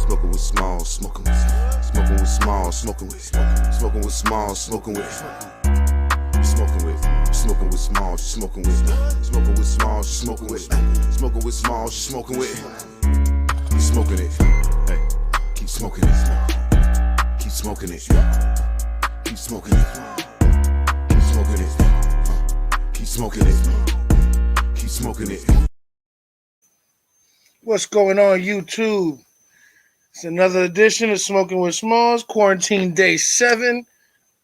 Smoking with Smallz, smoking with Smallz, smoking with Smallz, smoking with Smallz, smoking with Smallz, smoking with Smallz, smoking with. Keep smoking it, hey, keep smoking it, keep smoking it, keep smoking it, keep smoking it, keep smoking it, keep smoking it. What's going on, YouTube? It's another edition of Smoking with Smallz, quarantine day 7.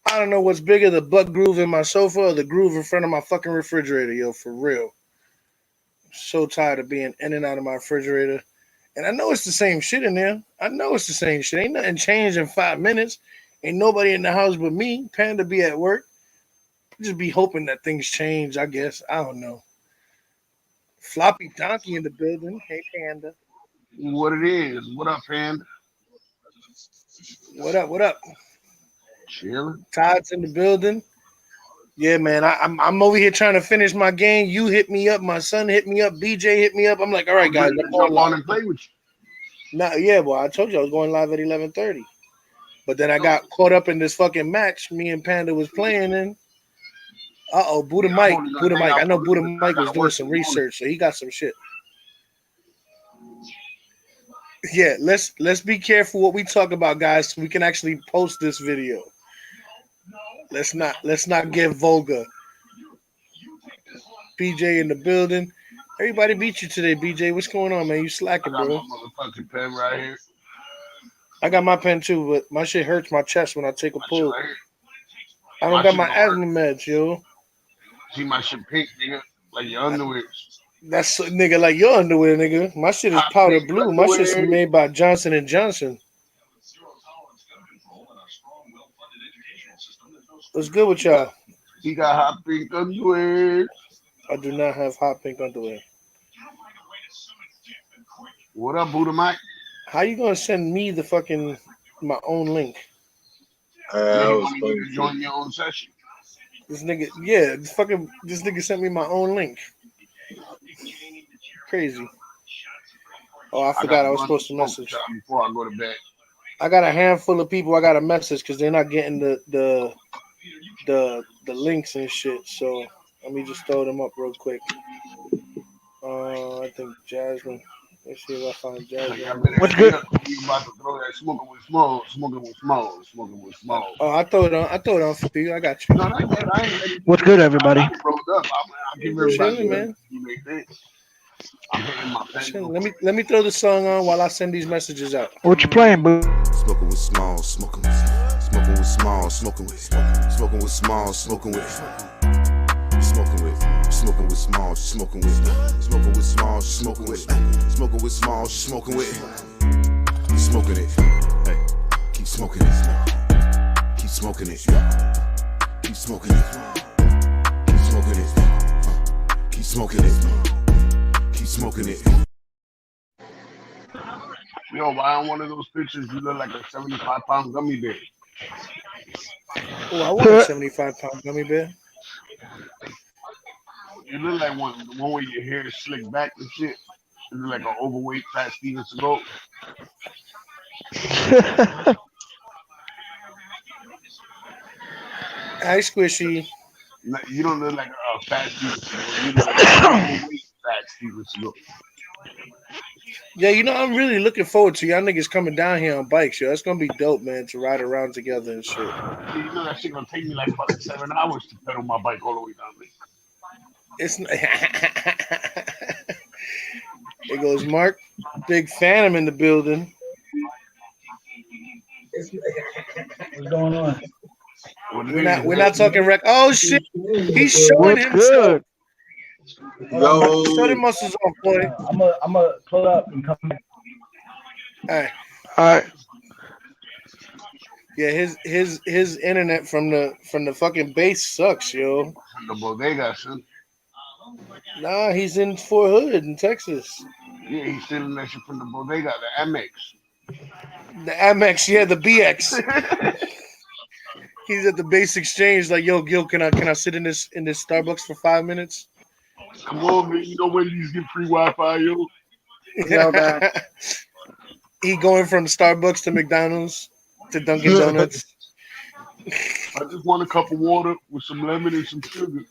I don't know what's bigger, the butt groove in my sofa or the groove in front of my fucking refrigerator, yo, for real. I'm so tired of being in and out of my refrigerator. And I know it's the same shit in there. I know it's the same shit. Ain't nothing changed in 5 minutes. Ain't nobody in the house but me. Panda be at work. Just be hoping that things change, I guess. I don't know. Floppy Donkey in the building. Hey, Panda. What it is? What up, Panda? What up? What up? Chilling. Todd's in the building. Yeah, man. I'm over here trying to finish my game. You hit me up. My son hit me up. BJ hit me up. I'm like, all right, guys. I'm going on and play with you. No, yeah, well, I told you I was going live at 11:30. But then I got caught up in this fucking match me and Panda was playing in. Buddha Mike. I know Buddha Mike was doing some research, so he got some shit. Yeah, let's be careful what we talk about, guys, so we can actually post this video. Let's not get vulgar. BJ in the building. Everybody beat you today, BJ. What's going on, man? You slacking, bro? I got my motherfucking pen right here. I got my pen too, but my shit hurts my chest when I take a pull. I don't got my asthma meds, yo. See my shit pink, nigga, like your underwear. That's nigga like your underwear, nigga. My shit is powder blue. My shit's made by Johnson & Johnson. What's good with y'all? He got hot pink underwear. I do not have hot pink underwear. What up, Buddha Mike? How you gonna send me the fucking my own link? You join your own session. This nigga, yeah, this nigga sent me my own link. Crazy. Oh, I forgot I was supposed to message before I go to bed. I got a handful of people I got to message because they're not getting the links and shit. So let me just throw them up real quick. I think Jasmine. Let's see if I find Jasmine. What's good? You about to throw that smoking with Smallz. Oh, I throw it on for you. I got you. No, I ain't What's good, everybody? I give everybody, man. You make this. I'm hitting my pen. Let me throw the song on while I send these messages out. What you playing, boo? Smoking with Smallz, smoking with Smallz, smoking with Smallz, smoking with Smallz, smoking with Smallz, smoking with Smallz, smoking with. Keep smoking it, hey, keep smoking it, keep smoking it, keep smoking it, keep smoking it, keep smoking it, keep smoking it. Yo, why on one of those pictures you look like a 75-pound gummy bear? Oh, I want a 75-pound gummy bear. You look like one where your hair is slicked back and shit. You look like an overweight fat Steven Seagal. Hi, Squishy. No, you don't look like a fat Steven Seagal. You look like an overweight fat Steven Seagal. Yeah, you know, I'm really looking forward to y'all niggas coming down here on bikes, yo. That's gonna be dope, man, to ride around together and shit. You know that shit gonna take me like about 7 hours to pedal my bike all the way down there. It's It goes Mark, big Phantom in the building. What's going on? We're not talking rec. Oh shit, he's showing himself. Yo, show the muscles off, boy. I'm gonna pull up and come back. All right. Yeah, his internet from the fucking base sucks, yo. From the bodega, son. Nah, he's in Fort Hood in Texas. Yeah, he's stealing that shit from the bodega, the Amex. The Amex, yeah, the BX. He's at the base exchange, like, yo, can I sit in this Starbucks for 5 minutes? Come on, man. You know when these get free Wi-Fi, yo? Yo, man. He going from Starbucks to McDonald's to Dunkin' Donuts. I just want a cup of water with some lemon and some sugar.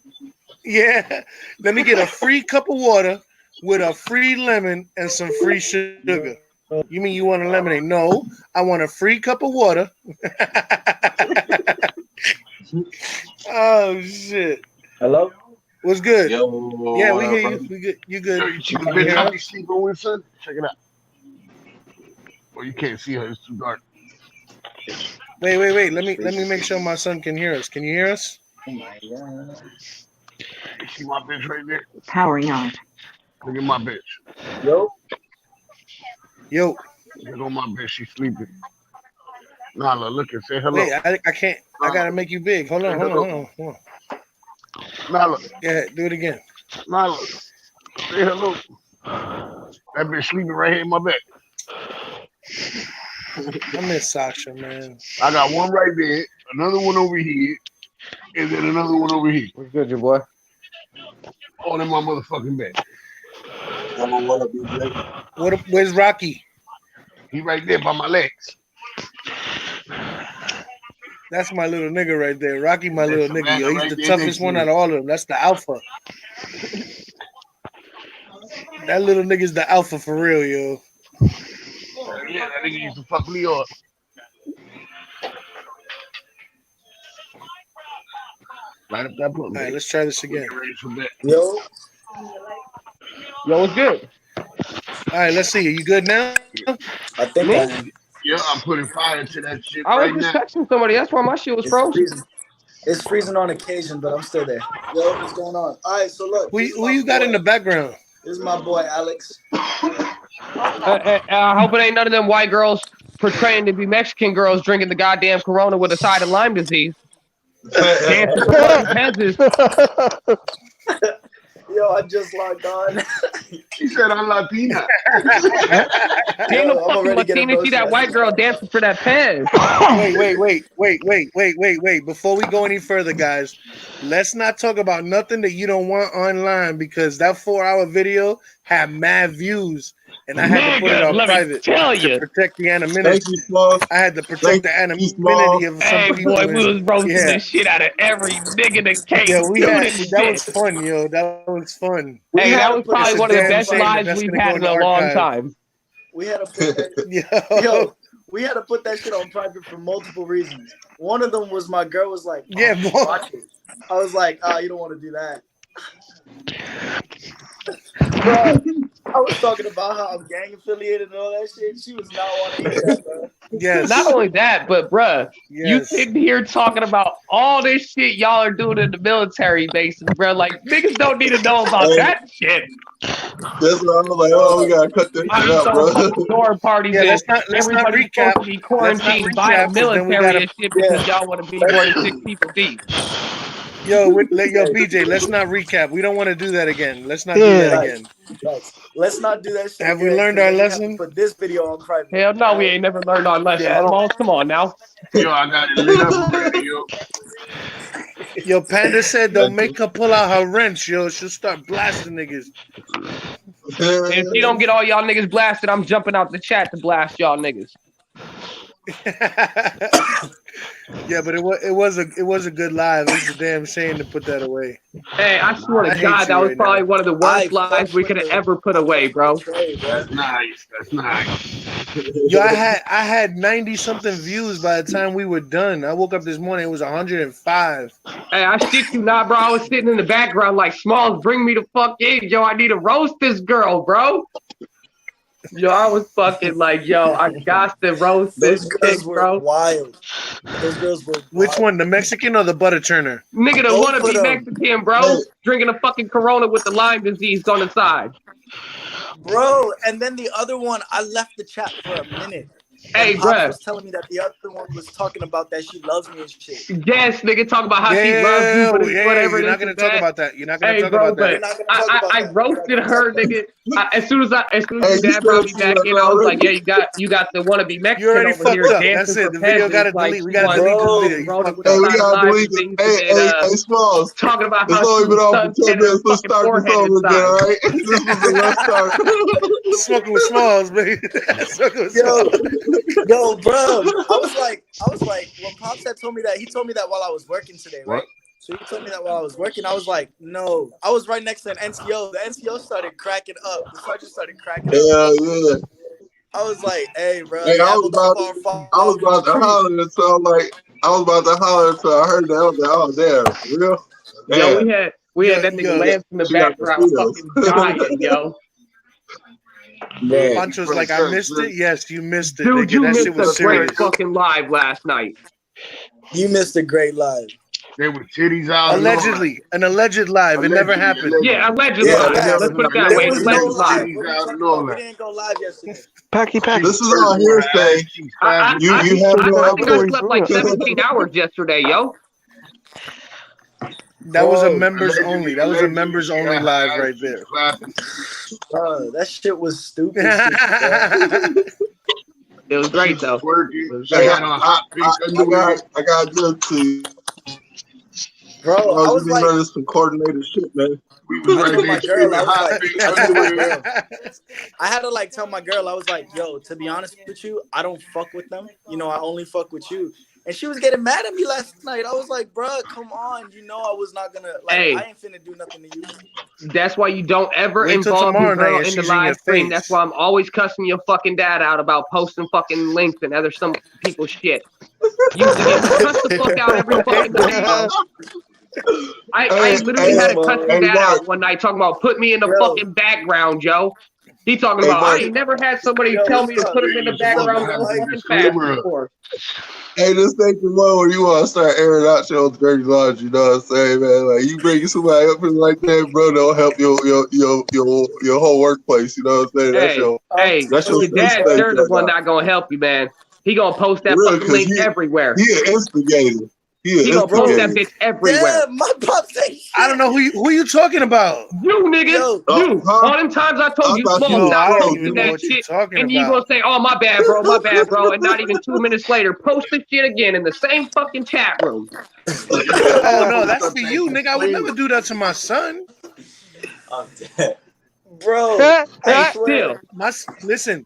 Yeah. Let me get a free cup of water with a free lemon and some free sugar. You mean you want a lemonade? No, I want a free cup of water. Oh shit! Hello? What's good? Yo, Yeah, what we up, hear bro? you. We good. You Yo, good? you see the You bitch hear I us? be sleeping with, son? Check it out. Oh, you can't see her. It's too dark. Wait. Let me make sure my son can hear us. Can you hear us? Oh my god. You see my bitch right there? Powering on. Look at my bitch. Yo? Yo, Look on my bitch. She's sleeping. Nala, look and say hello. wait. I can't. I gotta make you big. Hold on. Nala, Yeah, do it again. Nala, say hello. That bitch sleeping right here in my bed. I miss Sasha, man. I got one right there, another one over here, and then another one over here. What's good, your boy? All in my motherfucking bed. Where's Rocky? He right there by my legs. That's my little nigga right there. Rocky, my little That's nigga. Yo, he's right the there toughest next to one you. out of all of them. That's the alpha. That little nigga's the alpha for real, yo. Yeah, that nigga used to fuck me up. Right up that button. All right, let's try this again. Get ready for bed. Yo? Yo, what's good? All right, let's see. Are you good now? I think Me? I am. Yeah, I'm putting fire to that shit I was right just now. texting somebody. That's why my shit was It's frozen. freezing. It's freezing on occasion, but I'm still there. Yo, what's going on? All right, so look. Who you got in the background? This is my boy, Alex. I hope it ain't none of them white girls portraying to be Mexican girls drinking the goddamn Corona with a side of Lyme disease. Dancing for fucking peasants. Yo, I just logged on. She said I'm Latina. Ain't no I'm fucking already getting Latina. See that roasted. white girl dancing for that Pez. Wait. Before we go any further, guys, let's not talk about nothing that you don't want online because that 4-hour video had mad views. And I had to put it Nigga, on let me private tell to you. protect the anonymity. Thank you, Smallz. I had to protect the Thank you, anonymity of some Hey, people. boy, we was roasting Yeah. the shit out of every nigga that came Yeah, through this that shit. was fun, yo. That was fun. Hey, had that to was put probably it's a one of the damn best shame that lives that's we've gonna had go in in a the long archive. time. We had to put that, Yo. yo, we had to put that shit on private for multiple reasons. One of them was my girl was like, Yeah, "Oh, boy. watch it." I was like, you don't want to do that. Bro, I was talking about how I'm gang affiliated and all that shit. She was not wanting to hear that, bro. Yes. Not only that, but bruh, you Yes. sitting here talking about all this shit y'all are doing in the military bases, bruh. Like, niggas don't need to know about Hey. that shit. That's what I was like, oh, we gotta cut this I shit be out, throwing bro. fucking door parties Yeah, in. let's not Everybody's recap. supposed to be Let's not quarantined by recap, the 'cause then we military gotta- and shit because y'all want to be more than 6 people deep. Yo, BJ, let's not recap. We don't want to do that again. Let's not do that Right. again. Right. Let's not do that shit Have we again, learned 'cause our then we have to lesson? put this video on private. Hell no, we ain't never learned our lesson. Yeah, I don't- Smallz, come on now. Yo, I got it lit up already, yo. Yo, Panda said don't make her pull out her wrench, yo. She'll start blasting niggas. If she don't get all y'all niggas blasted, I'm jumping out the chat to blast y'all niggas. Yeah, but it was a good live. It's a damn shame to put that away. Hey, I swear I to hate God, you that was right probably now. one of the worst lives we could have ever put away, bro. That's nice. That's nice. Yo, I had 90 something views by the time we were done. I woke up this morning, it was 105. Hey, I shit you not, bro. I was sitting in the background like, Smallz, bring me the fuck in. Yo, I need to roast this girl, bro. Yo, I was fucking like, yo, I got to roast Those this girls chick, were bro. wild. Those girls were Which wild. one, the Mexican or the butter churner? Nigga, the Both wannabe of them. Mexican, bro, drinking a fucking Corona with the Lyme disease on the side. Bro, and then the other one, I left the chat for a minute. Hey, and Pops bruh. was telling me that the other one was talking about that she loves me and shit. Yes, nigga, talk about how she loves you, but it's whatever. You're not this gonna and talk that. about that. You're not gonna Hey, talk bro, about that. We're not gonna talk about I that. roasted her, nigga. As soon as Hey, your you dad brought me said back she in, was I was like, already- yeah, you got the wannabe Mexican You already over here fucked up. dancing That's it. for The video peasants, gotta like delete. We she gotta wants delete to this do video. You Corona fucked with the Hey, up. we side of gotta Lyme delete this. disease, Hey, and hey, Smallz. talking about It's how only she been was on for sun 10 tanning her minutes. Let's fucking start this forehead over again, inside. all right? This is the last start. Smoking with Smallz, baby. Smoking with Yo, Smallz. yo, bro. I was like, when Pops had told me that, he told me that while I was working today, right? What? So he told me that while I was working, I was like, no. I was right next to an NCO. The NCO started cracking up. The sergeant started cracking up. Yeah. I was like, hey, bro, Hey, yeah, I believe our I was father is about to true. holler until I heard that. I was like, oh damn, for real? Yo, Damn. we had that nigga Yo, Lance in the She got background mosquitoes. fucking dying, yo. Bro, Pancho's like, I missed it. Yes, you missed it, Dude, nigga. you That missed shit a was great serious. fucking live last night. you missed a great live. There were titties out. Allegedly, an alleged live. It never happened. Yeah, allegedly. Yeah, Let's put it that there way. was no Alleged live. live. What are you talking about? We didn't go live yesterday. Packy. This is all hearsay. I You have no think I evidence. slept like 17 hours yesterday, yo. That was a Bro, members only. That was a members only live right there. bro, that shit was stupid. Bro. It was great though. Hey, I got good to you. Bro, I was you like, running some coordinated shit, man. I told my girl, I had to like tell my girl, I was like, yo, to be honest with you, I don't fuck with them. You know, I only fuck with you. And she was getting mad at me last night. I was like, bro, come on. You know I was not gonna, like, Hey. I ain't finna do nothing to you. That's why you don't ever Wait till involve tomorrow your girl night and in the she's in your live stream. face. That's why I'm always cussing your fucking dad out about posting fucking links and other some people's shit. You cuss the fuck out every fucking day, bro. I literally had to cuss his dad out one night talking about put me in the fucking background, Joe. He talking about I ain't never had somebody tell me to put him in the background so fucking fast before. Hey, this ain't the one where you want to start airing out your dirty laundry. You know what I'm saying, man? Like you bring somebody up here like that, bro, don't help your whole workplace. You know what I'm saying? That's your your dad sure the one not gonna help you, man. He gonna post that fucking link everywhere. He an instigator. He gonna post that bitch everywhere. Yeah, my pop say I don't know who you talking about. You nigga, you. All them times I told you, Small, stop posting that shit, and you gonna say, "Oh my bad, bro," and not even 2 minutes later, post this shit again in the same fucking chat room. Oh no, that's for you, nigga. I would never do that to my son. I'm dead. Bro, Hey, still. Listen,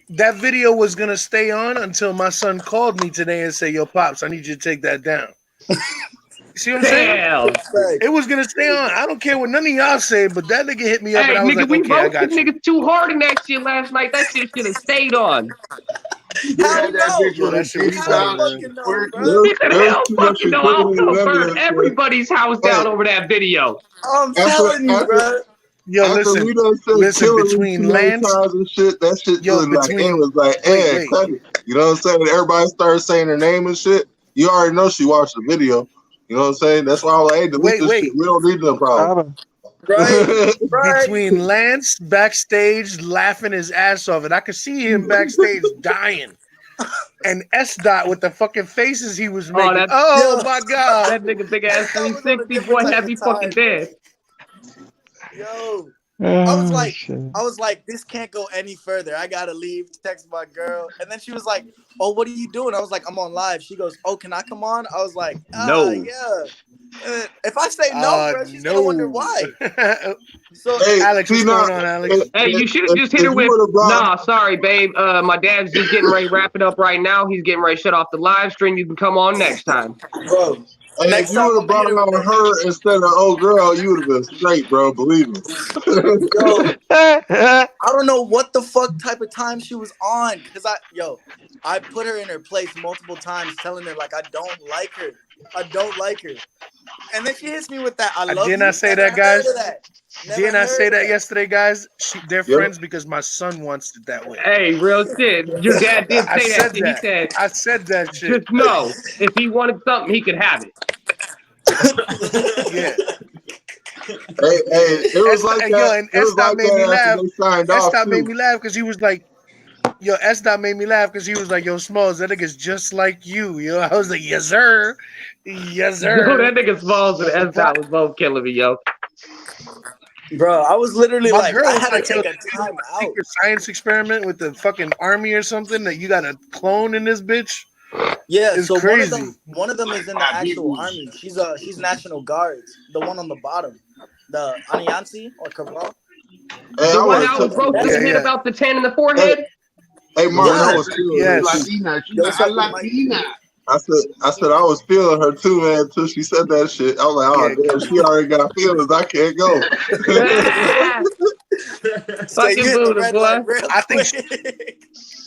that video was gonna stay on until my son called me today and say, "Yo, pops, I need you to take that down." See what I'm saying? It was gonna stay on. I don't care what none of y'all say, but that nigga hit me up and I was nigga, like, we "Okay, I roasted got you." niggas too hard in that shit last night. That shit should have stayed on. Hell no. Yo, that shit was Hell funny, fucking man. no, bro. He said, hell fucking no, I'll go burn everybody's house down over that video. I'm telling you, bro. Yo, listen, between Lance, and shit, that shit was like, it was like, wait. cut it. You know what I'm saying? Everybody started saying her name and shit. You already know she watched the video. You know what I'm saying? That's why I was like, hey, delete this shit. We don't need no problem. Right. Between Lance backstage laughing his ass off, and I could see him backstage dying. And S Dot with the fucking faces he was making. My god. That nigga big ass 360 boy had me fucking dead. Yo. I was like, this can't go any further. I gotta leave. Text my girl. And then she was like, oh, what are you doing? I was like, I'm on live. She goes, oh, can I come on? I was like, no. Yeah. If I say no, bro, she's gonna wonder why. So hey, Alex, what's going on, Alex? Hey, you should have just hit her with, nah, sorry, babe. My dad's just getting ready to wrap it up right now. He's getting ready to shut off the live stream. You can come on next time. Bro. And if you would have brought it on her instead of old girl, you would have been straight, bro. Believe me. Yo, I don't know what the fuck type of time she was on. Cause I put her in her place multiple times, telling her like I don't like her. And then she hits me with that. I love you. Didn't I say that, guys? Didn't I say that yesterday, guys? They're friends because my son wants it that way. Hey, real shit. Your dad did say that shit. He said, I said that shit. Just know, if he wanted something, he could have it. Yeah. Hey, it was like that. And S-Dot made me laugh. S-Dot made me laugh because he was like, S-Dot made me laugh because he was like, yo, Smallz, that nigga's just like you. Yo, I was like, yes, sir. Yes, sir. Yo, that nigga Smallz and S-Dot was both killing me, yo. Bro, I was literally My like, girl I had was to take a time out. Secret science experiment with the fucking army or something that you got to clone in this bitch. Yeah, it's so crazy. One of them is in the actual army. She's National Guards. The one on the bottom, the Aniansi or Cabral. Hey, The I one want I was to roasting Yeah, the head yeah. about the tan in the forehead. Hey, Mark, I Yes. was feeling Yes. her. Latina. She's Yo, like, what's I up with Mike? Latina. I said I was feeling her too, man, until she said that shit. I was like, oh Yeah. damn, she already got feelings. I can't go. So Fucking you hit the Buddha, red boy. light real I think quick.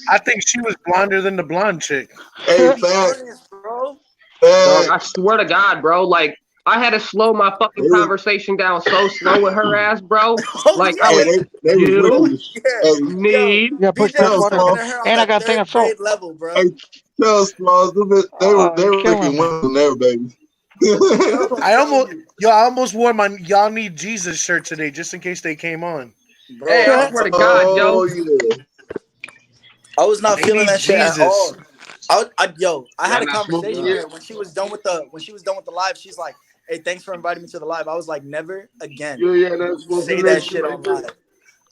I think she was blonder than the blonde chick. Hey, Be fact, honest, bro. Dog, I fact. swear to God, bro. Like, I had to slow my fucking They was, conversation down so slow with her ass, bro. Oh, Like, yo, I was, they was you wicked. yeah. Hey, Yo, need. Yeah, push BJ that was tell button. talking Small, to her on And I a got a thing third of salt. grade level, bro. hey, tell Smalls, they were Killing making me. women there, baby. Yo, I'm I telling almost wore my Y'all Need Jesus shirt today just in case they came on. you, bro. Hey, I I'm swear to telling God, you, Oh Joe. yeah. I was not They feeling need that shit at all. Jesus. I had Y'all a not smoking conversation yet? with her when she was done with the live. She's like, "Hey, thanks for inviting me to the live." I was like, "Never again Yeah, that's say smoking that that shit right on there. live."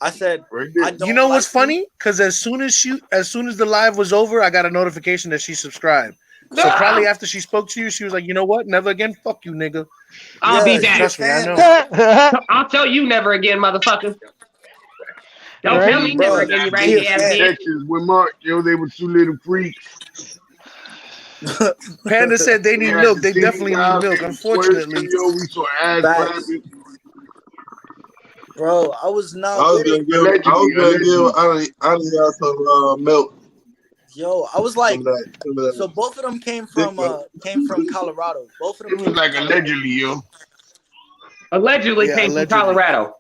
I said, Right "I there. don't You know like what's funny? Because as soon as the live was over, I got a notification that she subscribed. So probably after she spoke to you, she was like, you know what? Never again. Fuck you, nigga. I'll be Yeah, she back. was Trust me, I saying know. that, I'll tell you never again, motherfucker. Don't Right? tell me never bro. again, you She raggedy was ass saying, bitch. Texas with Mark, yo, they were two little freaks. Panda said they We need had milk. the They titties definitely need out, milk. they was twerking, Unfortunately, yo, we saw ass facts, clapping. bro. I was I not was with it. gonna give I need y'all some milk. Yo, I was Some like, of that, so both of them came dick from milk. Colorado. Both of them It was came from like Colorado. allegedly, yo. Allegedly yeah, came from allegedly, Colorado.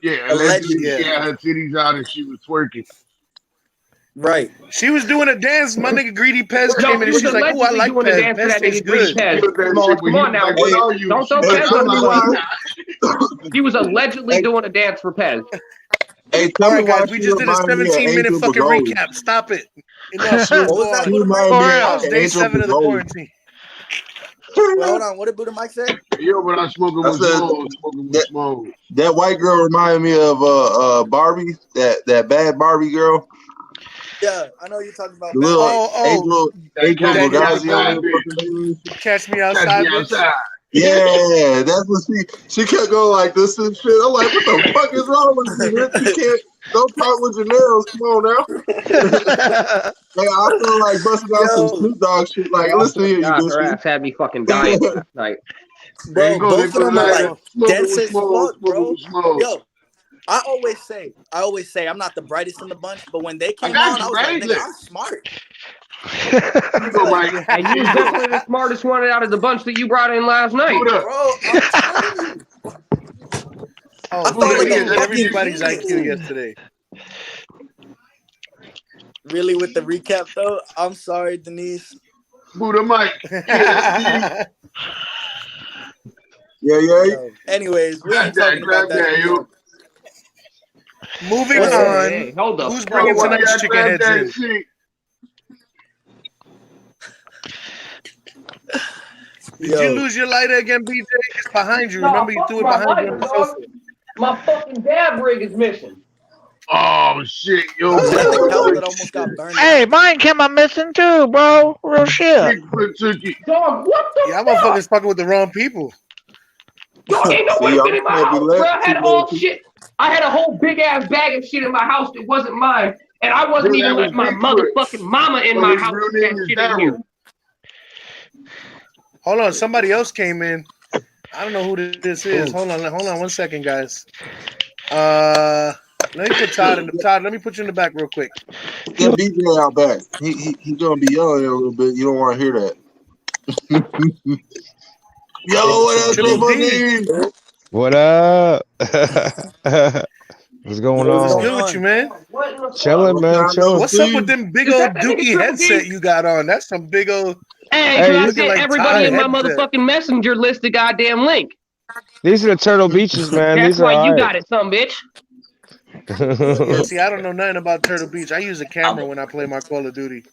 Yeah, allegedly Allegedly, she yeah. had her titties out and she was twerking. right? She was doing a dance. My nigga Greedy Pez Yo, came in she and was she's like, "Oh, I allegedly like doing the Pez. dance for Pez that tastes nigga Greedy good." He Pez. was that Smallz, shit when come he on was now. like, what Hey, are you? Don't throw She Pez was under the bus. Latina. He was allegedly doing a dance for Pez. Hey, All tell me right, why guys, we she just did a reminded me of 17-minute Angel fucking Bergoli. recap. Stop it. Enough. Let's What go was that, She on. Buddha Mike? reminded me For That real. was of day Angel 7 of the Bergoli. quarantine. Wait, hold on. What did Buddha Mike say? Yo, but I'm smoking I with said Smallz, smoking with that Smallz. that white girl reminded me of Barbie, that bad Barbie girl, Yeah, I know you're talking about the Bad little Barbie. Oh, That Angel catch that me Bogazio, outside, whatever the bitch. fuck her name is. catch me Catch me outside, bitch. outside. Yeah, that's what she kept going like this and shit. I'm like, what the fuck is wrong with you, bitch? You can't don't talk with your nails. Come on now. Hey, I feel like busting out some Yo, Snoop Dogg shit. Like, Yo, I listen swear to here, you God, her bitches. ass had me fucking dying last night. There you bro, go. There both of goes the them are lighter. like Smoking dense with as Smallz, fuck, smoking bro. with Smallz. Yo, I always say I'm not the brightest in the bunch, but when they I came got on, you, I was like, right? nigga, Look, I'm smart. here you go, Mike. Yeah. And you Here was you go. definitely the smartest one out of the bunch that you brought in last night. Buddha. Bro, I'm telling you. Oh, I who felt Buddha, like did a he yeah, hit that's fucking you. everybody's genius. IQ yesterday? Really, with the recap though, I'm sorry, Denise. Buddha Mike. Yeah, that's you. Yeah. Yo, anyways, we ain't talking about Grab that that, yo. anymore. Moving What's up? on. Hey, hold the Who's fuck bringing Oh, up. tonight's yeah, chicken grab heads that in? shit. Did you Yo, lose your lighter again, BJ? It's behind you. Nah, Remember, you fuck threw it my behind you lighter, on the dog. sofa. My fucking dab rig is missing. Oh, shit, yo. was that the Bro, couch like, that almost got burned Hey, down? mine came up missing too, bro. Real shit. Bigfoot took it. Dog, what the Yeah, fuck? motherfuckers fucking with the wrong people. Dog, ain't See, nobody y'all been in my can't be house, bro. let I too had many all people. shit. I had a whole big ass bag of shit in my house that wasn't mine. And I wasn't Bro, even that was letting my Bigfoot. motherfucking mama in But my his house real with that name is shit in here. Daryl. Hold on, somebody else came in. I don't know who this is. Hold on 1 second, guys. Let me put Todd in the Todd. Let me put you in the back real quick. Get BJ out back. He gonna be yelling a little bit. You don't want to hear that. Yo, what up, Triple Triple D, D? What up? What's going Yo, what's what's on? going good with you, on? man? What in the fuck? Chilling, Long man. time no Chilling. What's up with see. them big Is old that nigga Dookie Triple D? headset you got on? That's some big old Hey, Hey, because I these, looking sent like everybody Todd in my headset. motherfucking messenger list the goddamn link. these are the Turtle Beaches, man. That's These are why you all got it, some bitch. Yeah, see, I don't know nothing about Turtle Beach. I use a camera when I play my Call of Duty.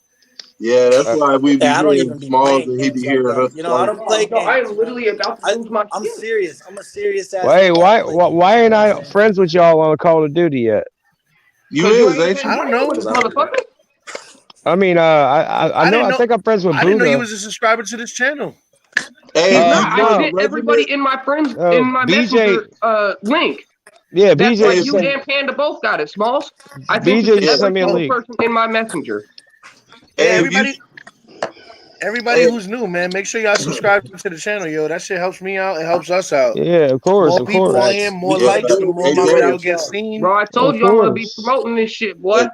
Yeah, that's why we be Yeah, I don't hearing even be Smalls playing and he be games like hearing that. us You know, I talk. don't play No, I games, am bro. literally about to lose my I'm skin. serious. I'm a serious ass Wait, nigga. I don't play games. why ain't You know what I'm I saying? friends with y'all on Call of Duty yet? You Because you is, ain't ain't been I you? don't playing with know. us, motherfucker. I mean, I I know. didn't I know. think I'm friends with I didn't know you Buddha. was a subscriber to this channel. Hey, Nah, you I joined No, the sent everybody regiment? in my friends in my BJ. messenger link. Yeah, That's BJ like just you sent and Panda both got it, Smalls. I think BJ it's just every sent me a single link. person in my messenger. Hey, Hey, if you, everybody hey, who's new, man, make sure y'all subscribe to the channel, yo. That shit helps me out. It helps us out. Yeah, of course, More of people on course, here, Facts. more We yeah, gotta likes, the do it. We more hey, do my a video great Darius. gets job. seen. Bro, I told of you I'm gonna be course. promoting this shit, Hey, boy.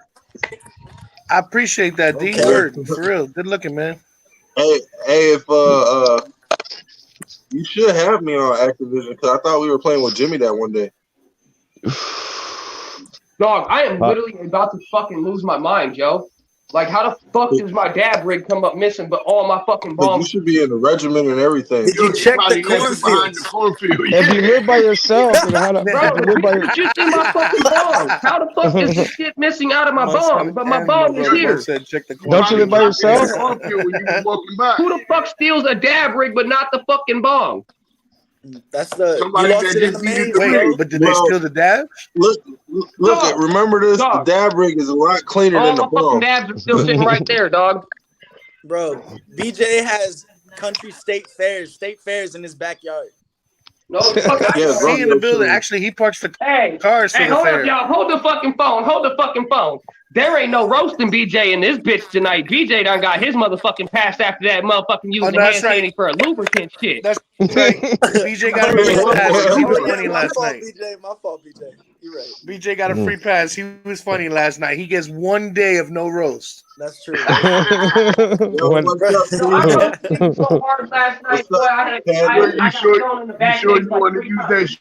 I appreciate that, D. Okay. Word, for real. Good looking, man. hey, if you should have me on Activision because I thought we were playing with Jimmy that one day. Dog, I am literally about to fucking lose my mind, Joe. Like, how the fuck does my dab rig come up missing, but all my fucking Because you bombs? should be in the regiment and everything. Did you He check the probably left it behind the cornfields? cornfield. If you live by yourself, then how the Bro, if you the live by bitch your was just in my fucking bong. How the fuck is this shit missing out of my bong? But my bong is Motherfucker here. said check the He don't you probably live by dropped it in the yourself? cornfield when you was walking by. Who the fuck steals a dab rig but not the fucking bong? That's the Somebody you lost that it in just the needed maze, the Wait, bro. but did they Well, steal the dab? look, Dog, remember this: the dog. dab rig is a lot cleaner All than the my fucking bomb. dabs are still sitting right there, dog. Bro, BJ has country state fairs in his backyard. No, the fuck I Yeah, He don't. in the rodeo building. shows. Actually, he parks the Hey, cars for hey, the hold up, fair. y'all. Hold the fucking phone. Hold the fucking phone. There ain't no roasting BJ in this bitch tonight. BJ done got his motherfucking pass after that motherfucking Oh, using that's hand right. sanitizer for a lubricant shit. That's right. BJ got a Oh free yeah. pass because he Oh was yeah, funny my last fault, night. BJ. My fault, BJ. You're right. BJ got a free pass. He was funny last night. He gets 1 day of no roast. That's true. Yo, When- what's up, So I Panda? roasted niggas so hard last night, What's boy. up, I Panda? You got sure thrown in the you back sure days you like want to 3 use times.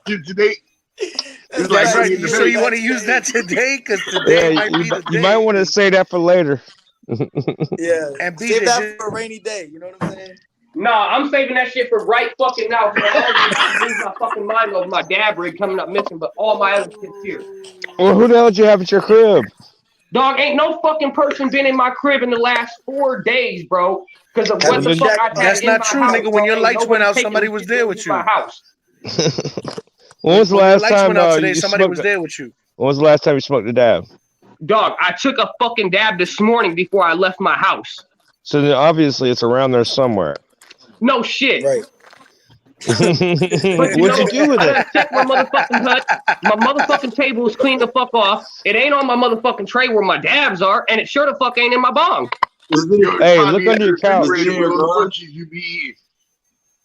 that shit today? This like That's guy right. in You the sure bay. you want to use that backstage. today? Because yeah, today might be the you might day. want to say that for later. Yeah. And Save BJ, that for a rainy day. You know what I'm saying? Nah, I'm saving that shit for right fucking now because I'm already about to lose my fucking mind over my dab rig coming up missing, but all my other shit's here. Well, who the hell did you have at your crib? Dog, ain't no fucking person been in my crib in the last 4 days, bro. Because of Have what you the fuck checked? I've had that's in not my true, house, nigga. bro. When your Ain't lights went nobody out, taking somebody them was shit there in with my you. house. When was the When your last lights time went out today, you somebody smoked? was there with you. When was the last time you smoked a dab? Dog, I took a fucking dab this morning before I left my house. So then obviously it's around there somewhere. No shit. Right. But you What'd you know, do with I it? done checked my motherfucking hut. My motherfucking table is clean the fuck off. It ain't on my motherfucking tray where my dabs are, and it sure the fuck ain't in my bong. Yo, Hey, probably look in under the your couch. refrigerator with Yeah, all the bro. munchies you be eating.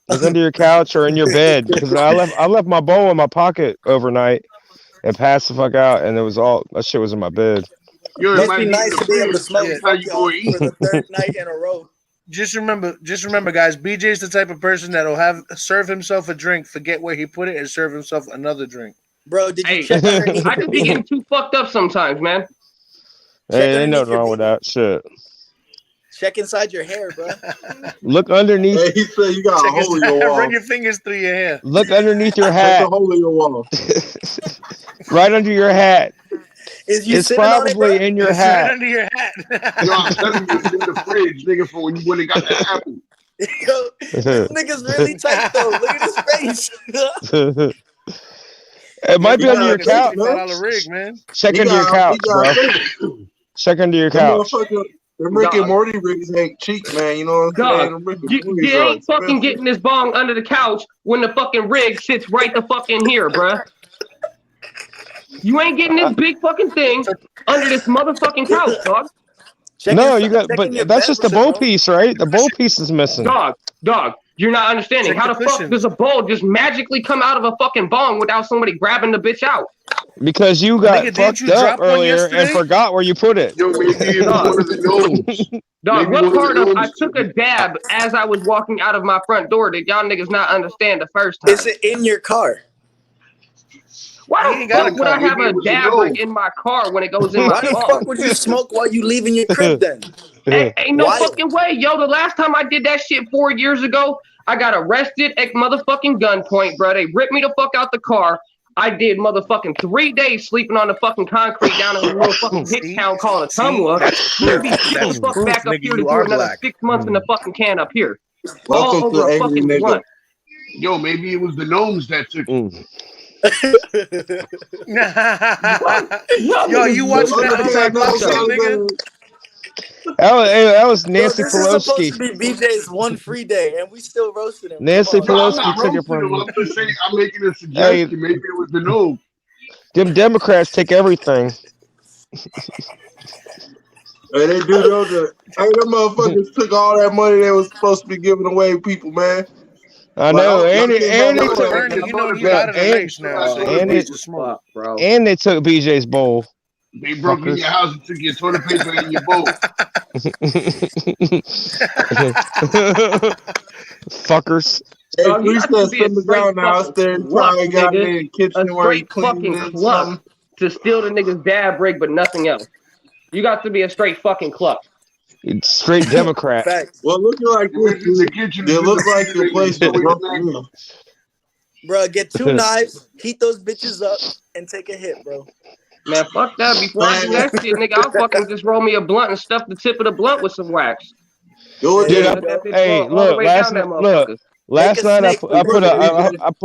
Look under your couch or in your bed because I left my bowl in my pocket overnight and passed the fuck out, and it was all that shit was in my bed. Yo, it Must be might be in nice the to be able to fridge smell every Yeah. time smoke you go y'all eat. for the third night in a row. Just remember, guys. BJ's the type of person that'll serve himself a drink, forget where he put it, and serve himself another drink. Bro, did you Hey, check underneath I your just be getting too fucked up sometimes, man. check Hey, ain't underneath nothing your wrong with beanie? that shit. Check inside your hair, bro. Look underneath. Hey, he said you got a Check hole in your run wall. your fingers through your hair. Look underneath your Check the hat. hole in your wall. Right under your hat. Is you It's sitting on it, bro? probably in your It's right hat. under your Yo, I'm hat. telling you, it's in the fridge, nigga, for when you went and got that apple. Yo, this nigga's really tight though. Look at his face. It might He be under got your a face, couch. man. $65 rig, man. Check He under your got couch, a bro. face. Check under your Them couch. motherfucker, them Rick and Dog, Morty rigs ain't cheap, man. You know what I'm saying? dog, Them Rick and you Mortys are ain't fucking expensive. getting this bong under the couch when the fucking rig sits right the fuck in here, bruh. You ain't getting this big fucking thing under this motherfucking couch, dog. No, you got, check but in your that's bed just the with it, bowl bro. piece, right? The bowl piece is missing. Dog, you're not understanding. Check How the the fuck cushions. does a bowl just magically come out of a fucking bong without somebody grabbing the bitch out? Because you got Nigga, didn't fucked you up drop one earlier and yesterday? forgot where you put it. Yo, maybe it was Dog, one of the gnomes. dog, Maybe what one of the part of I gnomes took took a it. dab as I was walking out of my front door did y'all niggas not understand the first time? Is it in your car? Why He the ain't got a fuck would I car. have Maybe a it was a dab rig gnome. in my car when it goes in my Why the bong? fuck would you smoke while you leaving your crib then? Ain't no Wild. fucking way, yo. The last time I did that shit 4 years ago, I got arrested at motherfucking gunpoint, bro. They ripped me the fuck out the car. I did motherfucking 3 days sleeping on the fucking concrete down in a little fucking hick See? town called See? Atumwa. That's To proof. be sent the That's fuck proof, back up nigga. here to You do are another black. 6 months in the fucking can up here. Welcome All to over a Angry fucking Nigga. blunt. Yo, maybe it was the gnomes that took it. Yo, you watching that Understand Black no shit, nigga? That was Yo, Nancy this is supposed to Pelosi. be BJ's one free day, and we still roasting him. Come Nancy on. No, I'm Pelosi not took it roasting from him. me. I'm just saying, I'm making a Hey, suggestion. Maybe it was the gnome. Them Democrats take everything. Hey, they do know that. Hey, them motherfuckers took all that money they was supposed to be giving away to people, man. I Like, know, y'all and came out they with took that. Bernie, you know he's look, out of the race now, so he and needs it to smoke. bro. and they took BJ's bowl. They broke in your house and took your toilet paper and your bowl. Fuckers. Hey, Dog, you please got to said be a send me straight down now. fucking There, cluck, probably got nigga. in the A kitchen where you straight fucking cleaning cluck something. to steal the nigga's dab rig, but nothing else. You got to be a straight fucking cluck. It's straight Democrat. Facts. Well, looking like this, If it's the kitchen, it it's in looks the like your place was refrigerator, broken in. Bro, get 2 knives, heat those bitches up, and take a hit, bro. Man, fuck that. Before I do that shit, nigga, I'll fucking just roll me a blunt and stuff the tip of the blunt with some wax. Do it, There Dude, you Let go. that bitch hey, roll all the look, way down that motherfucker. last a night snake, I put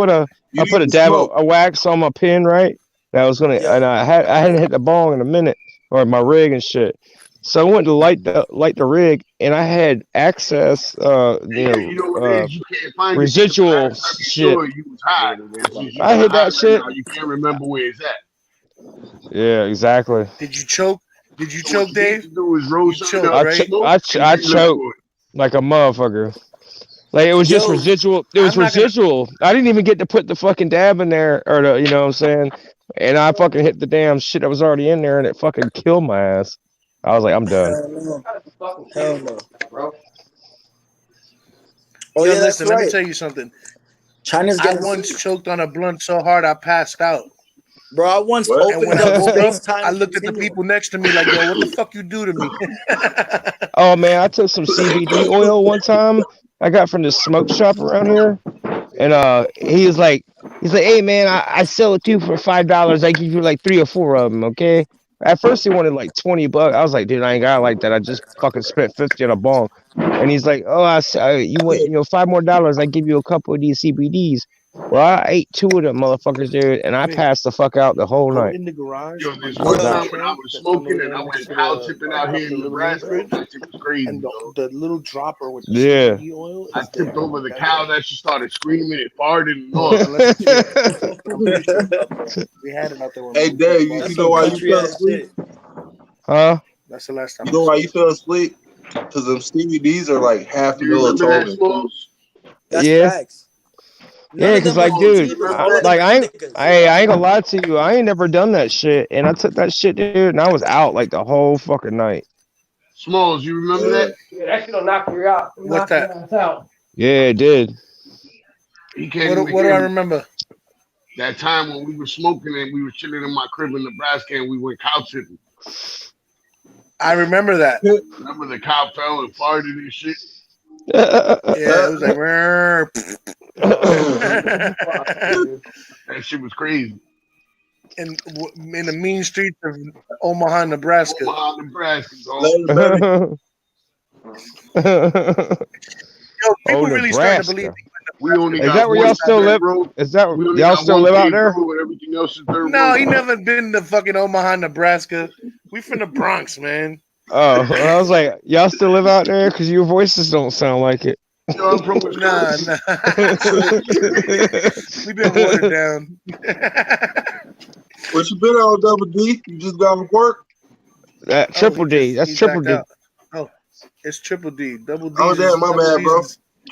a You need I put a to dab smoke. of wax on my pin, right? That was gonna, Yo. and I hadn't hit the bong in a minute, or my rig and shit. So I went to light the rig, and I had access, Yeah, you know what it is? You can't find it. Because residual last time you shit. saw it, you was high. And since you I not hit high that right shit. now, you can't remember where it's at. Yeah, exactly. Did you choke? Did you So choke, what you Dave? need to do is roll You something choked, up, right? smoke, I and then look choked for it. like a motherfucker. Like it was just Yo, residual. It was I'm not gonna. residual. I didn't even get to put the fucking dab in there, or the, you know what I'm saying. And I fucking hit the damn shit that was already in there, and it fucking killed my ass. I was like, I'm done. hell no. Fucking Hell no. bro. Oh, Yo, yeah, that's listen, let me right. tell you something. China's I getting once sued. choked on a blunt so hard I passed out. Bro, I once What? And opened when I up woke up, space-time I looked at the continuum. people next to me like, yo, what the fuck you do to me? Oh man, I took some CBD oil one time. I got from this smoke shop around here, and he's like, hey man, I sell it to you for $5. I give you like 3 or 4 of them, okay? At first he wanted like $20. I was like, dude, I ain't got it like that. I just fucking spent 50 on a bong. And he's like, oh, you want $5 more? I give you a couple of these CBDs. Well, I ate 2 of them motherfuckers, dude, and I Wait, passed the fuck out the whole go night. in the garage Yo, on there's the I one was side of out. the time when I trailer was that's smoking and lower I next went to cow the tipping out here the in little mini Nebraska. fridge, That shit was crazy, and dog. the little dropper with the Yeah. CBD oil I is there. tipped over the That's cow it. that she started screaming and farted and all. Unless it's fake. I'm pretty sure it's out there. We had it out there when Hey, we first Dave, bought That's you it. know some why you country fell ass asleep? shit. Huh? That's the last time You I know why saw you it. fell asleep? Because them CBDs are like half You remember that, melatonin. Smallz? That's Yeah. facts. None Yeah, of cause them are like, dude, sativas. Remember All of that? them are I indicas. ain't gonna lie to you. I ain't never done that shit, and I took that shit, dude, and I was out like the whole fucking night. Smallz, you remember Yeah. that? Yeah, that shit'll knock you out. What's Knock your that? ass out. Yeah, it did. He can't even What do hear I me. remember? That time when we were smoking and we were chilling in my crib in Nebraska and we went cow tipping. I remember that. Remember the cow fell and farted and shit? Yeah, it was like. Fuck, dude. That shit was crazy. in the mean streets of Omaha, Nebraska. Omaha, Nebraska, dog. Later, baby. Yo, people Oh, really starting to believe. Nebraska. We only Is got that where y'all one still kid, live? bro. Is that We only y'all got still one live out kid, there? bro, and everything else is third No, world. he never been to fucking Omaha, Nebraska. We from the Bronx, man. Oh, I was like, y'all still live out there? Cause your voices don't sound like it. Yo, I'm from Nah, Wisconsin. We've been watered down. What you been on, Double D? You just got off work? That Triple D. That's he's Triple backed D. out. Oh, it's Triple D. Double D. Oh, damn, my bad, bro.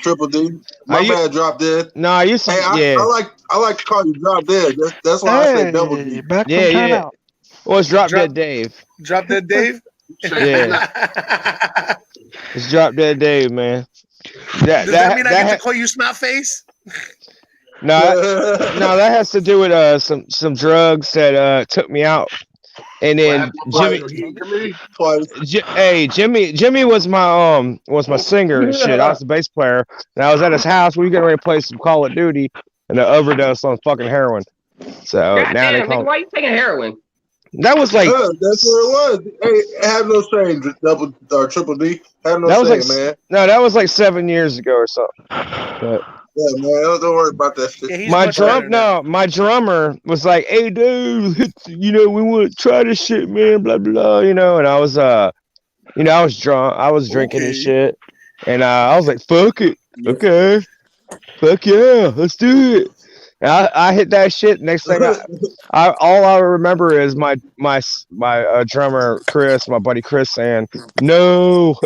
Triple D. My Are you- bad, Drop Dead. No, I used to. Hey, Yeah. I like to call you Drop Dead. That's why I say Double D. Back Yeah, from yeah. timeout. Well, it's Drop Drop- Dead Dave. Drop Dead Dave? Yeah. It's Drop Dead Dave, man. Does that mean I get to call you Snot Face? No, that has to do with some drugs that took me out, and then Jimmy was my singer and shit. I was the bass player, and I was at his house. We were getting ready to play some Call of Duty, and I overdosed on fucking heroin. So God now they damn, call nigga, why you taking heroin? that was like that's where it was. Hey, have no shame, Double or Triple D. Have no that was shame, like man. no, that was like 7 years ago or something. But Yeah, man. Don't worry about that shit. Yeah, he's my much better now. my drummer was like, "Hey, dude, we want to try this shit, man." Blah blah, and I was I was drunk, I was drinking and shit, and I was like, "Fuck it, okay, fuck yeah, let's do it." And I hit that shit. Next thing all I remember is my drummer Chris, my buddy Chris saying, "No."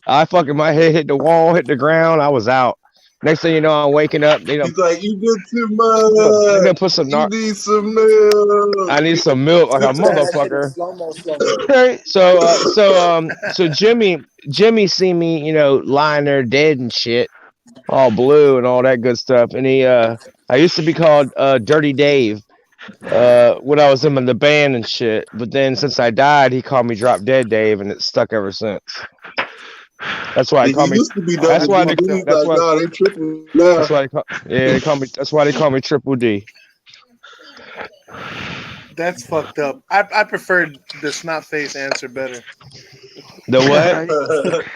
I fucking my head hit the wall, hit the ground. I was out. Next thing you know, I'm waking up. He's like, you did too They much. done put some You need some milk. I need some milk like a That shit in motherfucker. slow-mo, slow-mo. Okay, so Jimmy see me, lying there dead and shit, all blue and all that good stuff. And I used to be called Dirty Dave when I was in the band and shit. But then since I died, he called me Drop Dead Dave, and it's stuck ever since. That's why He used to be That's why they triple now. That's why they call me. That's why they call me Triple D. That's fucked up. I preferred the snot face answer better. The what?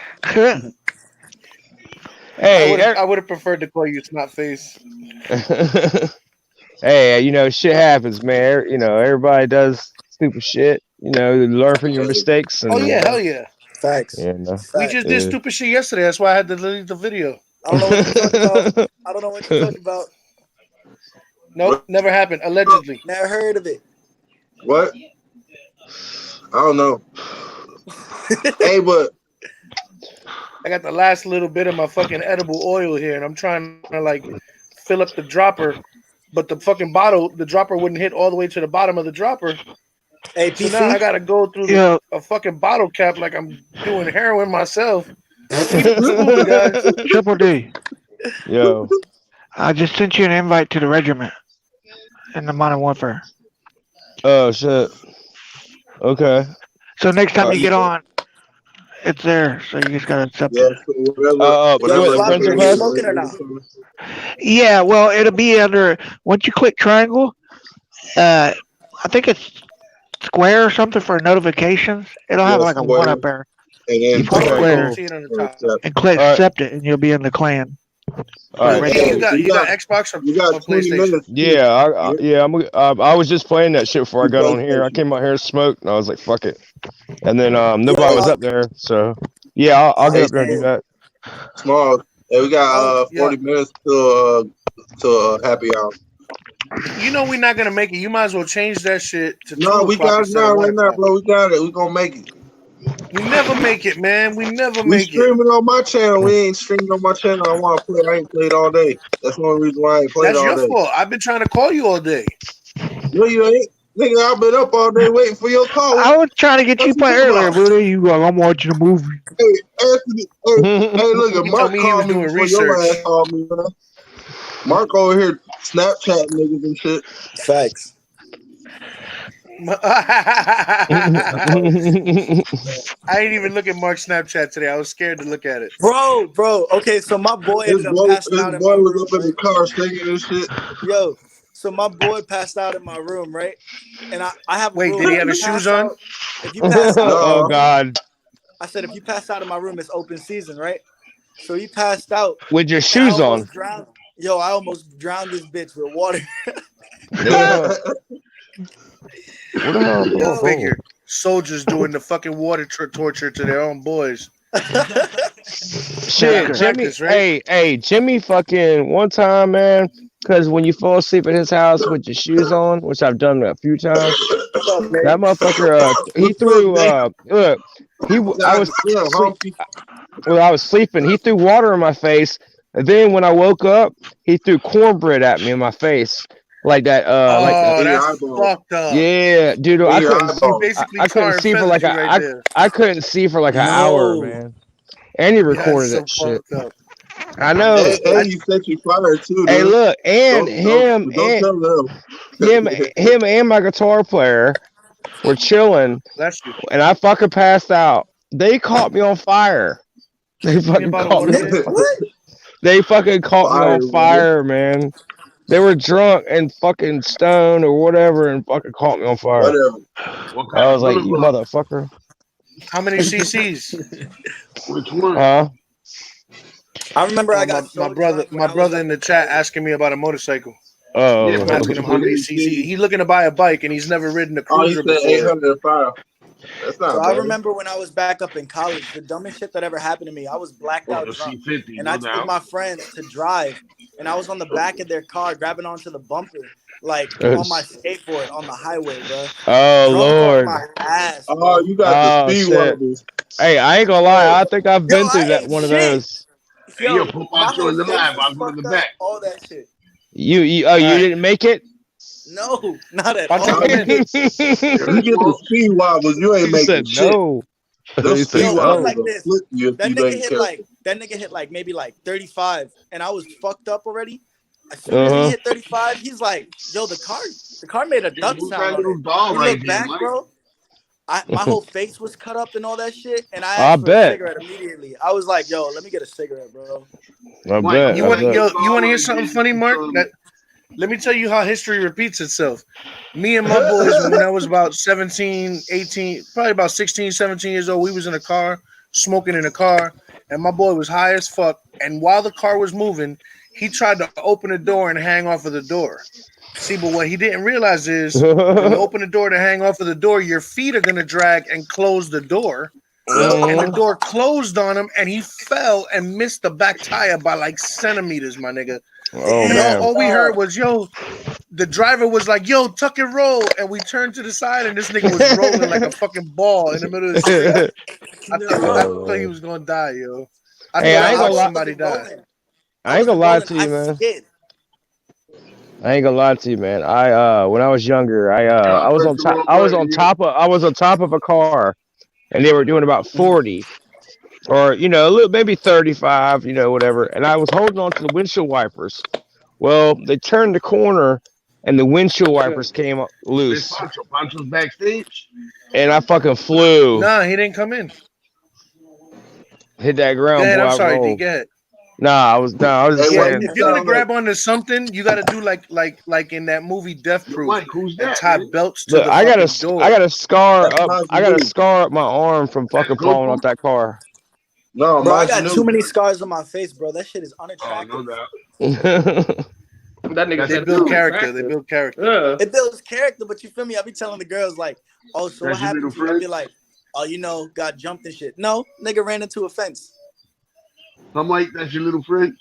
Hey, I would have preferred to call you snot face. Hey, shit happens, man. Everybody does stupid shit. Learn from your mistakes. And, oh yeah, hell yeah. Facts. Yeah, We just did stupid shit yesterday. That's why I had to delete the video. I don't know what you're talking about. I don't know what you're talking about. Nope, never happened. Allegedly. Never heard of it. What? I don't know. Hey, but I got the last little bit of my fucking edible oil here, and I'm trying to fill up the dropper, but the fucking bottle, the dropper wouldn't hit all the way to the bottom of the dropper. Hey, So PC? now I gotta go through a fucking bottle cap like I'm doing heroin myself. Triple D. Yo. I just sent you an invite to the regiment in the Modern Warfare. Oh shit. Okay. So next time you get on, it's there. So you just gotta accept it. You smoking or not? Yeah, well, it'll be under once you click triangle. I think it's square or something for notifications. It'll have like a one up there. And you click square and click accept it, and you'll be in the clan. All right. Hey, you got Xbox or PlayStation? Yeah, I was just playing that shit before I got on here. I came out here and smoked, and I was like, "Fuck it." And then nobody was up there, so yeah, I'll get up there and do that. Small. Hey, we got 40 minutes to happy hour. We're not gonna make it. You might as well change that shit to 2 we got it now, right now, bro. We got it. We gonna make it. We never make it, man. We never We make it. streaming on my channel. We ain't streaming on my channel. I want to play. I ain't played all day. That's the only reason why I ain't played all day. That's your fault. I've been trying to call you all day. No, you ain't. Nigga, I've been up all day waiting for your call. I was trying to get you play earlier, Buddha. You go, I'm watching a movie. Hey, Anthony. Hey, look at Mark called me before your ass called me, man. Mark over here Snapchat niggas and shit. Facts. I ain't even look at Mark's Snapchat today. I was scared to look at it. Bro. Okay, so my boy ended up passing out in my room. Was up in the car singing and shit. Yo, so my boy passed out in my room, right? And I have. Wait, did he have his shoes on? If you pass out, oh God! I said if you pass out in my room, it's open season, right? So he passed out with your shoes on. I almost drowned this bitch with water. Go figure. Soldiers doing the fucking water torture to their own boys. Shit, Jimmy. Right? Hey, Jimmy. Fucking one time, man. Because when you fall asleep at his house with your shoes on, which I've done a few times, that motherfucker. He threw. Look, I was sleeping. He threw water in my face, and then when I woke up, he threw cornbread at me in my face. Like that, that's fucked up. Yeah, dude, I couldn't see for like I couldn't see for like an hour, man. And he recorded that shit. I know. And you set you fire too. Dude. Hey, look, and him and my guitar player were chilling, and I fucking passed out. They caught me on fire. They fucking caught me. They fucking caught me on fire, man. They were drunk and fucking stoned or whatever and fucking caught me on fire. Whatever. I was like, you motherfucker. How many CCs? Which one? Huh? I remember I got my brother in the chat asking me about a motorcycle. Oh. I'm asking him how many CCs. He's looking to buy a bike and he's never ridden a cruiser before. 805. That's not so bad. I remember when I was back up in college, the dumbest shit that ever happened to me. I was blacked out drunk, and I took my friends to drive, and I was on the back of their car grabbing onto the bumper, like on my skateboard on the highway, bro. Oh Drunk off Lord. my ass, Oh, bro. you got the Oh speed shit. wobbles. Hey, I ain't gonna lie. I think I've Yo, been through I that ain't one of shit. those. Hey, yo, Yo, put my Macho whole in the face live. was I'll go to the fucked up. back. All that shit. You you right. didn't make it? No, not at Pancho, all. come in. You get the speed wobbles, you ain't He making said shit. no. The He said speed Yo, it was wobbles no. like will this. flip you if That you nigga ain't hit careful. like maybe like 35, and I was fucked up already. As soon as he Uh-huh. hit 35, he's like, "Yo, the car made a Yo, duck who's sound that on little it." dog We right look there, back, Mike? bro. My whole face was cut up and all that shit, and I I asked for a bet. cigarette immediately. I was like, "Yo, let me get a cigarette, bro." I Mike, bet. You I who's want that bet. little you dog want to hear right something there? funny, Mark? Let me tell you how history repeats itself. Me and my boys, when I was about 17, 18, probably about 16, 17 years old, we was in a car, smoking in a car, and my boy was high as fuck. And while the car was moving, he tried to open the door and hang off of the door. See, but what he didn't realize is when you open the door to hang off of the door, your feet are going to drag and close the door. And the Mhm. door closed on him, and he fell and missed the back tire by like centimeters, my nigga. Oh And Damn, man. all we heard dog. was, yo, the driver was like, yo, tuck and roll. And we turned to the side, and this nigga was rolling like a fucking ball in the middle of the street. I No. thought he Oh, was going to die, yo. I hey, Yo, thought I I ain't my gonna watched boy lie. somebody wasn't die. rolling. I I ain't gonna wasn't lie rolling. to I you, man. skid. I ain't gonna lie to you, man. I when I was younger, Yo, I I was pressed on the top wrong button, yo. I was on top of a car, and they were doing about 40 or a little maybe 35, whatever. And I was holding on to the windshield wipers. Well, they turned the corner, and the windshield wipers came Where's loose, Pancho? Pancho's backstage? and I fucking flew, Nah, he didn't come in. hit that Go ground, ahead. boy. I'm I sorry, D. rolled. Go ahead. I was Hey, just Yeah, why if, you saying. if you're gonna sound like grab onto something, you got to do like in that movie Death Yo, Proof Mike, who's and that, tie man? belts to Look, the fucking I door. got a scar that's up. I got a Majinu? scar up my arm from That's fucking falling Goku? off that car. No, Bro, I got too Majinu. many scars on my face, bro. That shit is Oh, no unattractive. doubt. Yeah, That nigga That's They said it's build you. character. They unattractive. build character. Yeah. It builds character, but you feel me? I be telling the girls like, "Oh, so what That's your happened little to you?" I friend? be like, "Oh, got jumped and shit." No, nigga ran into a fence. Huh, Mike? That's your little friend?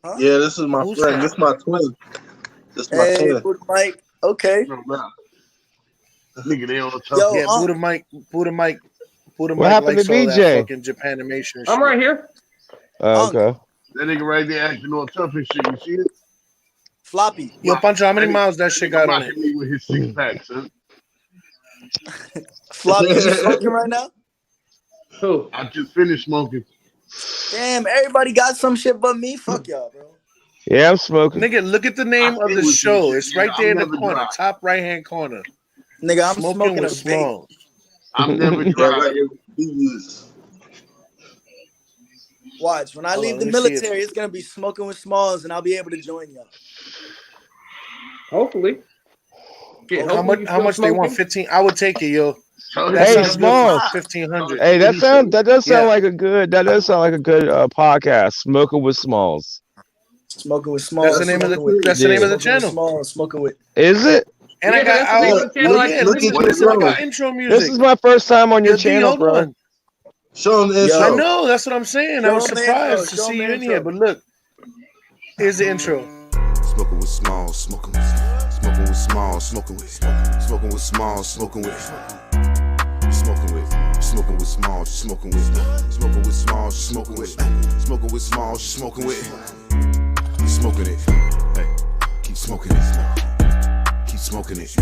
Huh? Yeah, this is my Who's friend. friend? This my twin. This my Hey, twin. Buddha Mike. Okay. No, nah. Nigga, they all tough. Yo, Yeah, Buddha what Mike happened to likes all that BJ? fucking Japanimation I'm shit. right here. Unc, Okay. That nigga right there acting all tough and shit. You see it? Floppy. Yo, Pancho, how many That nigga, miles that that shit nigga got on it? mocking me with his six pack, son. Floppy, you smoking right now? Who? I just finished smoking. Damn, everybody got some shit but me. Fuck y'all, bro. Yeah, I'm smoking. Nigga, look at the I name of stay the with this show. shit, It's nigga. right there I'm in the never corner, dry. top right hand corner. Nigga, I'm Smoking smoking a with vape. Smallz. I'm never Yeah, dry. right. These- Watch, when I Hold on, leave let the me see if. military, it's gonna be smoking with Smalls, and I'll be able to join y'all. Hopefully. Shit, How hopefully much? you How still much they want? smoking. 15. I would take it, yo. Tell him That Hey, he sounds never good for Smalls. dry. Tell 1500. him Hey, what he said. Yeah. that does sound like a good podcast. Smoking with Smalls. Smoking with That's Smalls, the That's name of my the. smoking with twin. That's the name of Yeah. the smoking with channel. Smalls, smoking with. Is it? And I Yeah, got that's the name of out. the channel. Oh I yeah, just listen seen to What it. it. it Look, I look got Show, like? intro This music. is my first time on your Yo, D, channel, hold bro. on. show him the I Yo, intro. know. That's what I'm saying. I show was him the intro. surprised to Show him see the you in here. intro. But look, here's the intro. Smoking with Smallz, smoking with Smallz, smoking with Smallz, smoking with Smallz, smoking with Smallz, smoking with Smallz, smoking with. Keep smoking it, hey, keep smoking it, keep smoking it,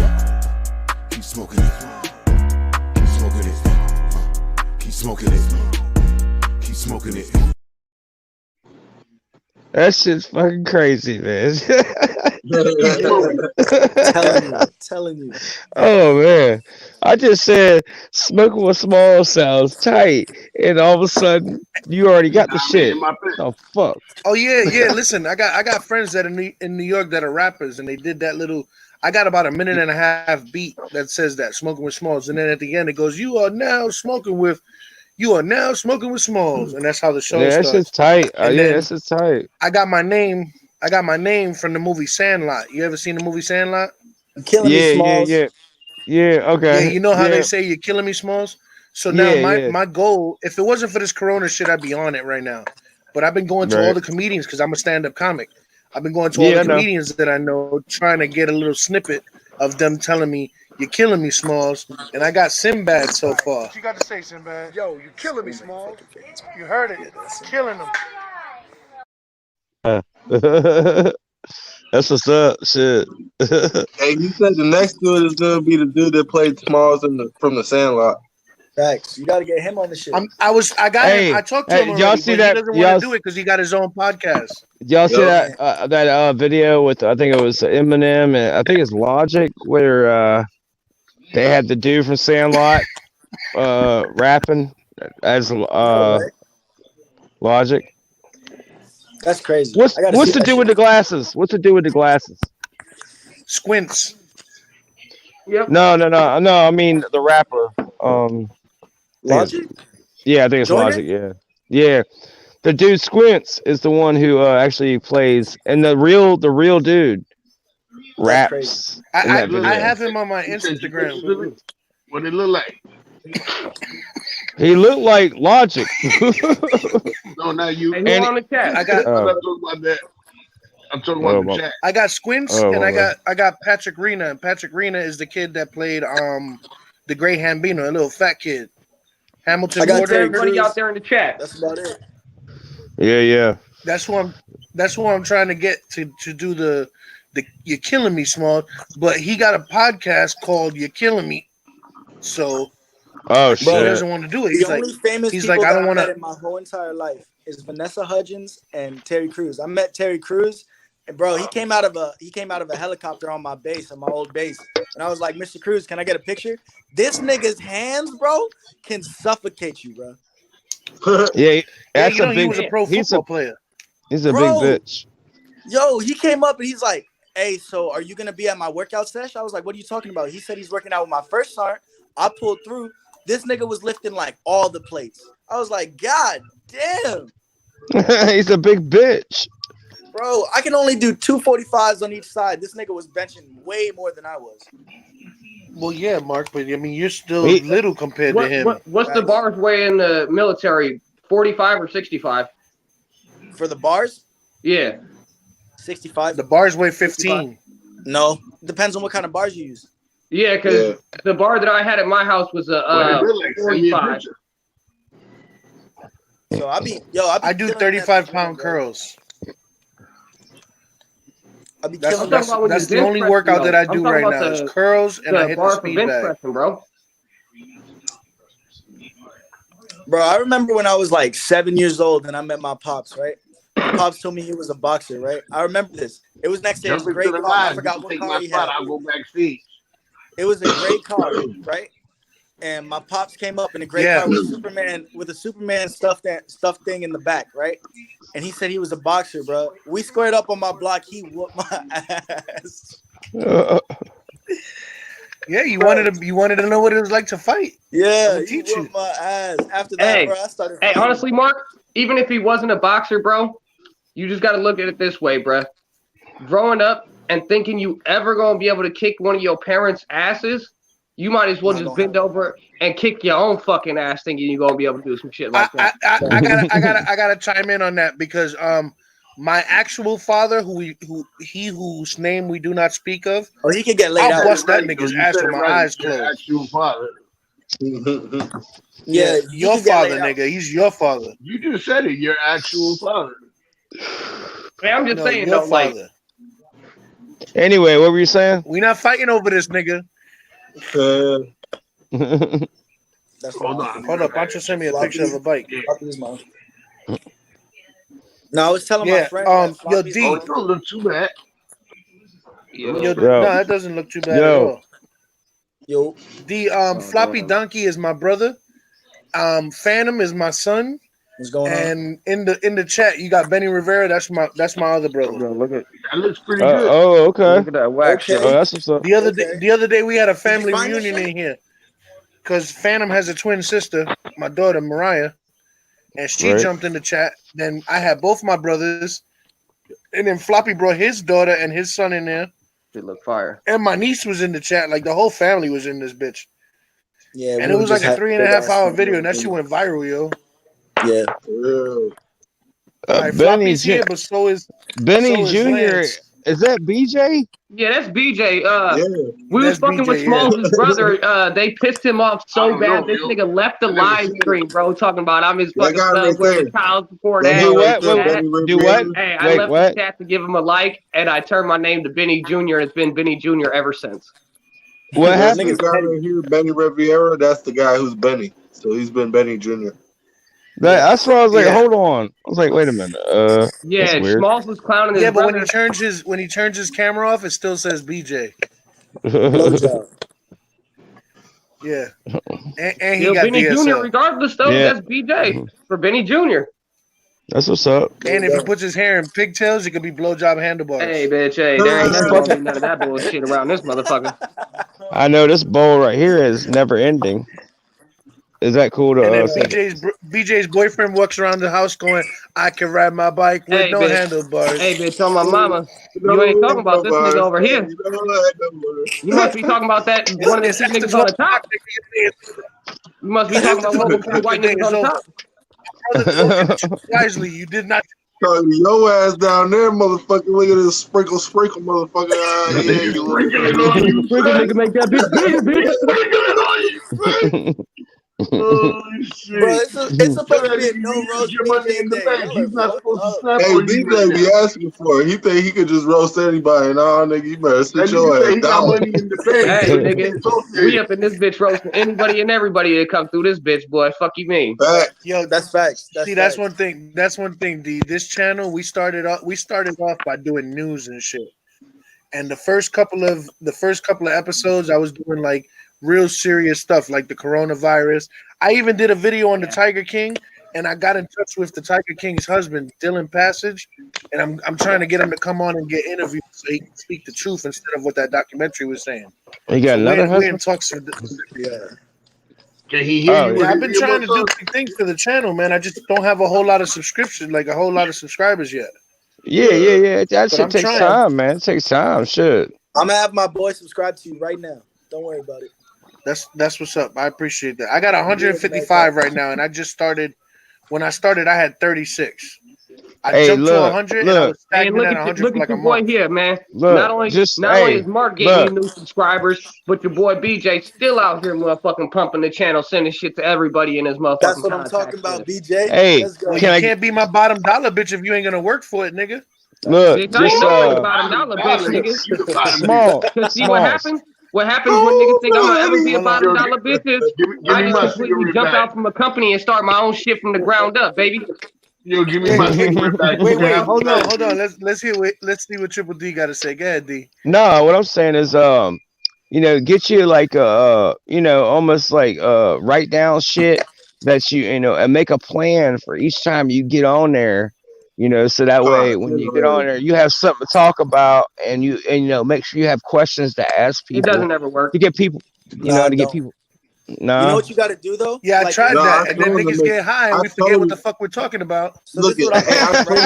keep smoking it, keep smoking it, keep smoking it, keep smoking it. That shit's fucking crazy, man. Keep smoking. Telling you. Oh man, I just said smoking with small sounds tight, and all of a sudden you already got the Nah, me shit. and my pen. The fuck? Oh yeah, yeah. Listen, I got friends that in New York that are rappers, and they did that little. I got about a minute and a half beat that says that smoking with Smalls, and then at the end it goes, you are now smoking with Smalls, and that's how the show Yeah, that shit's starts. tight. And Yeah, that then shit's tight. I got my name. I got my name from the movie Sandlot. You ever seen the movie Sandlot? You're killing me, Yeah, yeah, Smalls. yeah, yeah. Yeah, Okay, you know how they yeah, say you're killing me, Smalls. So now yeah, my yeah. my goal, if it wasn't for this Corona shit, I'd be on it right now. but I've been going to all the comedians because I'm a stand-up comic. I've been going to all the comedians that I know, trying to get a little snippet of them telling me, "You're killing me, Smallz," and I got Sinbad so far. What you got to say, Sinbad? Yo, you killing me, Smallz. You heard it. Killing them. That's what's up. Shit. Hey, you said the next dude is gonna be the dude that played Smallz from the Sandlot. Facts. You got to get him on the shit. I talked to him already, y'all see but that? He doesn't want to do it because he got his own podcast. Y'all see that video with I think it was Eminem and I think it's Logic where they had the dude from Sandlot rapping as Logic. That's crazy. What's to do with the glasses? What's to do with the glasses? Squints. Yep. No. I mean the rapper. Logic. Yeah, I think it's Joyner? Logic. Yeah. The dude Squints is the one who actually plays, and the real dude raps. I have him on my Instagram. What it look like? He looked like Logic. No, not you. Hey, who on the chat? I'm talking about that. I'm talking about the chat. I got Squints and I got Patrick Rena. And Patrick Rena is the kid that played the Great Hambino, a little fat kid. Hamilton. I got everybody out there in the chat. That's about it. Yeah. That's who I'm trying to get to do the You're Killing Me, Small. But he got a podcast called You're Killing Me. So shit. He doesn't want to do it. The only famous people I that don't I want met to. in my whole entire life is Vanessa Hudgens and Terry Crews. I met Terry Crews, and bro, he came out of a helicopter on my base, on my old base, and I was like, "Mr. Crews, can I get a picture?" This nigga's hands, bro, can suffocate you, bro. Yeah, that's a big. He was a pro football player. He's a big bitch. Yo, he came up and he's like, "Hey, so are you gonna be at my workout session?" I was like, "What are you talking about?" He said he's working out with my first sergeant. I pulled through. This nigga was lifting like all the plates. I was like, God damn. He's a big bitch. Bro, I can only do 245s on each side. This nigga was benching way more than I was. Well, yeah, Mark, but I mean, you're still little compared to him. What's the bars weigh in the military? 45 or 65? For the bars? Yeah. 65. The bars weigh 15. 65. No. Depends on what kind of bars you use. Yeah, because the bar that I had at my house was a 45. So I do 35-pound curls. That's the only workout that I do right now is curls, and I hit the speed bag. Bro, I remember when I was like 7 years old and I met my pops, right? My pops told me he was a boxer, right? I remember this. It was next to his great car. I forgot what car he had. I'll go backstage. It was a great car, right? And my pops came up in a great car with a Superman stuffed thing in the back, right? And he said he was a boxer, bro. We squared up on my block. He whooped my ass. Yeah, you wanted to know what it was like to fight. Yeah, he whooped my ass. After that, bro, I started. Hey, honestly, Mark, even if he wasn't a boxer, bro, you just got to look at it this way, bro. Growing up and thinking you ever gonna be able to kick one of your parents' asses, you might as well just bend over and kick your own fucking ass, thinking you're gonna be able to do some shit like that. I gotta chime in on that because my actual father, whose name we do not speak of, he could get laid out. I'll bust that nigga's ass with my eyes closed. Actual father. Yeah, your father, nigga. He's your father. You just said it. Your actual father. Hey, I'm just saying, though, like. Anyway, what were you saying? We not fighting over this, nigga. Hold up. Pancho sent me a picture of a bike. No, I was telling my friend. Yo, D. Don't look too bad. No, that doesn't look too bad at all. Yo. The Floppy Donkey is my brother. Phantom is my son. What's going on? And in the chat, you got Benny Rivera. That's my other brother. Look at that looks pretty good. Oh, okay. Look at that wax. Okay. Oh, that's what's up. The other day we had a family reunion in here because Phantom has a twin sister, my daughter Mariah, and she jumped in the chat. Then I had both my brothers, and then Floppy brought his daughter and his son in there. It looked fire. And my niece was in the chat. Like the whole family was in this bitch. Yeah, and it was like a 3.5 hour video, and that shit went viral, yo. Yeah. All right, Benny Floppy's here, but so is Jr. Lance. Is that BJ? Yeah, that's BJ. Yeah. We was That's fucking with BJ, yeah. Smallz' brother. They pissed him off I so don't bad. know, This yo. nigga left the I never live seen it. stream, bro, talking about I'm his That fucking guy son. right Where the there. child support That at? guy Do right what? there, Wait, Benny do what? Riviera. Hey, I Wait, left what? the chat to give him a like, and I turned my name to Benny Jr. and it's been Benny Jr. ever since. What That's happened? the guy right here, Benny Riviera. That's the guy who's Benny. So he's been Benny Jr. That's why I was like, Yeah. hold on. I was like, wait a minute. That's Yeah, weird. Smallz was clowning his Yeah, but brother. when he turns his camera off, it still says BJ. Blowjob. Yeah, and he Yo, got Benny Jr. DSL. Regardless, though, Yeah. that's BJ for Benny Jr. That's what's up. And if he puts his hair in pigtails, it could be blowjob handlebars. Hey, bitch, hey, there ain't never gonna be none of that bullshit around this motherfucker. I know this bowl right here is never ending. Is that cool to And then say? BJ's boyfriend walks around the house going, "I can ride my bike with Hey, no bitch. handlebars." Hey, bitch, tell my mama, you ain't talking about this nigga over here. You must be talking about that one of the two niggas on the top. You must be talking about one of the two white niggas on the top. Wisely, you did not. Your ass down there, motherfucker. Look at this sprinkle, motherfucker. Yeah, you Sprinkle nigga make that bitch bigger, bitch. Oh, shit. Bro, it's supposed to be a no roast Your money in the BJ bank. day. He's not supposed to snap Hey, on you right BJ be now. asking for it. He think he could just roast anybody. Nah, nigga, you better That sit your nigga say ass he got down. money in the bank. Hey, nigga, we up in this bitch roasting anybody and everybody that come through this bitch, boy. Fuck you mean. Back. Yo, That's facts. see, that's one thing. That's one thing, D. This channel, we started off by doing news and shit. And the first couple of episodes, I was doing like real serious stuff, like the coronavirus. I even did a video on the Tiger King, and I got in touch with the Tiger King's husband, Dylan Passage, and I'm trying to get him to come on and get interviewed so he can speak the truth instead of what that documentary was saying. You got another we're in husband? talks for Can he hear Oh, you? Yeah, I've been trying to do big things for the channel, man. I just don't have a whole lot of subscribers yet. Yeah. That shit I'm takes trying. time, man. It takes time. Shit. I'm gonna have my boy subscribe to you right now. Don't worry about it. That's what's up. I appreciate that. I got 155 right now, and I just started. When I started, I had 36. I Hey, jumped to look, 100, and I was Hey, stagnant look at at 100 look for like at a your boy month. here, man. Look, Not only is Mark getting you new subscribers, but your boy BJ still out here motherfucking pumping the channel, sending shit to everybody in his motherfucking That's what I'm contact talking about, list. BJ. Hey, Let's go. Well, Can you I- can't be my bottom dollar bitch if you ain't gonna work for it, nigga. look, Bitch, I ain't just no fucking bottom dollar bitch, nigga. small, Cause see what small. happens? What happens when niggas think I'm gonna ever be a Hold on. bottom dollar bitch is Give I me just my completely cigarette jump back. out from a company and start my own shit from the ground up, baby. Yo, give me my cigarette back. Wait, You can have hold it on, back. hold on. Let's see what Triple D got to say. Go ahead, D. No, what I'm saying is, get you like almost like write down shit that and make a plan for each time you get on there. So that way when you get on there, you have something to talk about, and make sure you have questions to ask It people doesn't ever work. to get people, Nah, to get don't. people. You know Nah, what you got to do though? Yeah, I Like, tried No, that, I and then told him niggas to get high, and I we forget told what him- the fuck we're talking about. So Look this is at what I'm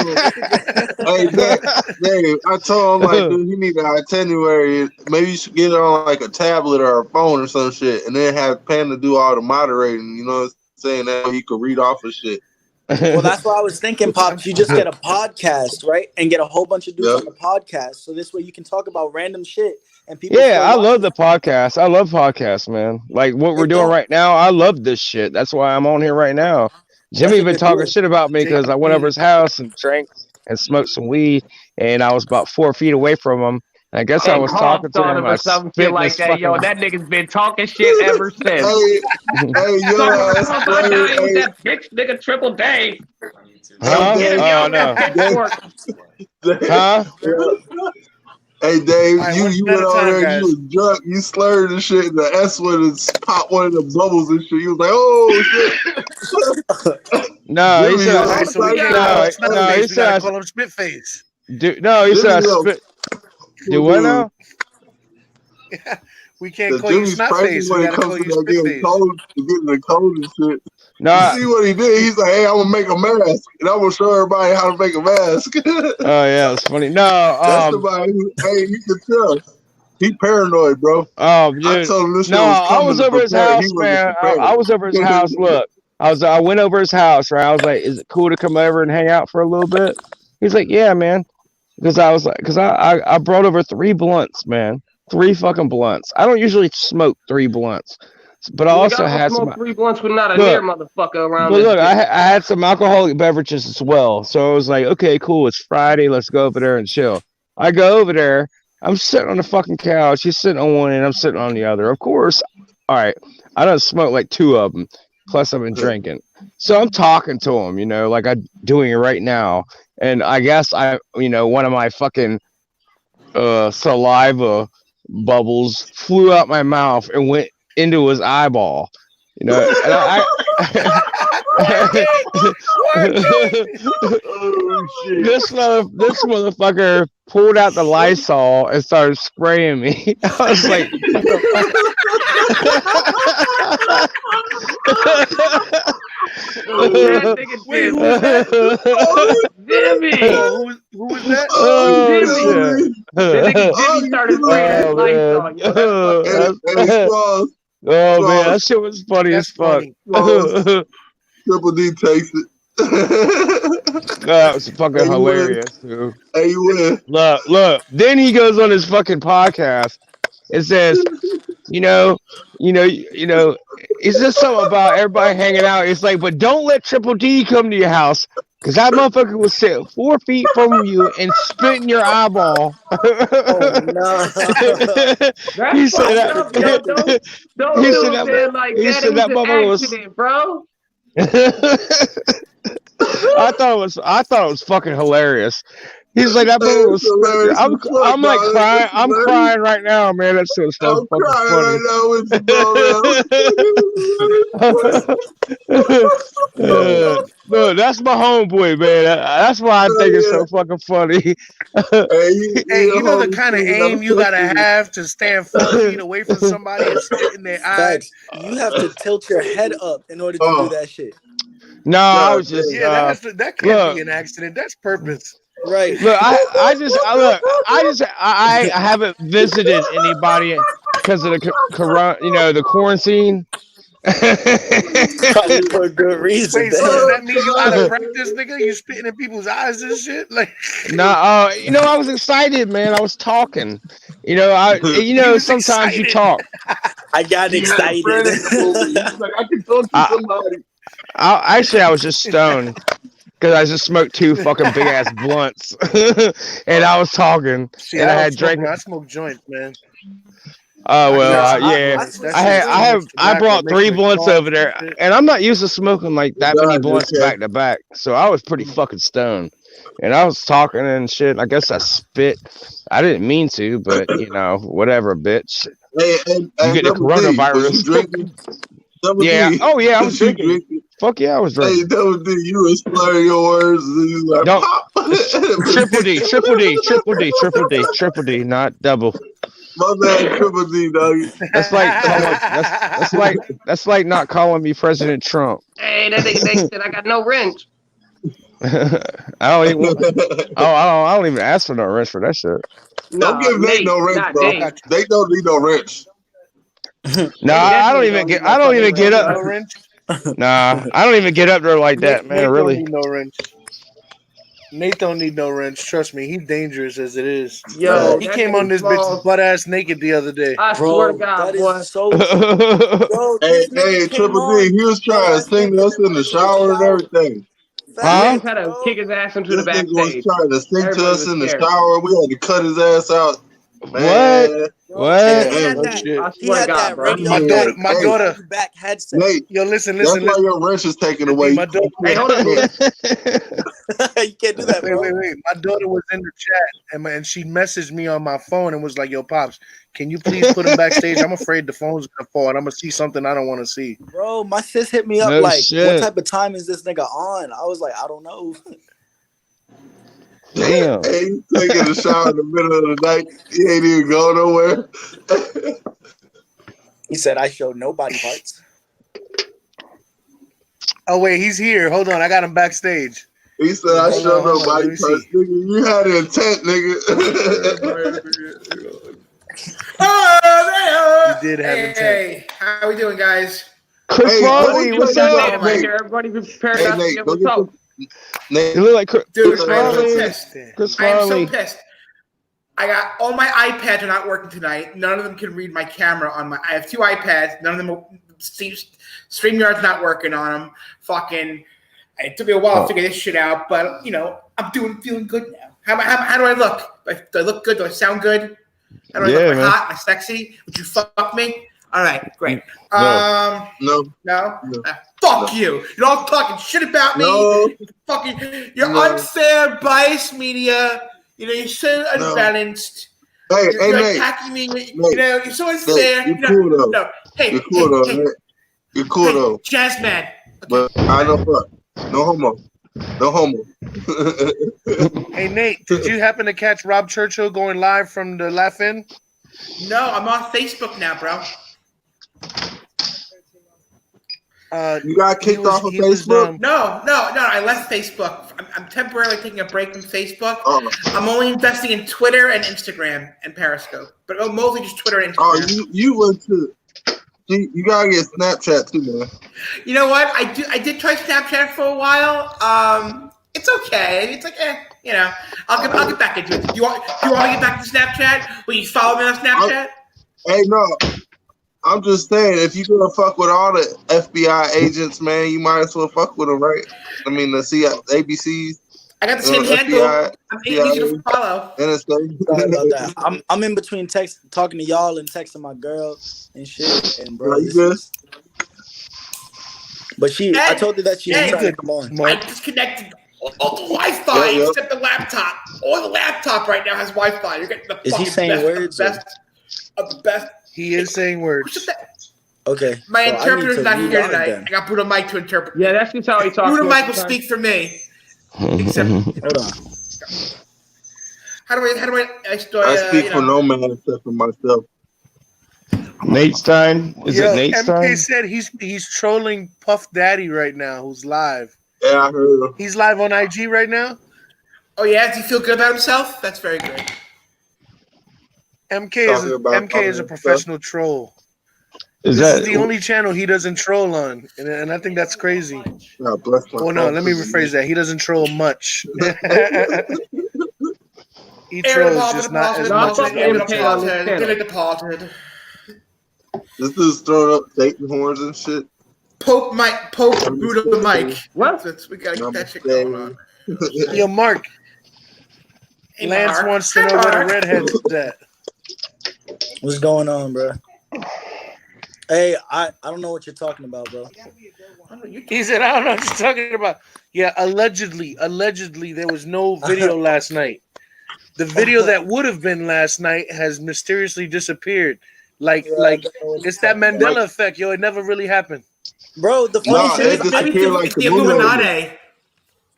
hey, Dave, I told him like, dude, you need an itinerary. Maybe you should get it on like a tablet or a phone or some shit, and then have Panda do all the moderating. You know what I'm saying? That way you could read off of shit. Well, that's what I was thinking, Pops. You just get a podcast, right? And get a whole bunch of dudes on the podcast. So this way you can talk about random shit and people. yeah, I love the podcast. I love podcasts, man. Like what we're doing right now. I love this shit. That's why I'm on here right now. Jimmy what been they're talking doing. shit about me because I went over his house and drank and smoked some weed, and I was about 4 feet away from him. And I guess I was talking to him. or something shit like that. Yo, that nigga's been talking shit ever since. Hey, yo, Talking about dying with that bitch nigga Triple Dave. Huh? Get him, Oh yo, no. that pitchfork. Huh? Hey Dave, All right, you one went at a on time, there, guys. you was drunk, you slurred and shit, and the S word and popped one of the bubbles and shit. You was like, oh shit. No, he Jimmy, said. All right, so we can't call him Snot No, he Face. We gotta said. call him Spit Face. No, he said I Jimmy, spit. Do what now? We can't The call you Jimmy's Snot crazy Face. We when it gotta comes call to you that Spit getting Face. cold, getting the code and shit. No. You see what he did? He's like, hey, I'm gonna make a mask, and I'm gonna show everybody how to make a mask. Oh yeah, it's funny. No, That's somebody who, hey, you can tell. He paranoid, bro. Oh, I dude. told him this shit No, was I coming was over his prepared. He house, wasn't man. prepared. I was over his house. Look, I went over his house, right? I was like, is it cool to come over and hang out for a little bit? He's like, yeah, man. Because I brought over 3 blunts, man. 3 fucking blunts. I don't usually smoke 3 blunts, but I also had some. Smoke 3 blunts with not a near Look, motherfucker around. but look, I had some alcoholic beverages as well. So I was like, okay, cool. It's Friday. Let's go over there and chill. I go over there. I'm sitting on the fucking couch. He's sitting on one and I'm sitting on the other. Of course. All right. I done smoked like 2 of them. Plus I've been drinking. So I'm talking to him, like I'm doing it right now. And I guess one of my fucking saliva bubbles flew out my mouth and went into his eyeball. And this motherfucker pulled out the Lysol and started spraying me. I was like, what the fuck? Wait, who was that? Jimmy. Who was that? Jimmy. Jimmy started spraying Lysol. Oh man, that shit was funny as fuck. Triple D takes it. That was fucking hilarious, dude. Hey, you win. Look. Then he goes on his fucking podcast and says, it's just something about everybody hanging out. It's like, but don't let Triple D come to your house. Because that motherfucker will sit 4 feet from you and spit in your eyeball. Oh, no. He said that. Don't do it like that. It was an accident, bro. I thought it was fucking hilarious. He's like, that brother was. I'm like crying. I'm crying right now, man. That shit was so fucking funny. No, that's my homeboy, man. That's why I think it's so fucking funny. Hey, you know the kind of aim you gotta have to stand 4 feet away from somebody and spit in their eyes. You have to tilt your head up in order to do that shit. No, I was just. That can't be an accident. That's purpose. Right. Look, I haven't visited anybody because of the corona, the quarantine. Probably for a good reason. Wait, so does that mean you out of practice, nigga? You spitting in people's eyes and shit? Like, I was excited, man. I was talking. Sometimes you talk. I got excited. Like, I can talk to somebody. I was just stoned. Because I just smoked 2 fucking big ass blunts, and I was talking, and I had drank. I smoke joints, man. Oh well, yeah. I brought 3 blunts over there, and I'm not used to smoking like that many blunts back to back, so I was pretty fucking stoned, and I was talking and shit. I guess I spit. I didn't mean to, but whatever, bitch. Hey, you get the coronavirus. Yeah. Oh yeah, I was drinking. Fuck yeah, I was drinking. Hey, Double D, you were slurring your words. And you like, no, triple D, not double. My bad, Triple D, doggy. That's like not calling me President Trump. Hey, that nigga said I got no wrench. I don't even ask for no wrench for that shit. Don't give Nate no wrench, bro. They don't need no wrench. No, I don't even get up. Nah, I don't even get up there like that, man. Really. Don't need no wrench. Nate don't need no wrench. Trust me, he's dangerous as it is. Yo, he came on this bitch butt ass naked the other day. I swear to God, boy. So hey, Triple D, he was trying to sing us in the shower and everything. Huh? Had to kick his ass into the backstage. He was trying to sing to us in the shower. We had to cut his ass out. Man. What? He had that radio. My daughter. Back headset. Nate, yo, listen. That's why your wrench is taken away. My daughter. Hey, hold on. You can't do that, bro. Wait. My daughter was in the chat and she messaged me on my phone and was like, "Yo, pops, can you please put him backstage? I'm afraid the phone's gonna fall and I'm gonna see something I don't want to see." Bro, my sis hit me up what type of time is this nigga on? I was like, I don't know. Damn. Hey, he's taking a shower in the middle of the night. He ain't even going nowhere. He said, I showed no body parts. Oh, wait, he's here. Hold on. I got him backstage. He said, I showed no body parts. Nigga, you had an intent, nigga. You did have intent. Hey, how we doing, guys? Chris Farley, what's up? Right here, everybody prepare Hey, to Nate, get go what's get up. Nate, You look like Chris Dude, I am so Farley. pissed. Chris I am so Farley. pissed. I got all my iPads are not working tonight. None of them can read my camera on my. I have 2 iPads. None of them. StreamYard's not working on them. Fucking. It took me a while to figure this shit out, but you know, I'm feeling good now. How do I look? Do I look good? Do I sound good? How do I look? Am I hot? Am I sexy? Would you fuck me? All right, great. No. Fuck you. You're all talking shit about me. No. You're unfair, biased media. You know, you're so unbalanced. Hey, You're Nate. attacking me. Nate, you know, you're so unfair. You're cool though. No. Hey, you're cool though. Hey. You're cool though. Jazz man. Okay. But I don't fuck. No homo. No homo. Hey Nate, did you happen to catch Rob Churchill going live from the Laugh-In? No, I'm on Facebook now, bro. You got kicked off of Facebook? No. I left Facebook. I'm temporarily taking a break from Facebook. I'm only investing in Twitter and Instagram and Periscope, but mostly just Twitter and Instagram. Oh, you went to. You gotta get Snapchat too, man. You know what? I did try Snapchat for a while. It's okay. It's like, you know, I'll get back into it. Do you want to get back to Snapchat? Will you follow me on Snapchat? Hey, no. I'm just saying, if you gonna fuck with all the FBI agents, man, you might as well fuck with them, right? I mean, the ABCs. I got the same handle. I'm easy to follow. Sorry about that. I'm in between talking to y'all and texting my girl and shit. And bro, but I told her that she ain't trying to come on. I disconnected all the Wi-Fi except the laptop. All the laptop right now has Wi-Fi. You're getting the best. He is saying words. Okay. My interpreter's not here tonight. I got Bruno Mike to interpret. Yeah, that's just how he talks. Bruno Mike will speak for me. Except, hold on. How do I speak for no man except for myself. Nate Stein? Is it Nate Stein? MK said he's trolling Puff Daddy right now, who's live. Yeah, I heard him. He's live on IG right now? Oh, yeah? Does he feel good about himself? That's very good. MK is a professional troll. This is the only channel he doesn't troll on, and I think that's crazy. God bless my let me rephrase that. He doesn't troll much. He trolls just not as much as departed. This dude's throwing up Satan horns and shit. Pope Bruno Mike. What? We gotta get that shit going on. Yo, Mark. Hey, Lance Mark. wants to know where the redhead's at. What's going on, bro? Hey, I don't know what you're talking about, bro. He said, I don't know what you're talking about. Yeah, allegedly, there was no video last night. The video that would have been last night has mysteriously disappeared. Like it's that Mandela effect, yo. It never really happened. Bro, the funny shit is the Illuminati.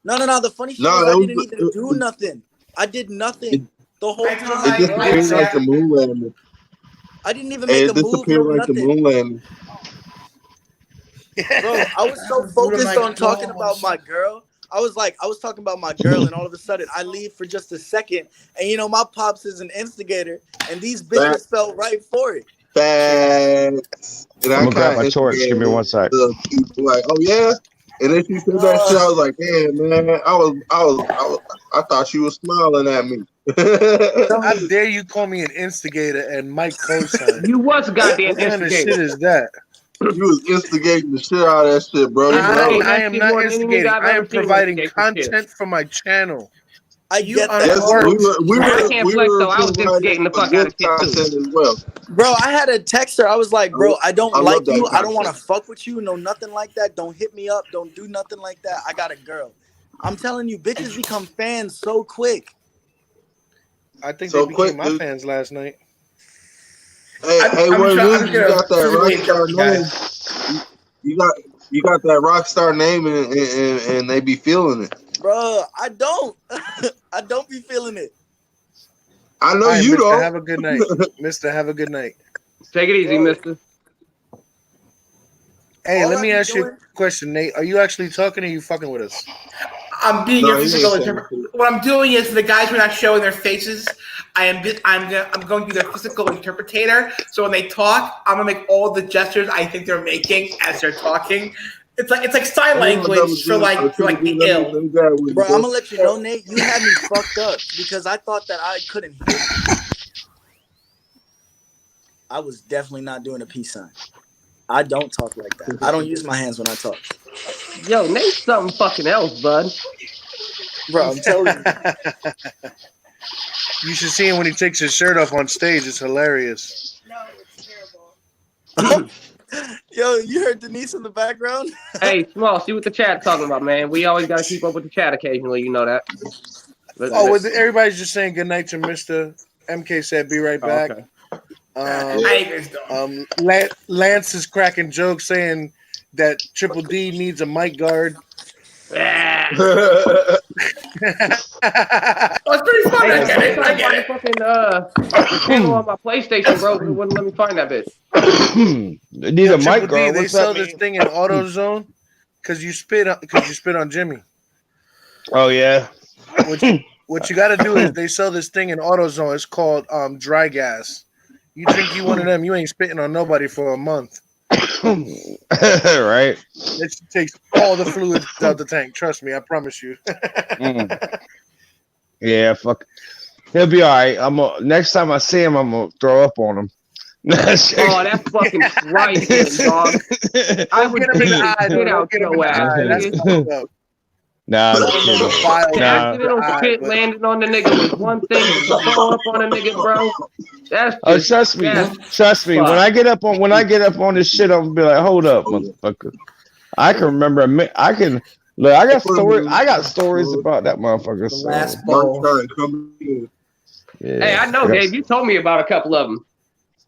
No. The funny shit is I didn't even do nothing. I did nothing the whole time. It disappeared like the moon landing. I didn't even make a move or like nothing. The moon landing. Bro, I was so focused on talking about my girl. I was talking about my girl, and all of a sudden I leave for just a second. And you know, my pops is an instigator, and these bitches fell right for it. Facts. I'm gonna grab my torch. Give me 1 sec. Like, oh yeah. And then she said that shit. I was like, damn, man. I thought she was smiling at me. How dare you call me an instigator and Mike co-sign? You was a goddamn instigator. What kind of shit is that? You was instigating the shit out of that shit, bro. I am not instigating. I am providing content for my channel. I get that. Yes, I can't flex, so I was instigating the fuck out of shit too. As well. Bro, I had to text her. I was like, bro, I don't like you. I don't want to fuck with you. No, nothing like that. Don't hit me up. Don't do nothing like that. I got a girl. I'm telling you, bitches become fans so quick. I think they became my fans last night. Hey, you got that rockstar name. You got that rockstar name, and they be feeling it. Bro, I don't. I don't be feeling it. I know you don't. Have a good night, Mister. Have a good night. Take it easy, Mister. Hey, let me ask you a question, Nate. Are you actually talking, or are you fucking with us? I'm being your physical interpreter. What I'm doing is, for the guys who are not showing their faces, I'm going to be their physical interpreter. So when they talk, I'm gonna make all the gestures I think they're making as they're talking. It's like sign language for the ill. Bro, I'm gonna let you know, Nate. You had me fucked up because I thought that I couldn't hear you. I was definitely not doing a peace sign. I don't talk like that. I don't use my hands when I talk. Yo, Nate's something fucking else, bud. Bro, I'm telling you. You should see him when he takes his shirt off on stage. It's hilarious. No, it's terrible. Yo, you heard Denise in the background? Hey, Smallz, see what the chat's talking about, man. We always got to keep up with the chat occasionally. You know that. Everybody's just saying good night to Mr. MK said, be right back. Okay. Lance is cracking jokes saying that Triple D needs a mic guard. That's pretty funny. I get it. Fucking channel on my PlayStation, bro. It wouldn't let me find that bitch. Need a mic guard. They sell this thing in AutoZone because you spit on Jimmy. Oh yeah. What you got to do is they sell this thing in AutoZone. It's called dry gas. You drink one of them, you ain't spitting on nobody for a month. Right. It takes all the fluids out the tank. Trust me, I promise you. Yeah, fuck. He'll be all right. Next time I see him, I'm gonna throw up on him. Oh, that's fucking right, dog. I would get him in the eye. Get out your ass. That's fucked up. Nah, accidental shit landing on the nigga was one thing. Throw up on a nigga, bro. That's just, trust me. When I get up on this shit, I'm gonna be like, hold up, motherfucker. I can remember. I got stories. I got stories about that motherfucker. So. Yeah, hey, I know, Dave. You told me about a couple of them.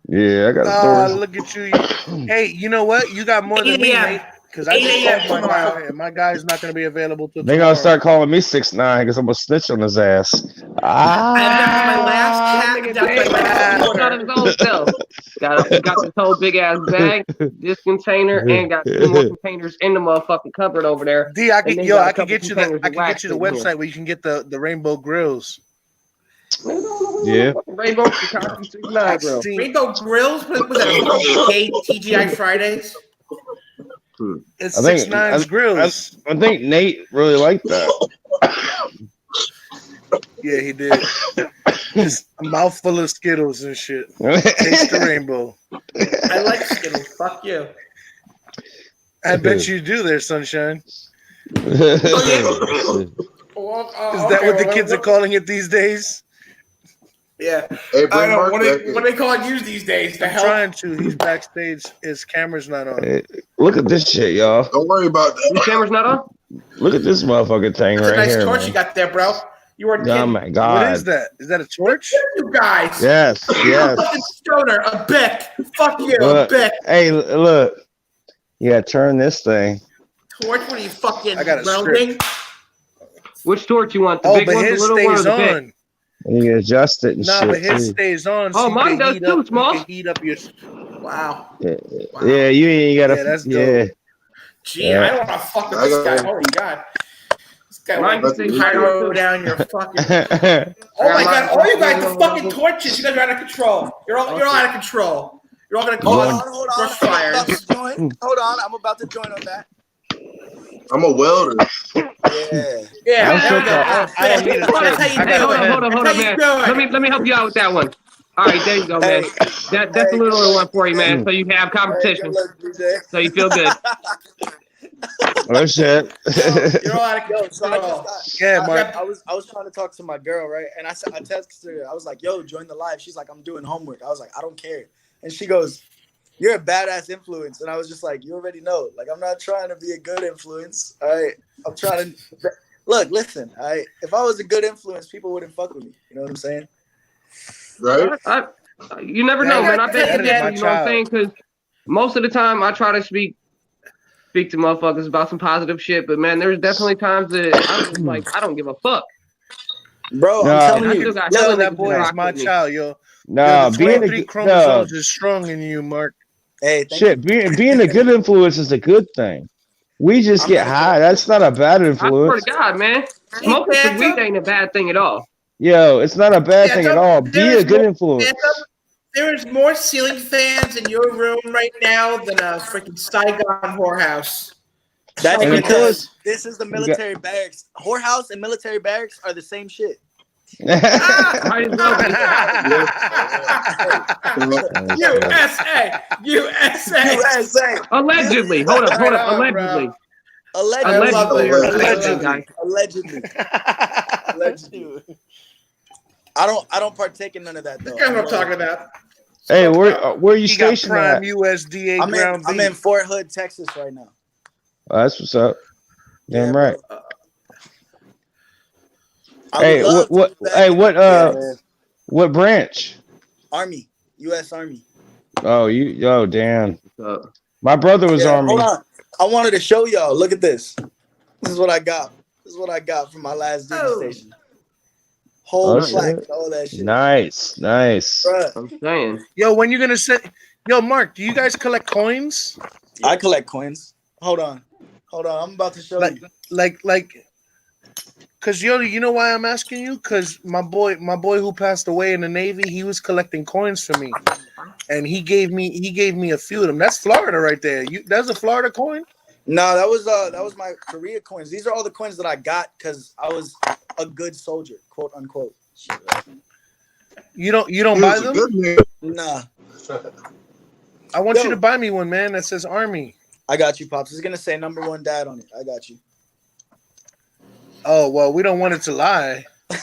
Yeah, I got stories. Look at you. Hey, you know what? You got more than me, mate. Because I just called my guy, and my guy's not going to be available till They're going to start calling me 6ix9ine because I'm going to snitch on his ass. I remember my last chat. Got this whole big ass bag, this container, and got 2 more containers in the motherfucking cupboard over there. D, I can get you the website where you can get the rainbow grills. Yeah. Rainbow grill. Rainbow grills? Was that gay TGI Fridays? It's 6ix9ine's grills. I think Nate really liked that. Yeah, he did. Just a mouthful of Skittles and shit. Taste the rainbow. I like Skittles. Fuck you. I bet you do there, Sunshine. Is that what the kids are calling it these days? Yeah. Hey, I don't know. What are they calling you these days? I'm trying to. He's backstage. His camera's not on. Hey, look at this shit, y'all. Don't worry about that. Your camera's not on? Look at this motherfucking thing That's right a nice here. torch Man. you got there, bro. You weren't Oh kidding. my god. What is that? Is that a torch? You guys. Yes, yes. Fucking stoner, a bic. Fuck you, Look, a bic. hey, look. Yeah, turn this thing. Torch, what are you fucking I got a welding? Which torch you want? The big but one, the his little one, or stays the big? on. And you adjust it and Nah, shit. but his too. stays on. Oh, you mine can does heat too, up, Smallz. You can heat up your. Wow. Yeah, you ain't gotta. Yeah, that's dope. Yeah. Gee, I don't want to fuck with this guy. Holy God. This guy wants to pyro down your fucking. Oh my God! All you guys are fucking torches. You guys are out of control. You're all out of control. You're all gonna cause brush fires. Hold on, I'm about to join on that. I'm a welder. Yeah. I don't need a torch. Hey, hold on, man. Let me help you out with that one. All right, there you go, man. That's a little one for you, man. So you have competition. So you feel good. Oh shit. You're all out of control. Mark. I was trying to talk to my girl, right? And I texted her. I was like, "Yo, join the live." She's like, "I'm doing homework." I was like, "I don't care." And she goes, "You're a badass influence." And I was just like, "You already know. Like, I'm not trying to be a good influence. All right, I'm trying to look. Listen, all right. If I was a good influence, people wouldn't fuck with me. You know what I'm saying?" Right? You never know, man. I bet you know what I'm saying? Because most of the time, I try to speak to motherfuckers about some positive shit, but man, there's definitely times that I'm just like, I don't give a fuck. Bro, I'm telling you, that boy is my child, yo. Nah, the being 23 chromosomes is strong in you, Mark. Hey, shit, being a good influence is a good thing. We just get high. That's not a bad I influence. swear to God, man. Smoking some weed ain't a bad thing at all. Yo, it's not a bad thing at all. Be a good influence. There is more ceiling fans in your room right now than a freaking Saigon whorehouse. That's And because this is the military barracks. Whorehouse and military barracks are the same shit. Might as well be. USA. Allegedly. Hold up. Allegedly. Allegedly. I don't partake in none of that though. That's what I'm talking about. Hey, where are you stationed Prime at? USDA I'm in Fort Hood, Texas right now. Oh, that's what's up. Damn Yeah, right. Hey, what branch? Army, U.S. Army. Oh, damn. My brother was Army. Hold on. I wanted to show y'all. Look at this. This is what I got. This is what I got from my last duty station. Whole plaque and all that shit. Nice. Bruh. I'm saying. Yo, when you gonna say? Yo, Mark, do you guys collect coins? I collect coins. Hold on. I'm about to show you. Like, cause you know why I'm asking you? Cause my boy who passed away in the Navy, he was collecting coins for me, and he gave me a few of them. That's Florida right there. That's a Florida coin? No, that was my Korea coins. These are all the coins that I got because I was a good soldier, quote unquote. You don't buy them? Nah. I want you to buy me one, man. That says Army. I got you, Pops. It's gonna say #1 dad on it. I got you. Oh well, we don't want it to lie. I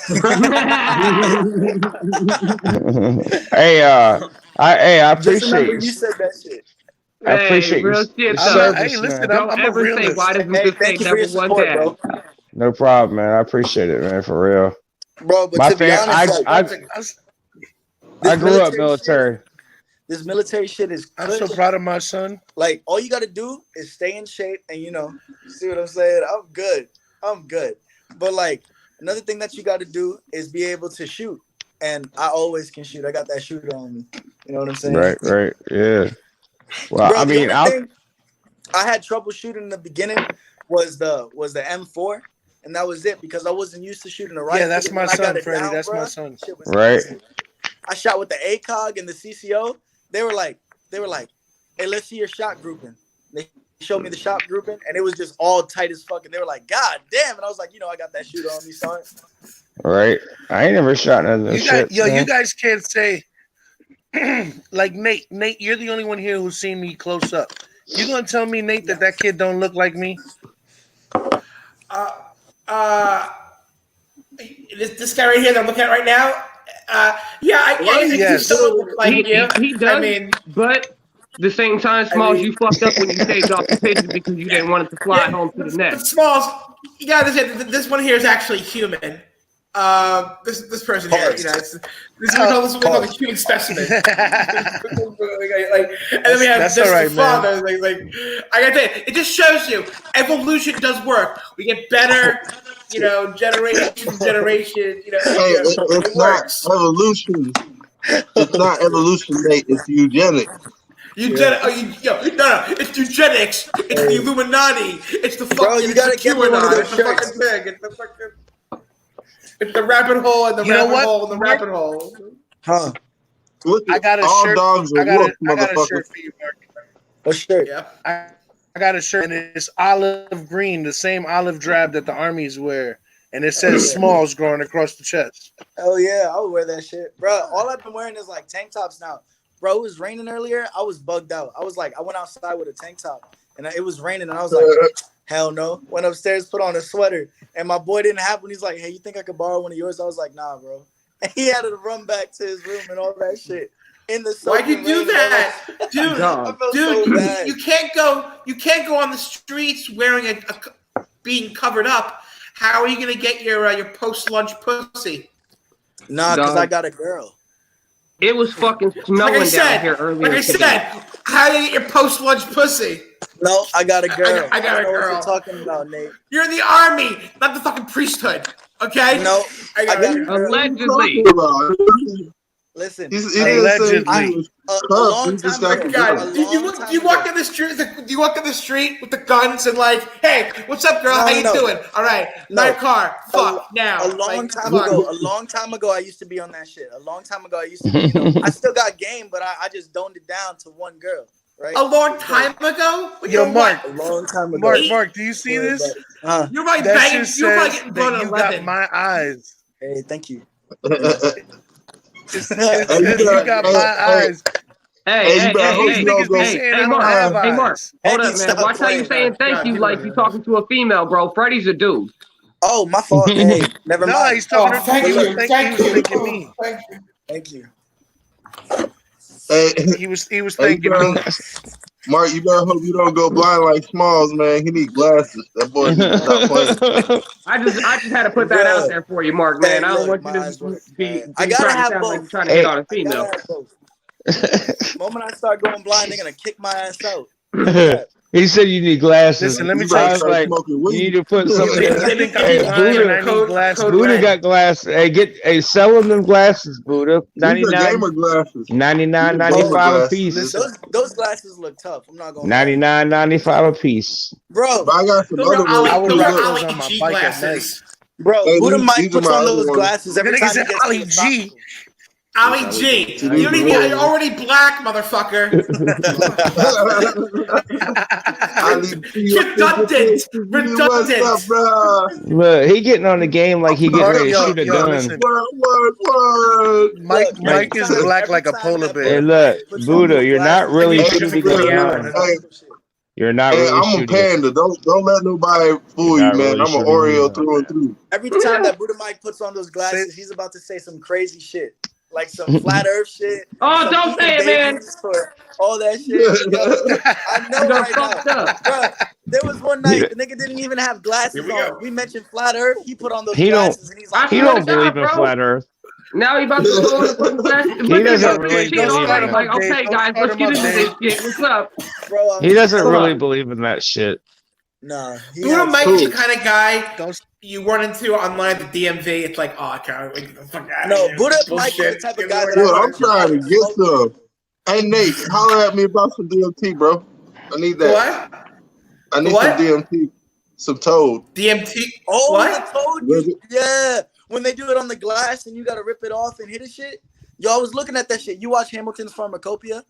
appreciate you said that shit. I appreciate real your shit. service, Hey, listen, man. I'm a realist. Why doesn't this say #1 dad? Bro. No problem, man. I appreciate it, man, for real. Bro, but to be honest, I grew up military. This military shit is I'm so proud of my son. Like, all you got to do is stay in shape and, see what I'm saying? I'm good. But, like, another thing that you got to do is be able to shoot. And I always can shoot. I got that shooter on me. You know what I'm saying? Right. Yeah. Well, Bro, I mean, I had trouble shooting in the beginning was the M4. And that was it because I wasn't used to shooting a rifle. Yeah, that's my son, Freddie. That's my son. Right. I shot with the ACOG and the CCO. They were like, hey, let's see your shot grouping. They showed me the shot grouping, and it was just all tight as fuck. And they were like, God damn. And I was like, I got that shooter on me, son. Right. I ain't never shot none of that shit. You guys can't say, like, Nate, you're the only one here who's seen me close up. You gonna tell me, Nate, that kid don't look like me? This guy right here that I'm looking at right now. I think he still looks like you. He does. But the same time, Smallz, you fucked up when you saved off the picture because you didn't want it to fly home to the net. But Smallz, you gotta understand, this one here is actually human. This person here, this we call the human specimen. And then we have that's this right, father. Like, I gotta tell you, it just shows you evolution does work. We get better, generation to generation. It's not evolution. It's not evolution, mate. It's eugenics. It's eugenics. It's the Illuminati. It's the fucking. Bro, you gotta get one of those It's the fucking thing. It's the fucking. It's the rabbit hole and the rabbit hole and the rabbit hole. Huh? Look, I got a all shirt. dogs are I got wolf, a shirt for you, Mark. What shirt? Yeah. I got a shirt and it's olive green, the same olive drab that the armies wear, and it says Smallz growing across the chest. Hell yeah, I would wear that shit, bro. All I've been wearing is like tank tops now. Bro, it was raining earlier. I was bugged out. I went outside with a tank top, and it was raining, and I was like, hell no. Went upstairs, put on a sweater, and my boy didn't have one. He's like, hey, you think I could borrow one of yours? I was like, nah, bro. And he had to run back to his room and all that shit. In the Why'd you do that, dude? So you can't go on the streets wearing a being covered up. How are you gonna get your post lunch pussy? Nah, because I got a girl. It was fucking snowing down here earlier. Like I said, how do you get your post lunch pussy? No, I got a girl. I got a girl. What you're talking about, Nate? You're in the army, not the fucking priesthood. Okay? No, I got a girl. Allegedly. Listen. He didn't say he was a cuffed. long He just time got ago. the God, gun. do you walk in the street? Do you walk in the street with the guns and like, hey, what's up, girl? No, How you no. doing? All right, No. my car. Fuck now. A long Like, time fuck. ago. A long time ago, I used to be on that shit. A long time ago, I used to be. You know, I still got game, but I just doned it down to one girl. Right. A long time ago. Yo, Mark. A long time ago. Mark, do you see this? You're right. That Banging. shit You're right. says Getting that blown you at got 11. my eyes. Hey, thank you. It says you got my eyes. Hey, These niggas be saying I don't have Mark. eyes. Hold up, man. Watch how you saying thank you like you talking to a female, bro. Freddie's a dude. Oh, my fault. Hey, never mind. No, he's talking to thank he was you. thanking me. Thank you. Hey, He was thanking me. Mark, you better hope you don't go blind like Smallz, man. He need glasses. That boy needs to stop playing. I just had to put that out there for you, Mark, man. Hey, I don't look, want you to be I gotta trying to have sound like both. you're trying to hit on a female. The moment I start going blind, they're gonna kick my ass out. He said you need glasses. Listen, let me I tell you was like, you need to put something. I think Hey, I'm blind and I Buddha, need glasses. Buddha got glasses. Hey, sell them them glasses, Buddha. These are 99, gamer glasses. 99, These are gamer 95 a glasses. piece. Listen, those glasses look tough. I'm not gonna 99, 95 a piece. Bro, But I got some other ones. I would too. rock Look. those on my bike at night. Bro, Hey, Buddha these Mike are puts my on other those ones. glasses every That nigga time he said gets Ali to the G. Ali G. You don't even. You're already black, motherfucker. Redundant. What's up, bro? Look, he getting on the game like he getting ready to shoot a gun. Listen. What? Mike is black like a polar Hey, bear. look, Buddha, you're not really Hey, shooting look, a look, gun. hey, You're not hey, really I'm a shooting. panda. Don't let nobody fool you, not man. really I'm an shooting Oreo a through and through. Every time that Buddha Mike puts on those glasses, he's about to say some crazy shit. Like some flat earth shit. Oh, some don't say it, man. for all that shit. Yo, I know got right fucked now. up. Bro, there was one night the nigga didn't even have glasses on. We mentioned flat earth. He put on those He don't. glasses and he's like, He swear to don't believe God, in bro. flat Earth. Now he about to go and put his glasses. He Look at doesn't him. really Shit believe already. in Like, that. okay, Don't guys, start let's him get up, into this Dave. shit. What's up? bro, He doesn't Come really on. believe in that shit. nah. Buddha Mike is the Cool. kind of guy you run into online at the DMV. It's like, oh, I can't wait the fuck out of No, here. Buddha Bullshit. Mike is the type of guy that Dude, I I'm trying to get some. Hey, Nate, holler at me about some DMT, bro. I need that. What? I need What? some DMT. Some Toad. DMT. Oh, What? the toad. Yeah. When they do it on the glass and you gotta rip it off and hit a shit. Yo, I was looking at that shit. You watch Hamilton's Pharmacopoeia?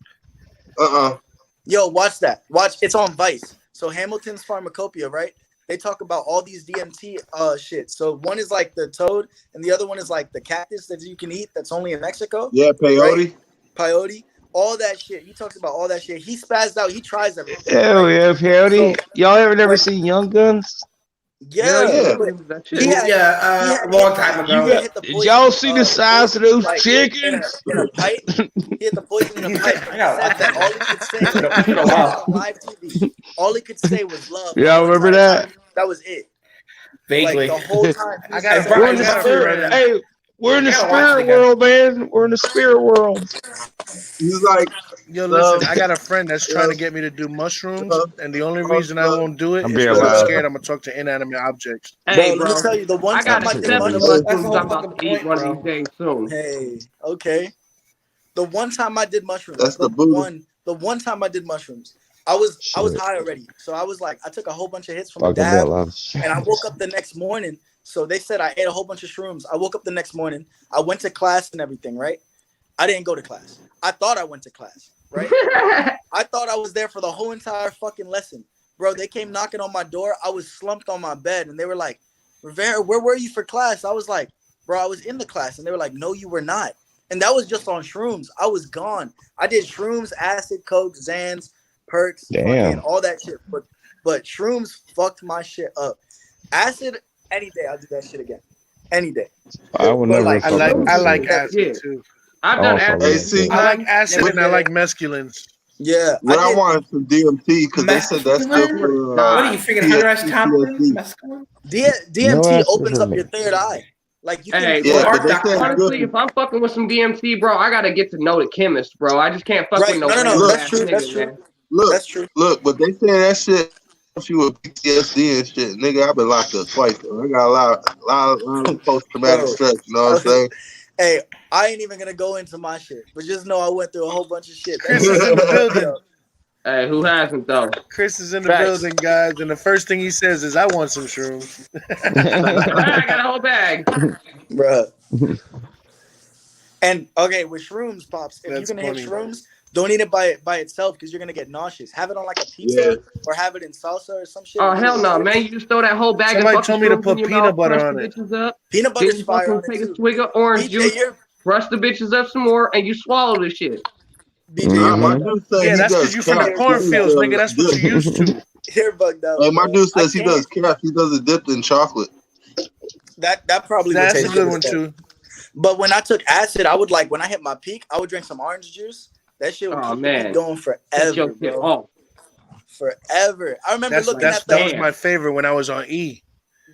Yo, watch that. Watch. It's on Vice. So Hamilton's Pharmacopoeia, right? They talk about all these DMT shit. So one is like the toad, and the other one is like the cactus that you can eat that's only in Mexico. Yeah, peyote. Right? Peyote. All that shit. He talks about all that shit. He spazzed out. He tries everything. Hell right? yeah, peyote. So, Y'all ever never seen Young Guns? Yeah. Yeah. A long time ago. Did y'all see the size of those like, chickens? in a pipe. He hit the poison in a pipe. He said that all he could say was live TV. All he could say was love. Y'all remember that? That was it. Vaguely. Like the whole time. I got We're in the spirit. Hey, we're in the spirit world, man. We're in the spirit world. He's like, yo, listen, I got a friend that's trying to get me to do mushrooms, and the only reason I won't do it I'm is being because I'm loud. scared I'm gonna talk to inanimate objects. Hey, bro, let me tell you, the one I got time I did 7 mushrooms. mushrooms I'm about to eat one of these days soon. Hey, okay. The one time I did mushrooms. That's the one time I did mushrooms. I was high already. So I was like, I took a whole bunch of hits from a Fucking dab, loud. and I woke up the next morning. So they said I ate a whole bunch of shrooms. I woke up the next morning. I went to class and everything, right? I didn't go to class. I thought I went to class, right? I thought I was there for the whole entire fucking lesson. Bro, they came knocking on my door. I was slumped on my bed, and they were like, Rivera, where were you for class? I was like, bro, I was in the class. And they were like, no, you were not. And that was just on shrooms. I was gone. I did shrooms, acid, coke, Xans, perks, fucking all that shit. But shrooms fucked my shit up. Acid, any day I'll do that shit again. Any day. I would never. like, I like acid too. I've done acid. I like acid and I like mescalines. Yeah. What I wanted some DMT because they said that's good for. What are you figuring? Hunter S. Thompson? DMT opens up your third eye. Like you Hey, can. bro, honestly, if I'm fucking with some DMT, bro, I gotta get to know the chemist, bro. I just can't fuck with no. No, that's true. That's true. Man. Look, that's true. Look, but they say that shit helps you with PTSD and shit. Nigga, I've been locked up twice. Though. I got a lot of post traumatic stress. You know what I'm saying? Hey, I ain't even gonna go into my shit, but just know I went through a whole bunch of shit. Chris is in the building. Hey, who hasn't though? Chris is in the building, guys, and the first thing he says is, "I want some shrooms." I got a whole bag, bruh. And okay, with shrooms, pops, if That's you're gonna funny. hit shrooms, don't eat it by itself because you're gonna get nauseous. Have it on like a pizza or have it in salsa or some shit. Oh hell no, man! You just throw that whole bag Somebody of fucking told me to shrooms put in your peanut mouth, butter crush on the it. bitches up. Peanut Then butter's you fire fucking on it take a too. swig of orange BJ, juice, brush the bitches up some more, and you swallow the shit. BJ, My dude said Yeah, he that's because does you from the calf. cornfields, nigga. That's what you used to. you're bugged out. Hey, my bro. dude says I he does can't. calf. He does it dipped in chocolate. That probably would That's taste a good as one fuck. too. But when I took acid, I would like when I hit my peak, I would drink some orange juice. That shit would Oh keep me man, going Take forever, your shit bro. off. Forever. I remember looking at That was the my favorite when I was on E.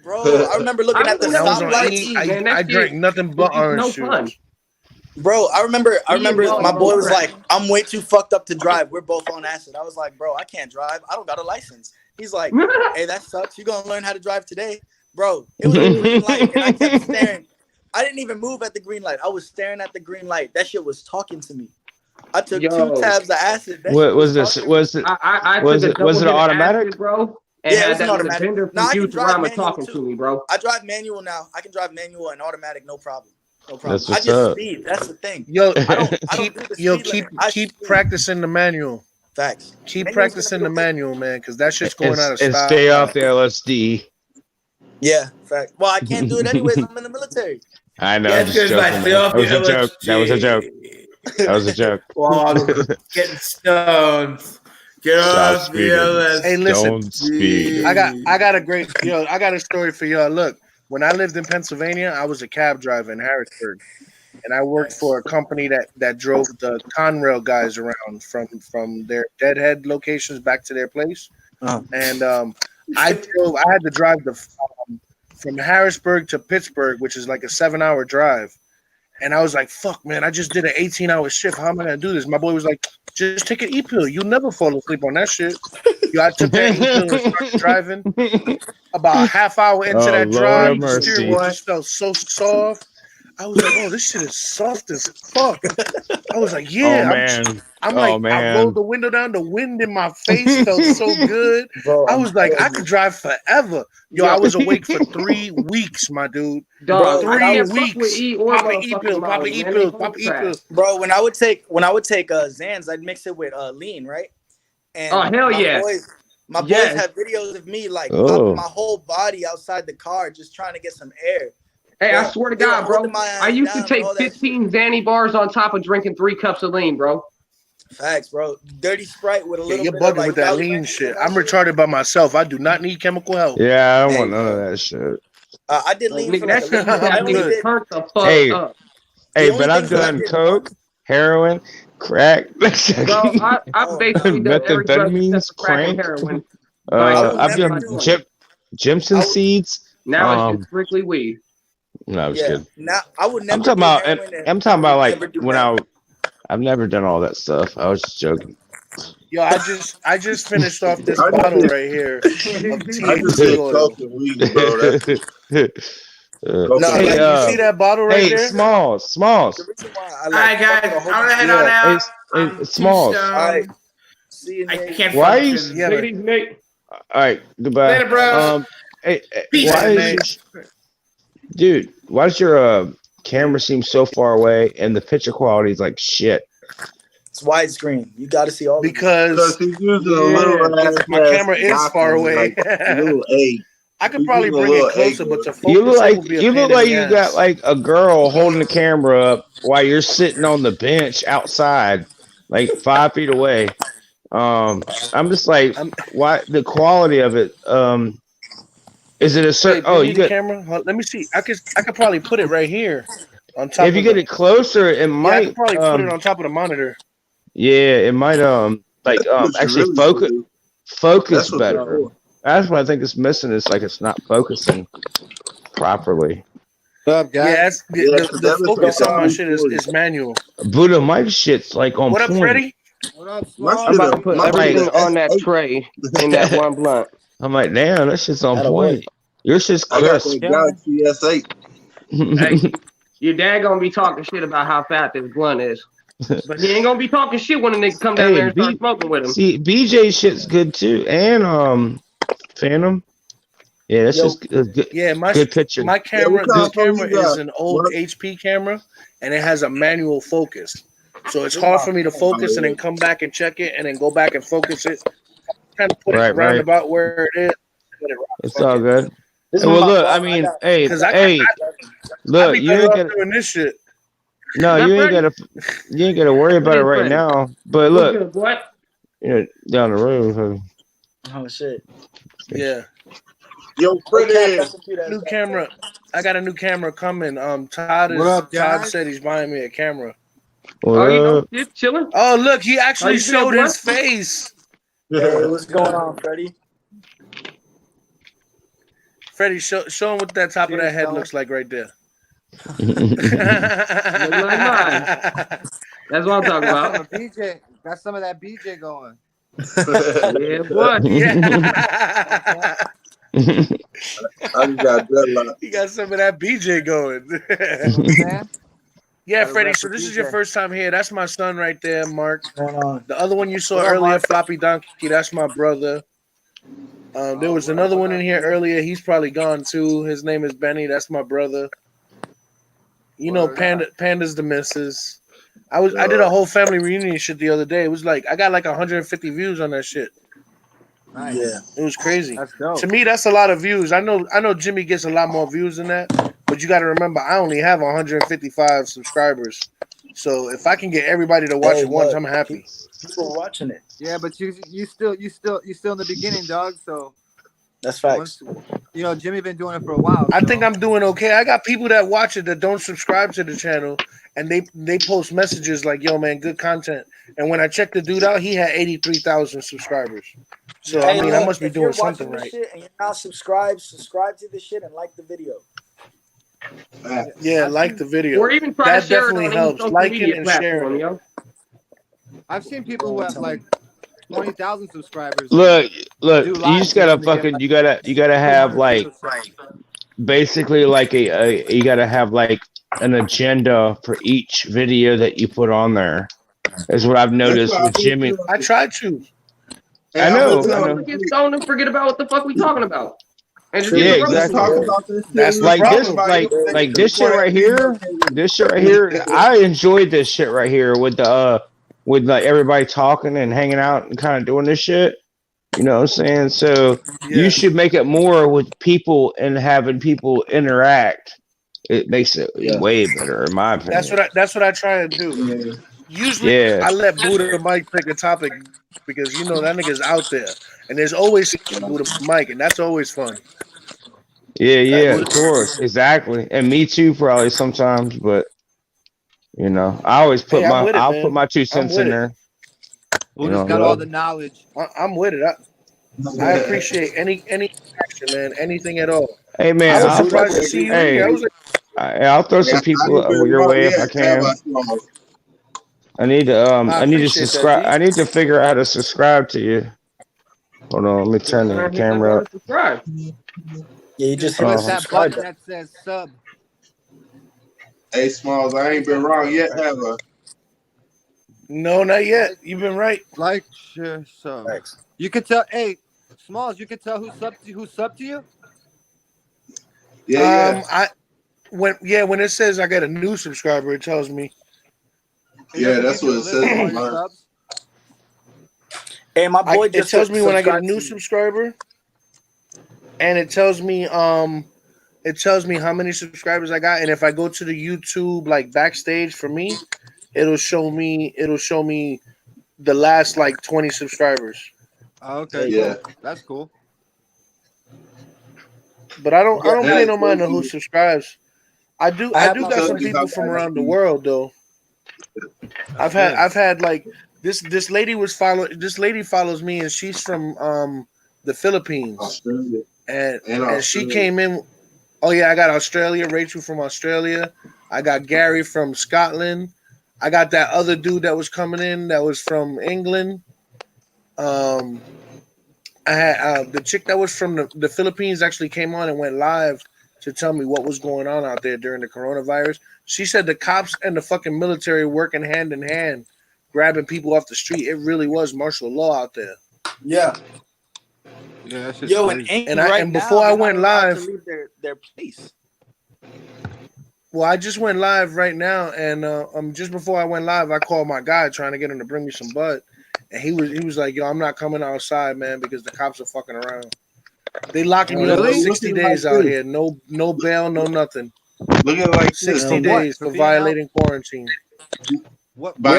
bro. I remember looking I at the was When I was on stoplights. E, man, that I drank shit nothing was but just orange no juice. fun. Bro, I remember my boy was crap. like, I'm way too fucked up to drive. We're both on acid. I was like, bro, I can't drive. I don't got a license. He's like, hey, that sucks. You're gonna learn how to drive today. Bro, it was a green light and I kept staring. I didn't even move at the green light. I was staring at the green light. That shit was talking to me. I took 2 tabs of acid. That What shit was this? talking. Was it? I Was took a it? Was double it hit of automatic? acid, bro, and Yeah, it had was that an little automatic. bender No, from I can drive Futurama manual talking too. to me, bro. I drive manual now. I can drive manual and automatic, no problem. No problem. That's I what's just up. speed. That's the thing. Yo, I don't do the speed keep limit. I keep speed. practicing the manual. Facts. Keep Manual's gonna practicing be the okay. manual, man, because that shit's going out of And style. stay off the LSD. Yeah, fact. Well, I can't do it anyways. I'm in the military. I know. Yeah, I'm just joking. That was a joke. That was a joke. That was a joke. Well, I'm getting stoned. Get Stop off the speeding. LSD. Hey, listen, Don't speed. I got a story for y'all. Look, when I lived in Pennsylvania, I was a cab driver in Harrisburg, and I worked for a company that drove the Conrail guys around from their Deadhead locations back to their place. And I had to drive from Harrisburg to Pittsburgh, which is like a 7-hour drive. And I was like, fuck, man, I just did an 18-hour shift. How am I going to do this? My boy was like, just take an E-pill. You'll never fall asleep on that shit. Yo, I took that E-pill and started driving. About a half hour into that Lord drive, have the steering mercy. wheel just felt so soft. I was like, oh, this shit is soft as fuck. I was like, yeah. Oh man. I'm Oh, like, man. I rolled the window down. The wind in my face felt so good. Bro, I was like, I could drive forever. Yo, I was awake for 3 weeks, my dude. Dog, Bro, I 3 can't fuck with weeks. E or Pop an motherfucking E-pill, pop an Molly, man. E-pill, They pop both an E-pill. trash. Bro, when I would take Zans, I'd mix it with lean, right? And Oh hell yeah! my boys Yes. have videos of me like Oh. popping my whole body outside the car just trying to get some air. Hey, Bro, I swear to they were God, bro. holding my ass I used to down take and all that 15 Xanny bars on top of drinking 3 cups of lean, bro. Facts, bro. Dirty Sprite with a Yeah, little you're bit of bugging like with that Valley lean Ranch shit. and I'm that shit. retarded by myself. I do not need chemical help. Yeah, I don't Hey, want none of bro. that shit. I did lean for like That a shit little bit. I had only me good. did turned the fuck Hey, up. the hey, only but I've things that I done did coke, heroin, crack, Bro, I've Oh, basically done every drug except methamphetamines, for crack and crank. heroin. I will I've never done do Jimson I would, seeds. Now it's just strictly weed. No, I'm just yeah. kidding. Now I would I'm never talking do about. heroin and I'm I talking would about like never do when meth. I've never done all that stuff. I was just joking. Yo, I just finished off this I just bottle did, right here of I just THC did oil. coke and weed, bro. That's it. Coke No, and Yeah, like weed. you see that bottle right Hey, there? Smalls. the reason why I All like right, fuck guys, with a whole I'm bunch gonna head of on Yeah, out. hey, I'm too Smalls. All right. stoned. See you, I Nate. can't Why are you? function. Yeah, man. Ladies, Nate. All right, goodbye. Later, bros. Hey, Peace. why Later, is Nate. your dude? Why does your camera seem so far away and the picture quality is like shit? It's widescreen. You got to see all of it. Because Because he's using a little ass my camera is far Smokin, away. like a little eight. I could He's probably using a bring it little closer, eight. but to You look focus it like will be a pain in the you got ass. like a girl holding the camera up while you're sitting on the bench outside, like 5 feet away. I'm just like, I'm, why the quality of it? Is it a wait, certain? bring Oh, me you the got. camera. Let me see. I could probably put it right here on top If you of get the. it closer, it Yeah, I might. could probably put it on top of the monitor. Yeah, it might. Like That's what you actually really focus should do. focus That's what they're better. for. That's what I think is missing. It's like it's not focusing properly. What up, Yeah, guys? that's, Yeah, the because that looks focus like on a my shit 240. is manual. Buddha Mike shit's like on What up, point. Freddie? What up, My Small? I'm shit about a to put my shit everything a on that S8. tray in that one blunt. I'm like, damn, that shit's on That'll point. work. Your shit's I got crisp. that Galaxy S8. Hey, Your dad gonna be talking shit about how fat this blunt is, but he ain't gonna be talking shit when a nigga come down there and start smoking with him. See, BJ shit's good too, and Phantom. Yeah, that's just a good, Yeah, good picture. my camera. This camera is an old HP camera, and it has a manual focus. So it's hard for me to focus and then come back and check it, and then go back and focus it. Kind of put it Right. about where it is. It's all good. Hey, well, look, I mean, look, you ain't gonna doing this shit. No, you ain't gotta worry about it right now. But look, what? Down the road. Oh shit. Yeah. Yo, pretty. New camera. I got a new camera coming. Todd said he's buying me a camera. Just chilling. Oh, look, he actually showed his face. Hey, what's going on, Freddie? Freddie, show him what that top of that head looks like right there. That's what I'm talking about. BJ, got some of that BJ going. Yeah, boy. Yeah. I got that. He got some of that BJ going. Yeah, Freddie. So this is your first time here. That's my son right there, Mark. The other one you saw earlier, Floppy Donkey. That's my brother. There was another one in here earlier. He's probably gone too. His name is Benny. That's my brother. You know, Panda's the missus. I did a whole family reunion shit the other day. It was like I got like 150 views on that shit. Nice. Yeah, it was crazy. That's dope. To me, that's a lot of views. I know Jimmy gets a lot more views than that, but you got to remember, I only have 155 subscribers. So if I can get everybody to watch it once, I'm happy. People are watching it. Yeah, but you still in the beginning, dog. So that's facts. You know, Jimmy been doing it for a while. I think I'm doing okay. I got people that watch it that don't subscribe to the channel, and they post messages like, "Yo, man, good content." And when I checked the dude out, he had 83,000 subscribers. So I mean, I must be doing something right. Shit and you're not subscribe to the shit and like the video. Yeah, like the video. Or even try that to share definitely it on helps. social Liking media and platform, sharing. yo. I've seen people who have like 20,000 subscribers. Look, you just gotta fucking, you gotta have like, basically like you gotta have like an agenda for each video that you put on there. Is what I've noticed with Jimmy. I tried to. I know. Don't get stoned and forget about what the fuck we talking about. And just Yeah, exactly. That's like the this, like this shit right here. This shit right here. I enjoyed this shit right here with like everybody talking and hanging out and kind of doing this shit. You know what I'm saying? So you should make it more with people and having people interact. It makes it way better, in my opinion. That's what I try to do. Usually, I let Buddha Mike pick a topic because you know that nigga's out there, and there's always Buddha Mike, and that's always fun. Yeah, of course, exactly, and me too, probably sometimes, but you know, I always put put my 2 cents in there. Who just got all the knowledge? I'm with it. I appreciate any action, man, anything at all. Hey man, I was surprised to see you. Hey, I'll throw some people your way if I can. I need to subscribe. I need to figure out how to subscribe to you. Hold on, let me turn the camera up. Yeah, you just hit that button that says sub. Hey, Smallz, I ain't been wrong yet, have I? No, not yet. You've been right. Like, share, sub. Thanks. You can tell. Hey, Smallz, you can tell who subbed to you. Yeah. When it says I got a new subscriber, it tells me. Yeah, that's what it says. Hey, my boy it tells me when I get a new subscriber, and it tells me how many subscribers I got, and if I go to the YouTube like backstage for me, it'll show me the last like 20 subscribers. Oh, okay, yeah, cool. That's cool. But I don't pay no mind on who subscribes. I do got some people from around the world though. I've had like this lady follows me, and she's from the Philippines. Australia. And she came in. Oh yeah, I got Australia, Rachel from Australia. I got Gary from Scotland. I got that other dude that was coming in that was from England. I had the chick that was from the Philippines actually came on and went live to tell me what was going on out there during the coronavirus. She said the cops and the fucking military working hand in hand, grabbing people off the street. It really was martial law out there. Yeah. Yeah, that's just Yo, crazy. And before I went live, to leave their place. well, I just went live right now, and just before I went live, I called my guy trying to get him to bring me some bud, and he was like, "Yo, I'm not coming outside, man, because the cops are fucking around. They locking me up for 60 days out here. No bail, no nothing. Look at it like 60 this. days for violating quarantine. What? By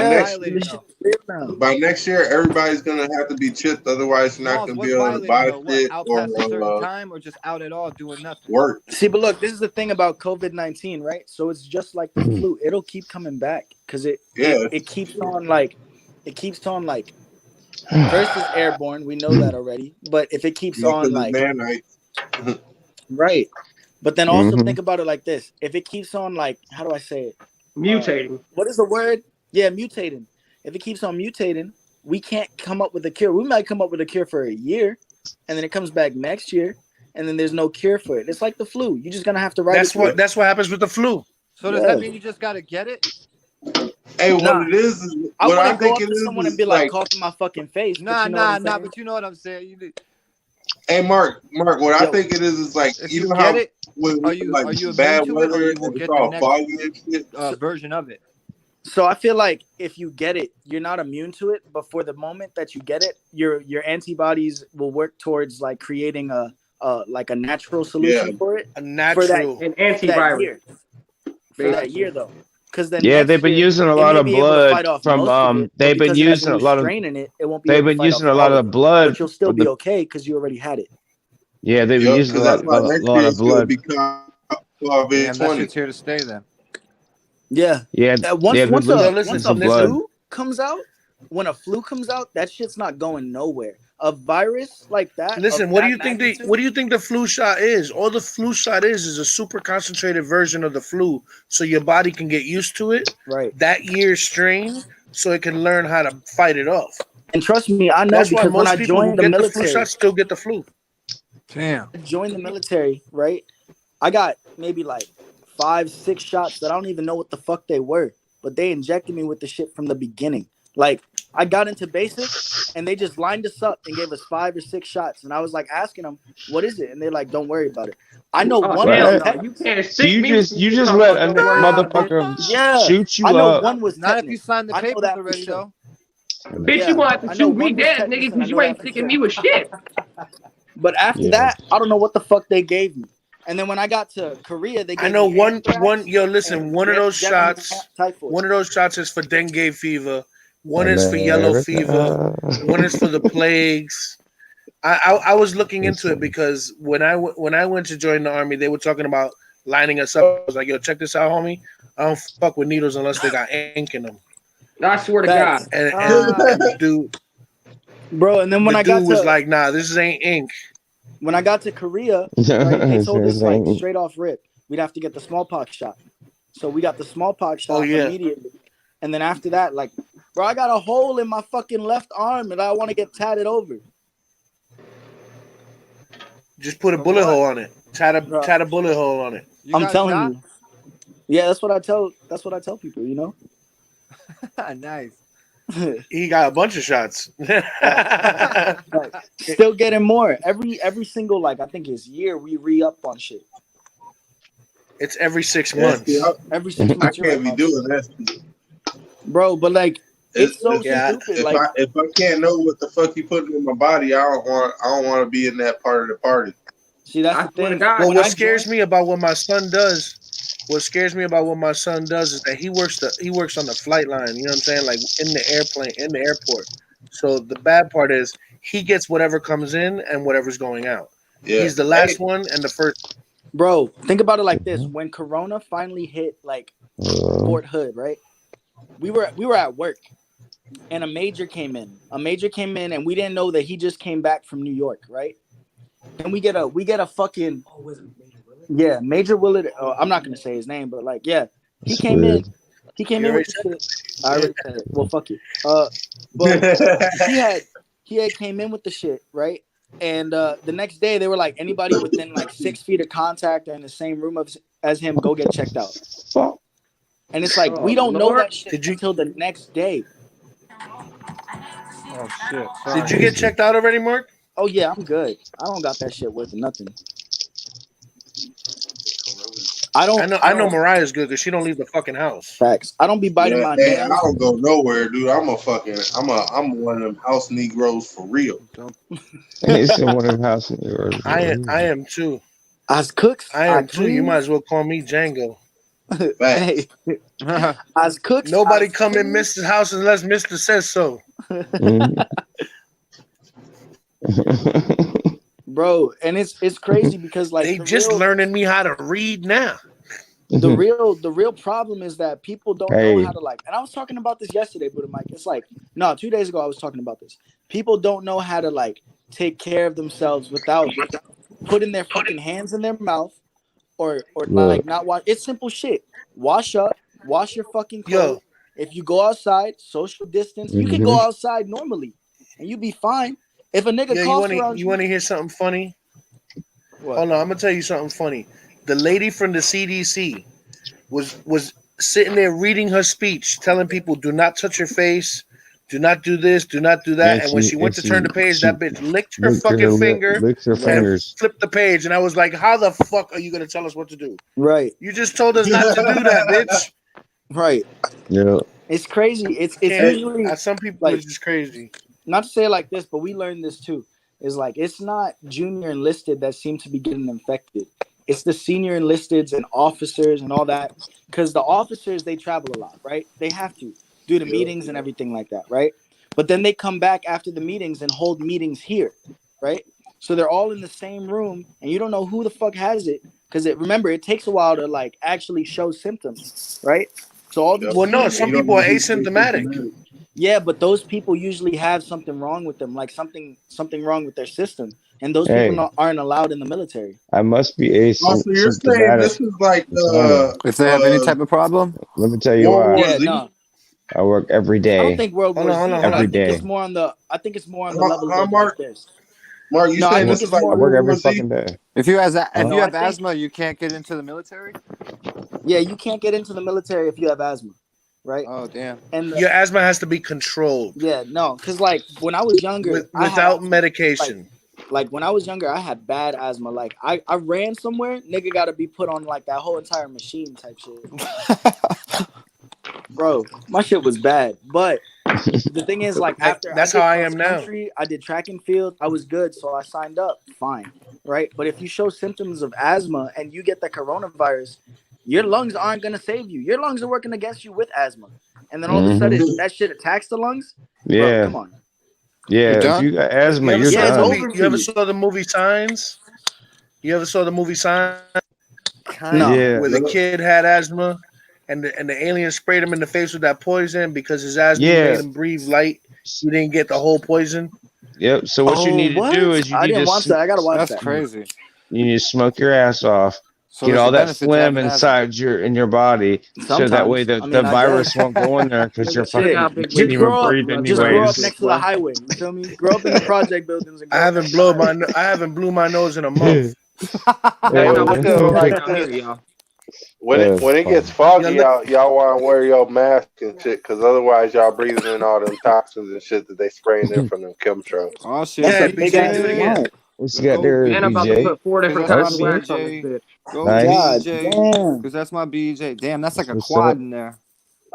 next year, everybody's gonna have to be chipped. Otherwise, you're not Smalls, gonna what's be able to buy violating though? shit What, out or past a certain time, or just out at all doing nothing? work. See, but look, this is the thing about COVID-19, right? So it's just like the flu; it'll keep coming back because it keeps on like first is airborne. We know that already, but if it keeps on like right, but then also think about it like this: if it keeps on like, how do I say it? Mutating. What is the word? Yeah, mutating. If it keeps on mutating, we can't come up with a cure. We might come up with a cure for a year, and then it comes back next year, and then there's no cure for it. It's like the flu. You're just gonna have to ride. That's what happens with the flu. So does that mean you just gotta get it? Hey, what it is I what I wouldn't go think up it to is someone and is be like coughing my fucking face. Nah. But you know what I'm saying. You do. Hey, Mark, what I think it is like If you you know get how it, when are you bad immune to it, or weather you will and get it's all the foggy and shit? next version of it? So I feel like if you get it, you're not immune to it. But for the moment that you get it, your antibodies will work towards like creating a natural solution for it. An antivirus. For that year though. Because then Yeah, next they've been year, using a it lot may of be able to blood fight off from most of it, but they've been because it has using a new lot of strain in it, it won't be they've able to been fight using off a lot all of it. blood. But you'll still be okay because you already had it. Yeah, they've been using a Because lot, that's why next lot year of it's gonna blood. become Damn, that 20. shit's here to stay then. Yeah. Yeah, Once they've been losing a some blood. flu comes out, when a flu comes out, that shit's not going nowhere. A virus like that. Listen, of what do that you think magnitude, what do you think the flu shot is? All the flu shot is a super concentrated version of the flu, so your body can get used to it. Right. That year's strain, so it can learn how to fight it off. And trust me, I know That's why because when most I people who joined the get the flu military, shot still get the flu. Damn. I joined the military, right? I got maybe like 5-6 shots that I don't even know what the fuck they were, but they injected me with the shit from the beginning. Like I got into basic, and they just lined us up and gave us 5 or 6 shots, and I was like asking them, "What is it?" And they're like, "Don't worry about it." I know one hell was no, tetanus. you can't So stick me. you just let a motherfucker shoot I you know up. one was Not tetanus. if you signed the I know papers that already, for sure. though. Bitch, you want to I know shoot me one was dead, tetanus, nigga, and I because know you that ain't for sticking sure. me with shit. But after that, I don't know what the fuck they gave me. And then when I got to Korea, they gave I know me one. anthrax Yo, listen, and one of those Japanese shots. typhoid. One of those shots is for dengue fever. One is for yellow fever. One is for the plagues. I was looking into it because when I went to join the army, they were talking about lining us up. I was like, yo, check this out, homie. I don't fuck with needles unless they got ink in them. I swear to God. And the dude, bro. And then when the I got dude was to like, nah, this ain't ink. when I got to Korea, right, they told us like straight off rip, we'd have to get the smallpox shot. So we got the smallpox shot immediately. And then after that, like, bro, I got a hole in my fucking left arm and I want to get tatted over. Just put a bullet hole on it. Tat a bullet hole on it. I'm telling you. Yeah, that's what I tell people, you know? Nice. He got a bunch of shots. Still getting more. Every single, like, I think it's year we re-up on shit. It's every 6 months. Every 6 months. I can't be doing that. Bro, but like it's so stupid. If I can't know what the fuck you putting in my body, I don't want to be in that part of the party. See, that's the thing. Well, what scares me about what my son does, is that he works on the flight line. You know what I'm saying? Like in the airport. So the bad part is he gets whatever comes in and whatever's going out. Yeah. He's the last one and the first. Bro, think about it like this: when Corona finally hit like Fort Hood, right? We were at work, and a major came in, and we didn't know that he just came back from New York, right? And we get a fucking Major Willard. I'm not gonna say his name, but like, yeah, he came in with the shit. I already said it. Well, fuck you. But he had came in with the shit, right? And the next day, they were like, anybody within like 6 feet of contact or in the same room as him, go get checked out. And it's like, we don't know that shit until the next day. Oh shit! Did you get checked out already, Mark? Oh yeah, I'm good. I don't got that shit worth nothing. I know Mariah's good because she don't leave the fucking house. Facts. I don't be biting my Hey, nails. I don't go nowhere, dude. I'm one of them house Negroes for real. He's one of them house Negroes. I am too. As cooks, I am too. You might as well call me Django. Hey, as cooks, nobody come in Mr. House unless Mr. says so. Bro, and it's crazy because like they just learning me how to read now. The real problem is that people don't know how to like, and I was talking about this yesterday, but Mike, it's like, no, 2 days ago I was talking about this. People don't know how to like take care of themselves without putting their fucking hands in their mouth or like not wash. It's simple shit. Wash up, wash your fucking clothes. If you go outside, social distance, you can go outside normally and you be fine. If a nigga coughs around you want to hear something funny? What? Hold on, I'm gonna tell you something funny. The lady from the CDC was sitting there reading her speech, telling people, "Do not touch your face, do not do this, do not do that." And when she went to turn the page, that bitch licked her fucking finger, licked her fingers, flipped the page, and I was like, "How the fuck are you gonna tell us what to do?" Right. You just told us not to do that, bitch. Right. Yeah. It's crazy. It's usually some people like, it's just crazy. Not to say it like this, but we learned this too. Is like it's not junior enlisted that seem to be getting infected. It's the senior enlisteds and officers and all that. Because the officers, they travel a lot, right? They have to do the meetings and everything like that, right? But then they come back after the meetings and hold meetings here, right? So they're all in the same room and you don't know who the fuck has it. Because remember, it takes a while to like actually show symptoms, right? So all these some people are asymptomatic. Yeah, but those people usually have something wrong with them, like something wrong with their system, and those people aren't allowed in the military. I must be asymptomatic. So you're saying this is like if they have any type of problem? Let me tell you why. Yeah, no. I work every day. I don't think World War Z. Every day. I think it's more on the level of Mark, this. Mark, you saying this is like I work every fucking day. If you have asthma, you can't get into the military? Yeah, you can't get into the military if you have asthma. Right. Oh damn! And your asthma has to be controlled. Yeah, no, because like when I was younger, without medication. Like when I was younger, I had bad asthma. Like I ran somewhere, nigga got to be put on like that whole entire machine type shit. Bro, my shit was bad. But the thing is, like after that's how I am now. I did track and field. I was good, so I signed up. Fine, right? But if you show symptoms of asthma and you get the coronavirus, your lungs aren't going to save you. Your lungs are working against you with asthma. And then all of a sudden, that shit attacks the lungs? Yeah. Bro, come on. Yeah, if you got asthma, you're done. You ever saw the movie Signs? You ever saw the movie Signs? No. Yeah. Where the kid had asthma and the alien sprayed him in the face with that poison because his asthma made him breathe light. He didn't get the whole poison. Yep. So what you need to do is you need to watch that. I gotta watch that. That's crazy. You need to smoke your ass off. So get all that phlegm inside your body, so that way the virus won't go in there because you're fucking can't even breathe anyways. Just grow up next to the highway. You feel me? Grow up in the project buildings. And I haven't blew my nose in a month. When it gets foggy, y'all want to wear your mask and shit, because otherwise y'all breathing in all them toxins and shit that they spraying in from them chemtrails. Oh shit! Yeah, BJ, do it again. What you got there, And I'm about to put 4 different kinds of wax on this bitch. Go nice. BJ, because that's my BJ. Damn, that's like a quad in there.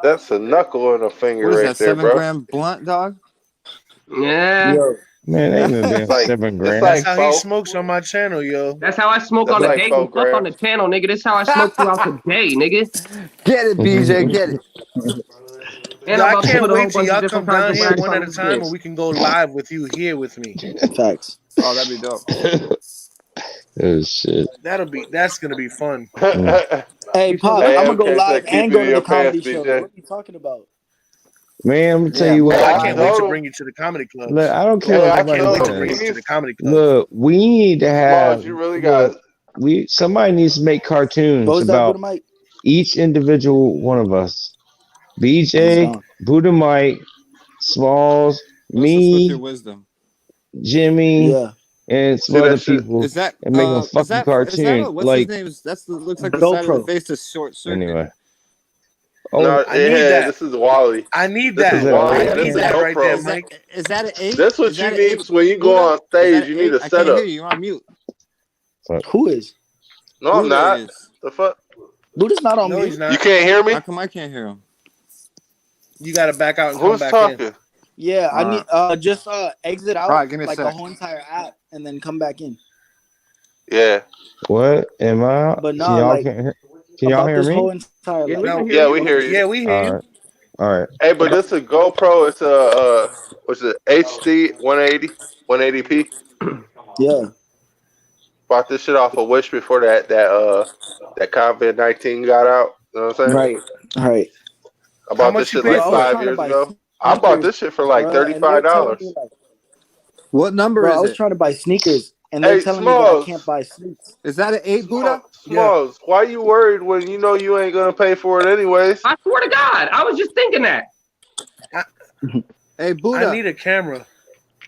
That's a knuckle and a finger What is right that, there, 7 bro. gram blunt, dog? Yeah. Yo. Man, ain't no damn like, 7 grams. That's how he smokes on my channel, yo. That's how I smoke on the day. Fuck on the channel, nigga. This is how I smoke throughout the day, nigga. Get it, BJ. Get it. And I can't wait till y'all come down here one at a time, and we can go live with you here with me. Facts. Oh, that'd be dope. Oh shit. That's gonna be fun. Hey, Pop, I'm gonna go live and go to the comedy show. What are you talking about? Man, I'm gonna tell you what. I can't wait to bring you to the comedy club. Look, I don't care. I can't wait to bring you to the comedy club. Look, we need to have. You really got. Somebody needs to make cartoons about each individual one of us. BJ, Buddha Mike, Smallz, me, your wisdom. Jimmy, and some See that other shit? people Is that and make a is fucking that cartoon. what's Like his name? Looks like The the side of the GoPro. face is short circuit. anyway. No, Oh, I need yeah, that. this is Wally. I need This is that. is that a Wally, I and this need is that right there, GoPro. Mike. Is that an 8? That's what Is you that an need 8? when you go Buddha? on Is that stage. an You need 8? a I can't hear setup. you. You're on mute. Who is? No, I'm Buddha not. is. The fuck? Buddha's not on No, mute. he's You not. can't hear me? How come I can't hear him? You got to back out and come Who's back talking? in. Yeah, I need just exit out Alright, give me a like the sec. whole entire app and then come back in. Yeah. what am I? But Can no, y'all like Can y'all about hear this whole me? entire Yeah, like we can No. hear Yeah, you. we hear you. Yeah, we hear All you. right, all right. Hey, but this is a GoPro. It's a what's it? HD 180p. yeah. Bought this shit off of Wish before that COVID-19 got out. You know what I'm saying? Right. Right. I How bought this much you shit pay Bro, like I for was it? 5 trying to years buy ago. I bought sneakers, this shit for like bro, and they're telling me $35. like, What number bro, I is was it? trying to buy sneakers and they're Hey, telling me that I Smalls. can't buy sneaks. Is that an 8, Buddha? Yeah. Smalls, why you worried when you know you ain't gonna pay for it anyways? I swear to God, I was just thinking that. Hey, I Buddha. need a camera.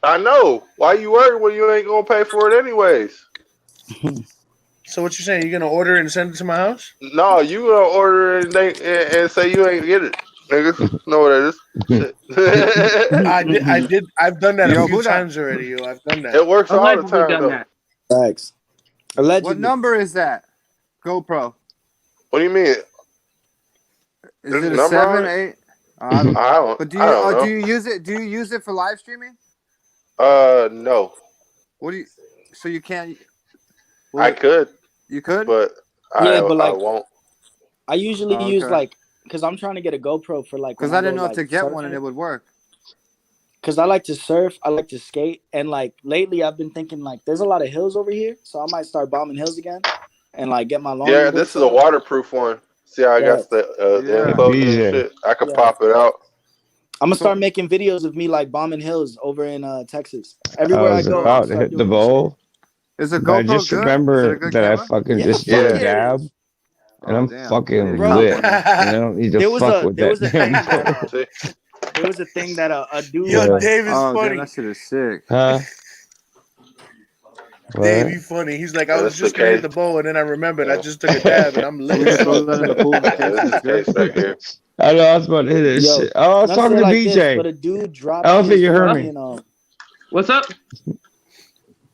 I know. Why you worried when you ain't gonna pay for it anyways? So what you saying? You gonna order it and send it to my house? No, you gonna order it and say you ain't get it. Niggas know what that is. Shit. I've done that a Yo, few Buddha. times already, yo. I've done that. It works all the Allegedly time done though. that. Thanks. What Allegedly. number is that? GoPro. What do you mean? Is There's it a a number 7, on it? 8? I don't know. I don't. But I don't know. do you use it? Do you use it for live streaming? No. What do you? So you can't. I could, You could. but Yeah, but I like won't. I usually Oh, use okay. like because I'm trying to get a GoPro for like when Because I I didn't go know like to get one and it surfing. would work. Because I like to surf, I like to skate, and like lately I've been thinking like there's a lot of hills over here, so I might start bombing hills again, and like get my Yeah, longboard this is set a up. waterproof one. See how I Yeah, got the Yeah. enclosure and BJ. shit? I could yeah. pop it out. I'm gonna So start making videos of me like bombing hills over in Texas. Everywhere I I was go, I'm gonna about to start hit the doing this shit. bowl, is a but I GoPro just good? Is it a remember good that I camera? fucking Yeah, just fuck took a Yeah. yeah, it dab, is, and Oh I'm damn! I fucking need to bro. cop lit, one then. and I don't need to There was fuck a with there that was a damn thing that bowl. See? there was a thing that a dude Yo, Yeah. Dave is Oh damn! funny. That shit is sick. Huh? Dave, What? you funny. He's like, I Yeah, was this is the just gonna hit case. the bowl, and then I remembered I Yeah. just took a dab, and I'm So lit we as can throw fuck. that in the pool in Yeah, case this is it's the case good. right here. I know I was about to hit this yo. shit. Oh, I was Not talking say to like this, BJ. but a dude I dropped don't his think you heard Huh? me. fucking What's up?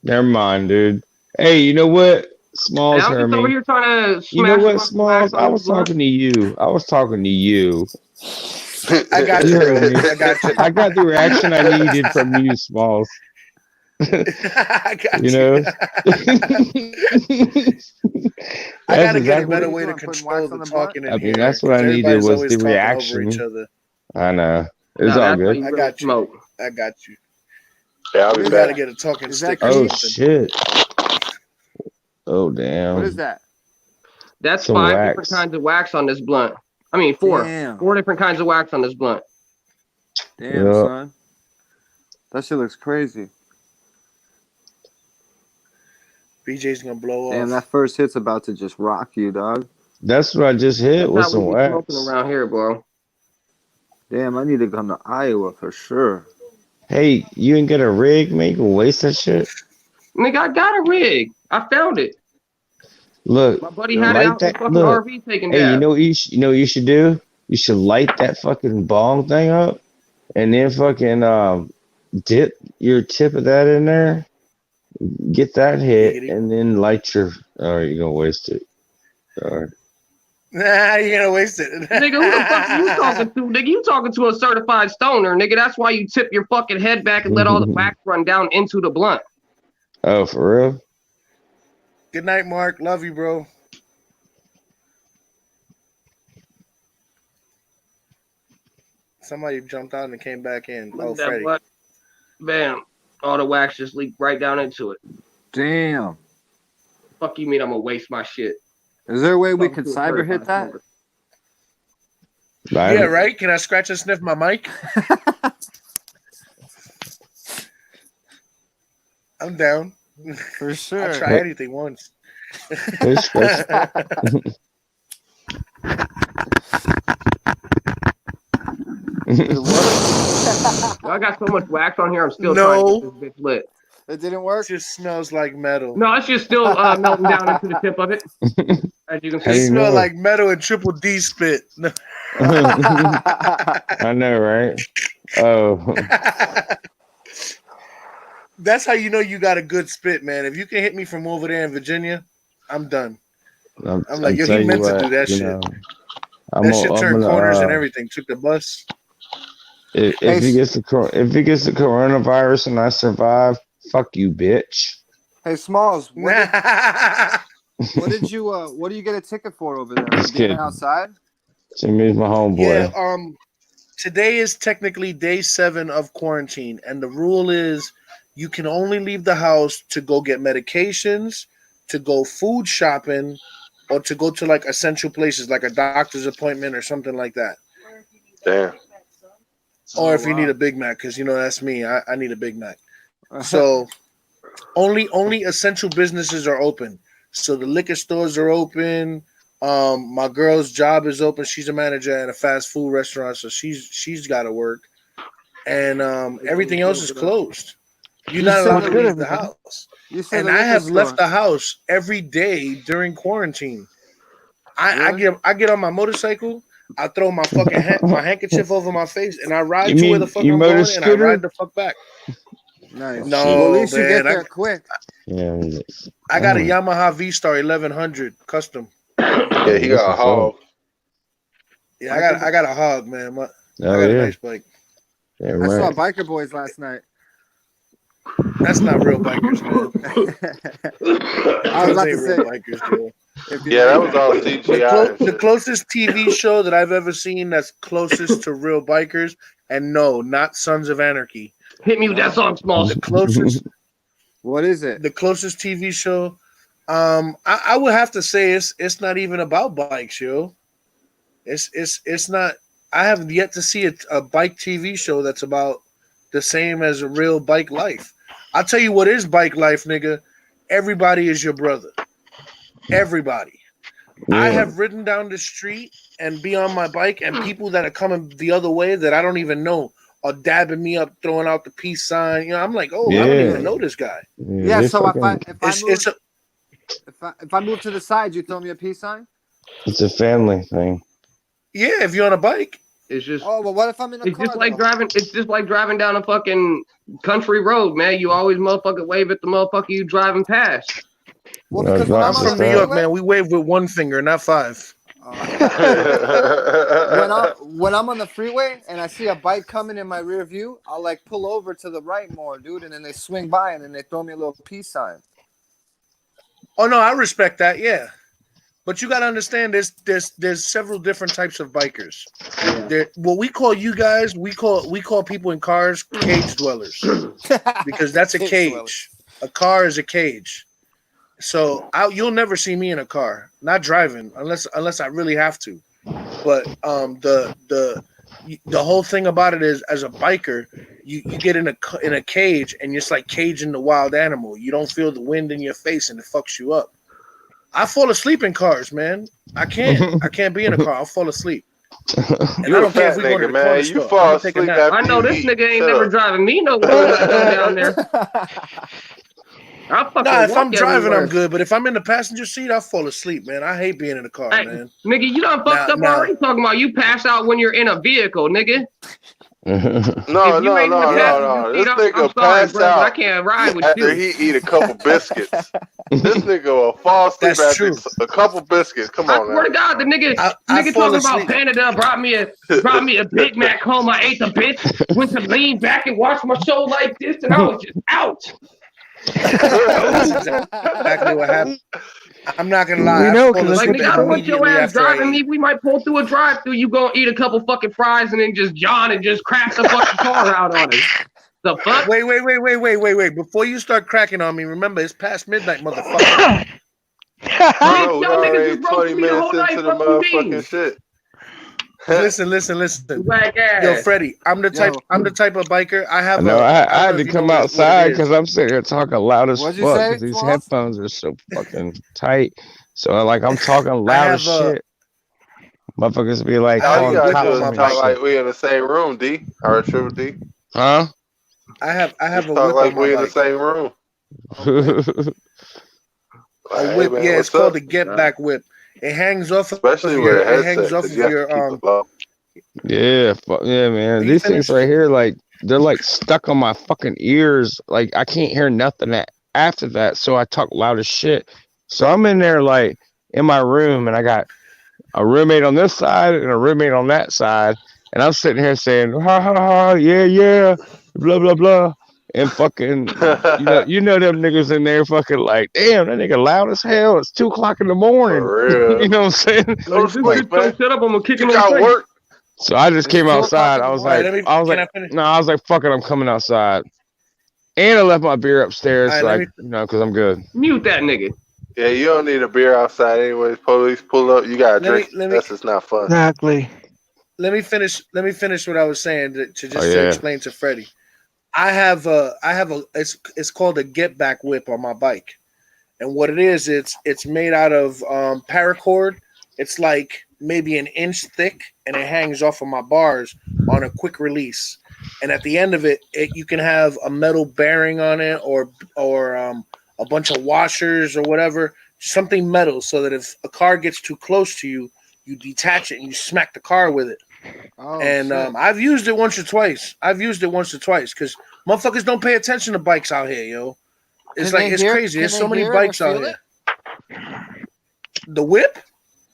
Never mind, dude. Hey, you know what? Hey, Smalls I'm heard just over me. here trying to You know smash a what, bunch of wax Smalls? on I this was blunt. talking to you. I was talking to you. I got You you, heard bro. me. I got you. I got the reaction I needed from you, Smalls. I got You you. know? I That's gotta get a What are exactly. better you way to doing? Putting control wax the on the blunt? talking I in mean, here that's what because I needed everybody's was always the talking over each reaction. other. I know. It's No, all that's how good. you I really got you. smoke. I got you. Yeah, I'll What be We is back. gotta that? get a talking Is that stick or Oh, Keith? something. shit. Oh, What is damn. that? That's Some 5 different wax. kinds of wax on this blunt. I mean, 4. Damn. 4 different kinds of wax on this blunt. Damn, Yeah. son. That shit looks crazy. BJ's gonna blow Damn, off. that first hit's about to just rock you, dog. That's what I just hit That's with how some we be smoking wax. around here, bro. Damn, I need to come to Iowa for sure. Hey, you ain't get a rig, man? You can waste that shit. Nigga, I got a rig. I found it. Look, My buddy Yeah. had it light out in the that. fucking Look. RV taking Hey, you dabs. know what you know what you should do? You should light that fucking bong thing up, and then fucking dip your tip of that in there. Get that hit, Giggity. and then light your. Oh, you're gonna waste it. All right. Nah, you're gonna waste it. Nigga, who the fuck are you talking to? Nigga, you talking to a certified stoner, nigga. That's why you tip your fucking head back and let all the wax run down into the blunt. Oh, for real? Good night, Mark. Love you, bro. Somebody jumped out and came back in. Look Oh, at that Freddie. blunt. Bam. All the wax just leaked right down into it. Damn. Fuck you mean I'm gonna waste my shit? Is there a way we Talking could to a cyber hit certified that? Yeah, right? Can I scratch and sniff my mic? I'm down. For I'll sure. try anything once. Hey, scratch. I got so much wax on here, I'm still trying to No. get this bitch lit. It didn't work. It just smells like metal. No, it's just still melting down into the tip of it. As you can It see. smells like metal and triple D spit. I know, right? Oh. That's how you know you got a good spit, man. If you can hit me from over there in Virginia, I'm done. I'm like, yo, he meant to do that shit. That shit turned corners and everything. Took the bus. If he gets the coronavirus and I survive, fuck you, bitch. Hey, Smallz, what did you get a ticket for over there? Just Being kidding. outside? Jimmy's my homeboy. Yeah, today is technically day 7 of quarantine, and the rule is you can only leave the house to go get medications, to go food shopping, or to go to like essential places like a doctor's appointment or something like that. Damn. Or if you need a Big Mac, because you know that's me. I need a Big Mac. So only essential businesses are open. So the liquor stores are open. My girl's job is open. She's a manager at a fast food restaurant, so she's got to work. And everything else is closed. You're not allowed to leave the house. And I have left the house every day during quarantine. I get on my motorcycle. I throw my fucking my handkerchief over my face, and I ride to where the fuck I'm going, and I ride the fuck back. Nice. No, well, at least man, you get there quick. Yeah. I got a Yamaha V-Star 1100 custom. Yeah, he got a hog. Yeah, I got a hog, man. I got a nice bike. Yeah, I saw Biker Boys last night. That's not real bikers, man. I was about to say. Bikers, yeah, that was all CGI. The closest TV show that I've ever seen that's closest to real bikers, and no, not Sons of Anarchy. Hit me with that song, Smallz. The closest. What is it? The closest TV show. I would have to say it's not even about bikes, yo. It's not. I have yet to see a bike TV show that's about the same as a real bike life. I'll tell you what is bike life, nigga. Everybody is your brother. Everybody. Yeah. I have ridden down the street and be on my bike, and people that are coming the other way that I don't even know are dabbing me up, throwing out the peace sign. You know, I'm like, oh, I don't even know this guy. Yeah, so if I move to the side, you throw me a peace sign? It's a family thing. Yeah, if you're on a bike. It's just. Oh, but what if I'm in a car? It's just like driving down a fucking country road, man. You always motherfucking wave at the motherfucker you driving past. Well, I'm from New York, man. We wave with one finger, not 5. When I'm on the freeway and I see a bike coming in my rear view, I'll like pull over to the right more, dude, and then they swing by and then they throw me a little peace sign. Oh no, I respect that, yeah. But you gotta understand, there's several different types of bikers. Yeah. What we call you guys, we call people in cars cage dwellers, because that's a cage. A car is a cage. So you'll never see me in a car, not driving, unless I really have to. But the whole thing about it is, as a biker, you get in a cage, and it's like caging the wild animal. You don't feel the wind in your face, and it fucks you up. I fall asleep in cars, man. I can't be in a car. I'll fall asleep. And I don't care if we go to the corner you store. fall asleep after I know this nigga ain't never driving me nowhere down there. If I'm driving, I'm good. But if I'm in the passenger seat, I fall asleep, man. I hate being in the car, man. Nigga, you done fucked up already talking about you pass out when you're in a vehicle, nigga. No. This nigga pass out I can't ride with after he eat a couple biscuits. This nigga will fall asleep after a couple biscuits. Come on, I swear to God, the nigga talking about Canada brought me a Big Mac home. I ate the bitch, went to lean back and watch my show like this, and I was just out. That's exactly what happened. I'm not gonna lie. Like, nigga, I don't want your ass driving me. We might pull through a drive-through. You gonna eat a couple fucking fries and then just yawn and just crash the fucking car out on us. The fuck? Wait. Before you start cracking on me, remember it's past midnight, motherfucker. Bro, we already 20 minutes into the motherfucking shit. Listen. Yo, Freddie, I'm the type of biker. I had to come outside because I'm sitting here talking loud as fuck because these headphones are so fucking tight. So I'm talking loud as shit. Motherfuckers be like, all you gotta do is talk like we in the same room, D. Or Triple D. Huh? I have a Talk whip like on my we in the bike. same room. A whip, Hey, man, yeah, it's what's called up? the Get Back Whip. It hangs off Especially of with a it hangs headset, off because of you have to your keep it low. Yeah, yeah, Are man. you These things finished? right here, like they're like stuck on my fucking ears. Like I can't hear nothing after that, so I talk loud as shit. So I'm in there like in my room, and I got a roommate on this side and a roommate on that side, and I'm sitting here saying ha ha ha, yeah yeah, blah blah blah, and fucking you know them niggas in there fucking like, damn, that nigga loud as hell. It's 2 o'clock in the morning. For real. Uh-huh. You know what I'm saying? Go to sleep, man. Shut up! I'm gonna kick him You in the got face. work. So I just It's came 2 o'clock outside. in the I was All right, like, morning. can I finish? no, I was like, fuck it, I'm coming outside. And I left my beer All upstairs, right, so because I'm good. Mute that nigga. Yeah, you don't need a beer outside anyways. Police pull up, you got to drink. let me That's just not fun. Exactly. let me finish what I was saying to Oh yeah. explain to Freddie. I have a it's called a Get Back Whip on my bike, and what it is, it's made out of paracord. It's like maybe an inch thick, and it hangs off of my bars on a quick release. And at the end of it, you can have a metal bearing on it, or a bunch of washers or whatever, something metal, so that if a car gets too close to you, you detach it and you smack the car with it. Oh, And shit. I've used it once or twice. Because motherfuckers don't pay attention to bikes out here, yo. It's Can like they it's hear- crazy. can There's they so many hear it or bikes out feel here. The whip?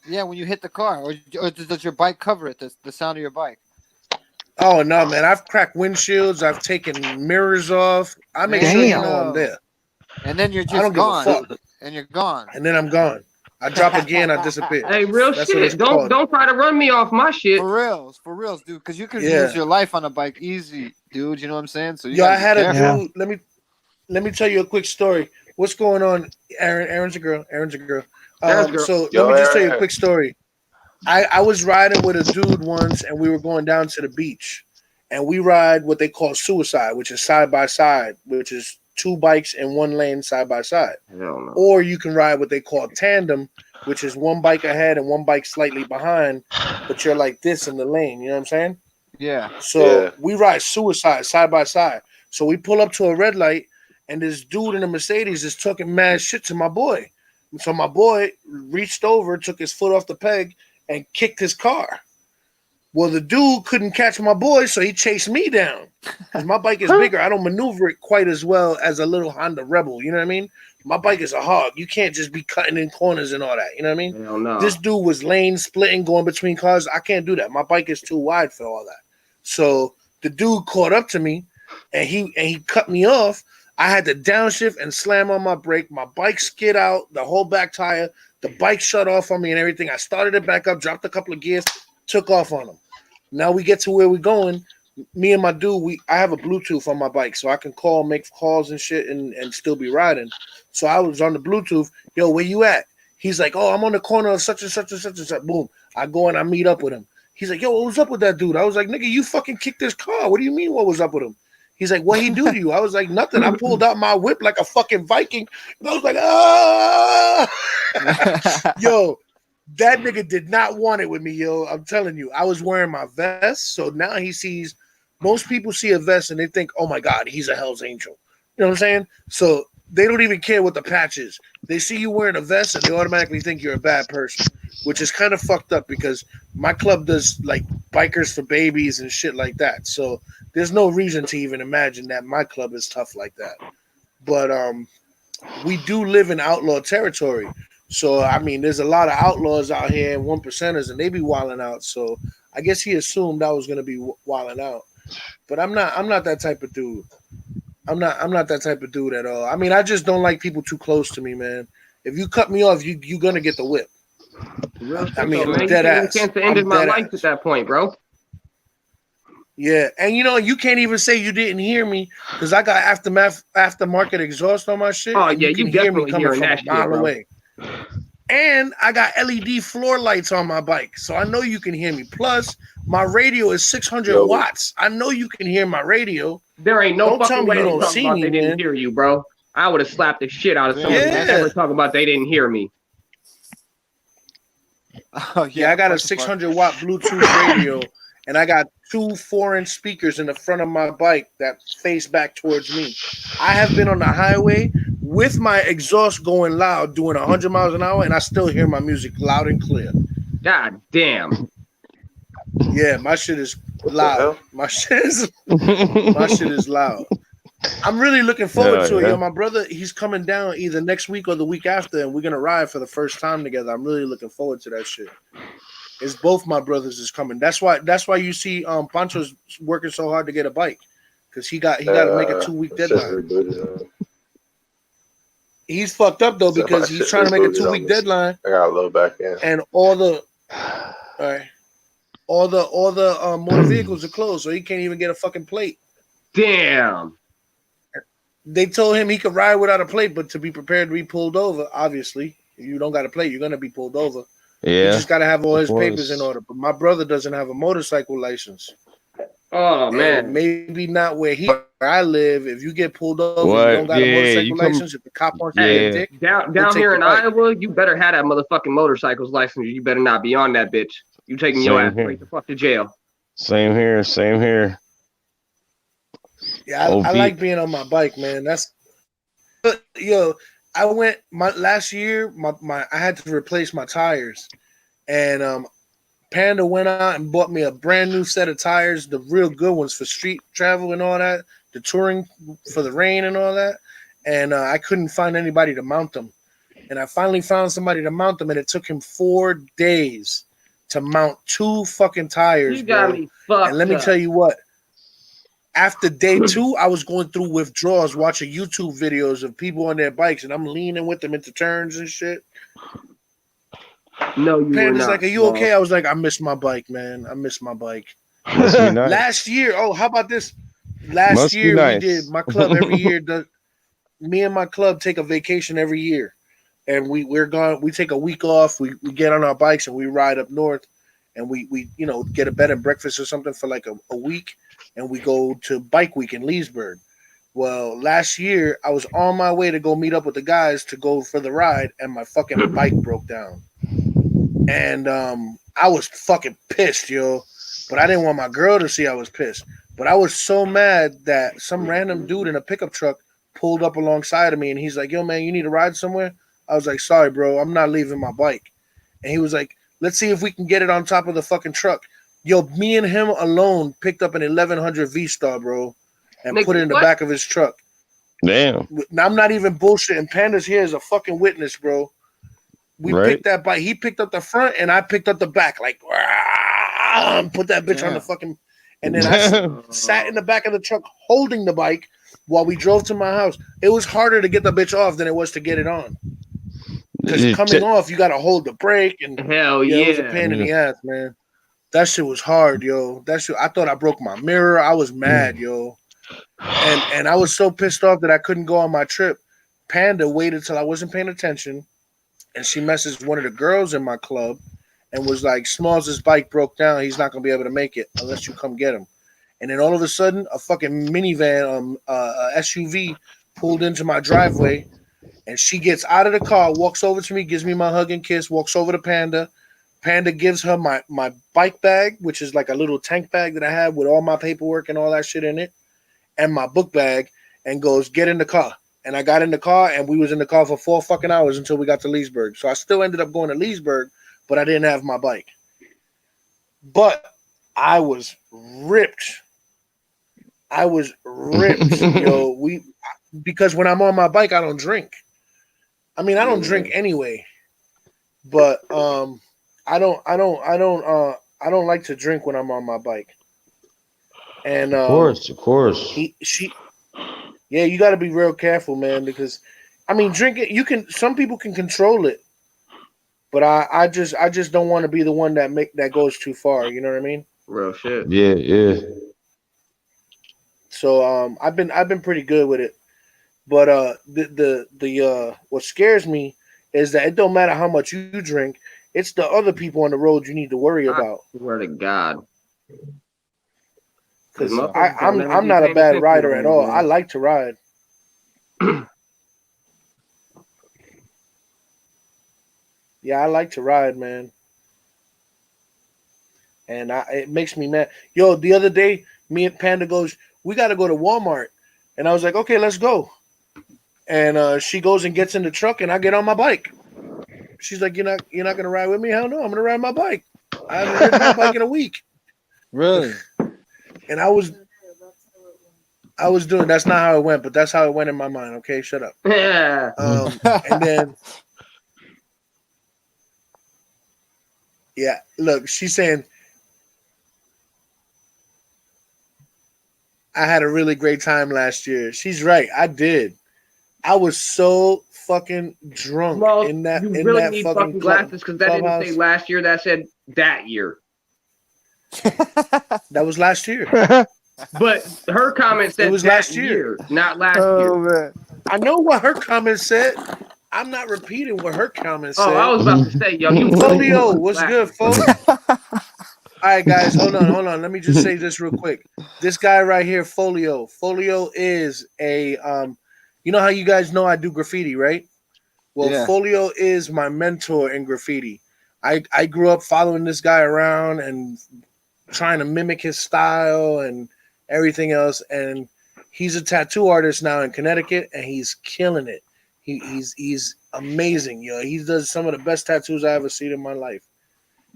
Yeah, when you hit the car, or does your bike cover it? The sound of your bike. Oh no, man! I've cracked windshields. I've taken mirrors off. I make sure you know I'm there. And then you're I just don't give a gone. fuck. And you're gone. And then I'm gone. I drop again. I disappear. Hey, real That's what it's shit. called. Don't try to run me off my shit. For reals, dude. Because you could Yeah. lose your life on a bike easy, dude. You know what I'm saying? So you Yo, I gotta had be a careful. dude. Let me tell you a quick story. What's going on, Aaron? Aaron's a girl. So Yo, let me just tell you a Aaron. quick story. I was riding with a dude once, and we were going down to the beach, and we ride what they call suicide, which is side by side, which is two bikes in one lane side by side. Hell no. Or you can ride what they call tandem, which is one bike ahead and one bike slightly behind, but you're like this in the lane. You know what I'm saying? Yeah. So we ride suicide side by side. So we pull up to a red light, and this dude in a Mercedes is talking mad shit to my boy. So my boy reached over, took his foot off the peg, and kicked his car. Well, the dude couldn't catch my boy, so he chased me down. Because my bike is bigger. I don't maneuver it quite as well as a little Honda Rebel. You know what I mean? My bike is a hog. You can't just be cutting in corners and all that. You know what I mean? Hell no. This dude was lane splitting, going between cars. I can't do that. My bike is too wide for all that. So the dude caught up to me, and he cut me off. I had to downshift and slam on my brake. My bike skid out, the whole back tire. The bike shut off on me and everything. I started it back up, dropped a couple of gears, took off on him. Now we get to where we're going. Me and my dude, I have a Bluetooth on my bike, so I can call, make calls and shit, and still be riding. So I was on the Bluetooth. Yo, where you at? He's like, oh, I'm on the corner of such and such and such and such. Boom. I go and I meet up with him. He's like, yo, what was up with that dude? I was like, nigga, you fucking kicked this car. What do you mean what was up with him? He's like, what he do to you? I was like, nothing. I pulled out my whip like a fucking Viking. And I was like, ah. Yo, that nigga did not want it with me, yo. I'm telling you. I was wearing my vest. So now he sees, most people see a vest and they think, oh my God, he's a Hell's Angel. You know what I'm saying? So they don't even care what the patch is. They see you wearing a vest and they automatically think you're a bad person, which is kind of fucked up because my club does like bikers for babies and shit like that. So there's no reason to even imagine that my club is tough like that. But we do live in outlaw territory. So, I mean, there's a lot of outlaws out here and 1%ers, and they be wilding out. So I guess he assumed I was going to be wilding out. But I'm not that type of dude. I'm not that type of dude at all. I mean, I just don't like people too close to me, man. If you cut me off, you're going to get the whip. I mean, man, dead you ass. chance to end my life at that point, bro. Yeah, and you know, you can't even say you didn't hear me because I got aftermarket exhaust on my shit. Oh and yeah, you you can hear me definitely coming hearing from that a mile shit, bro. away. And I got LED floor lights on my bike, so I know you can hear me. Plus, my radio is 600 watts. I know you can hear my radio. There ain't no Don't tell fucking me way you they don't talking see about me, they didn't man. hear you, bro. I would have slapped the shit out of somebody who ever talk about they didn't hear me. Oh Yeah, I got a 600 watt Bluetooth radio, and I got 2 4-inch speakers in the front of my bike that face back towards me. I have been on the highway with my exhaust going loud, doing 100 miles an hour, and I still hear my music loud and clear. God damn. Yeah, my shit is What the loud. hell? My shit is loud. I'm really looking forward to it, yo. My brother, he's coming down either next week or the week after, and we're gonna ride for the first time together. I'm really looking forward to that shit. It's both my brothers is coming. That's why you see Pancho's working so hard to get a bike, because he got to make a 2-week My shit deadline. rebooted. He's fucked up though So my because he's shit trying to make a rebooted on 2-week this. deadline, I got a little back in. and all the motor vehicles are closed, so he can't even get a fucking plate. Damn. They told him he could ride without a plate, but to be prepared to be pulled over, obviously, if you don't got a plate, you're gonna be pulled over. Yeah. He just got to have all of his papers in course. order. But my brother doesn't have a motorcycle license. Oh man. And maybe not where I live. If you get pulled over and you don't What? got a Yeah, motorcycle you come. license, if the cop wants to be a Yeah. dick, Down he'll take here the in bike. Iowa, you better have that motherfucking motorcycle's license. You better not be on that bitch. You taking your Same ass here. straight the fuck to jail. Same here. Same here. Yeah, I like being on my bike, man. Yo, I went last year. I had to replace my tires, and Panda went out and bought me a brand new set of tires, the real good ones for street travel and all that, the touring for the rain and all that. And I couldn't find anybody to mount them. And I finally found somebody to mount them, and it took him 4 days to mount 2 fucking tires, You got bro. me fucked And let me up. tell you what. After day 2, I was going through withdrawals, watching YouTube videos of people on their bikes, and I'm leaning with them into turns and shit. No, you were Panda's not. like, "Are you okay?" I was like, "I miss my bike, man. I miss my bike." Must be nice. Last year, how about this? Last Must be year we nice. did my club every year. Me and my club take a vacation every year, and we're gone. We take a week off. We get on our bikes and we ride up north, and we get a bed and breakfast or something for like a week, and we go to Bike Week in Leesburg. Well, last year I was on my way to go meet up with the guys to go for the ride, and my fucking bike broke down. And I was fucking pissed, yo. But I didn't want my girl to see I was pissed. But I was so mad that some random dude in a pickup truck pulled up alongside of me, and he's like, "Yo, man, you need to ride somewhere?" I was like, "Sorry, bro, I'm not leaving my bike." And he was like, "Let's see if we can get it on top of the fucking truck." Yo, me and him alone picked up an 1100 V-Star, bro, and Nigga, put it in the what? back of his truck. Damn. Now, I'm not even bullshitting. Panda's here is a fucking witness, bro. We Right. picked that bike. He picked up the front, and I picked up the back. Like, put that bitch on the fucking. And then I sat in the back of the truck holding the bike while we drove to my house. It was harder to get the bitch off than it was to get it on. Because coming off, you got to hold the brake, and Hell it was a pain in the ass, man. That shit was hard, yo. That shit. I thought I broke my mirror. I was mad, yo. And I was so pissed off that I couldn't go on my trip. Panda waited till I wasn't paying attention, and she messaged one of the girls in my club and was like, "Smallz' bike broke down. He's not gonna be able to make it unless you come get him." And then all of a sudden, a fucking minivan, a SUV, pulled into my driveway, and she gets out of the car, walks over to me, gives me my hug and kiss, walks over to Panda. Panda gives her my bike bag, which is like a little tank bag that I have with all my paperwork and all that shit in it, and my book bag, and goes, "Get in the car." And I got in the car, and we was in the car for 4 fucking hours until we got to Leesburg. So I still ended up going to Leesburg, but I didn't have my bike. But I was ripped. Yo. Because when I'm on my bike, I don't drink. I mean, I don't drink anyway. But I don't like to drink when I'm on my bike. And Of course. Yeah, you got to be real careful, man, because I mean, drinking, some people can control it, but I just don't want to be the one that goes too far, you know what I mean? Real shit. Yeah. So I've been pretty good with it. But the what scares me is that it don't matter how much you drink, it's the other people on the road you need to worry about. I swear to God. Because I'm not a bad rider at all. I like to ride. Yeah, I like to ride, man. and it makes me mad. Yo, the other day, me and Panda goes, we got to go to Walmart, and I was like, okay, let's go. And she goes and gets in the truck, and I get on my bike. She's like, you're not gonna ride with me? Hell no, I'm gonna ride my bike. I haven't ridden my bike in a week. Really? And I was doing. That's not how it went, but that's how it went in my mind. Okay, shut up. Yeah. And then, yeah, look, she's saying, I had a really great time last year. She's right. I did. I was so fucking drunk in that. You in really that need fucking fucking glasses because that clubhouse. didn't say last year. That said that year. That was last year. But her comment said it was that last year, not last year. Man. I know what her comment said. I'm not repeating what her comment said. Oh, I was about to say, yo, you Folio, what's good, folks? All right, guys, hold on. Let me just say this real quick. This guy right here, Folio. Folio is a you know how you guys know I do graffiti, right? Well, Yeah. Folio is my mentor in graffiti. I grew up following this guy around and trying to mimic his style and everything else. And he's a tattoo artist now in Connecticut, and he's killing it. He's amazing. You know, he does some of the best tattoos I ever seen in my life.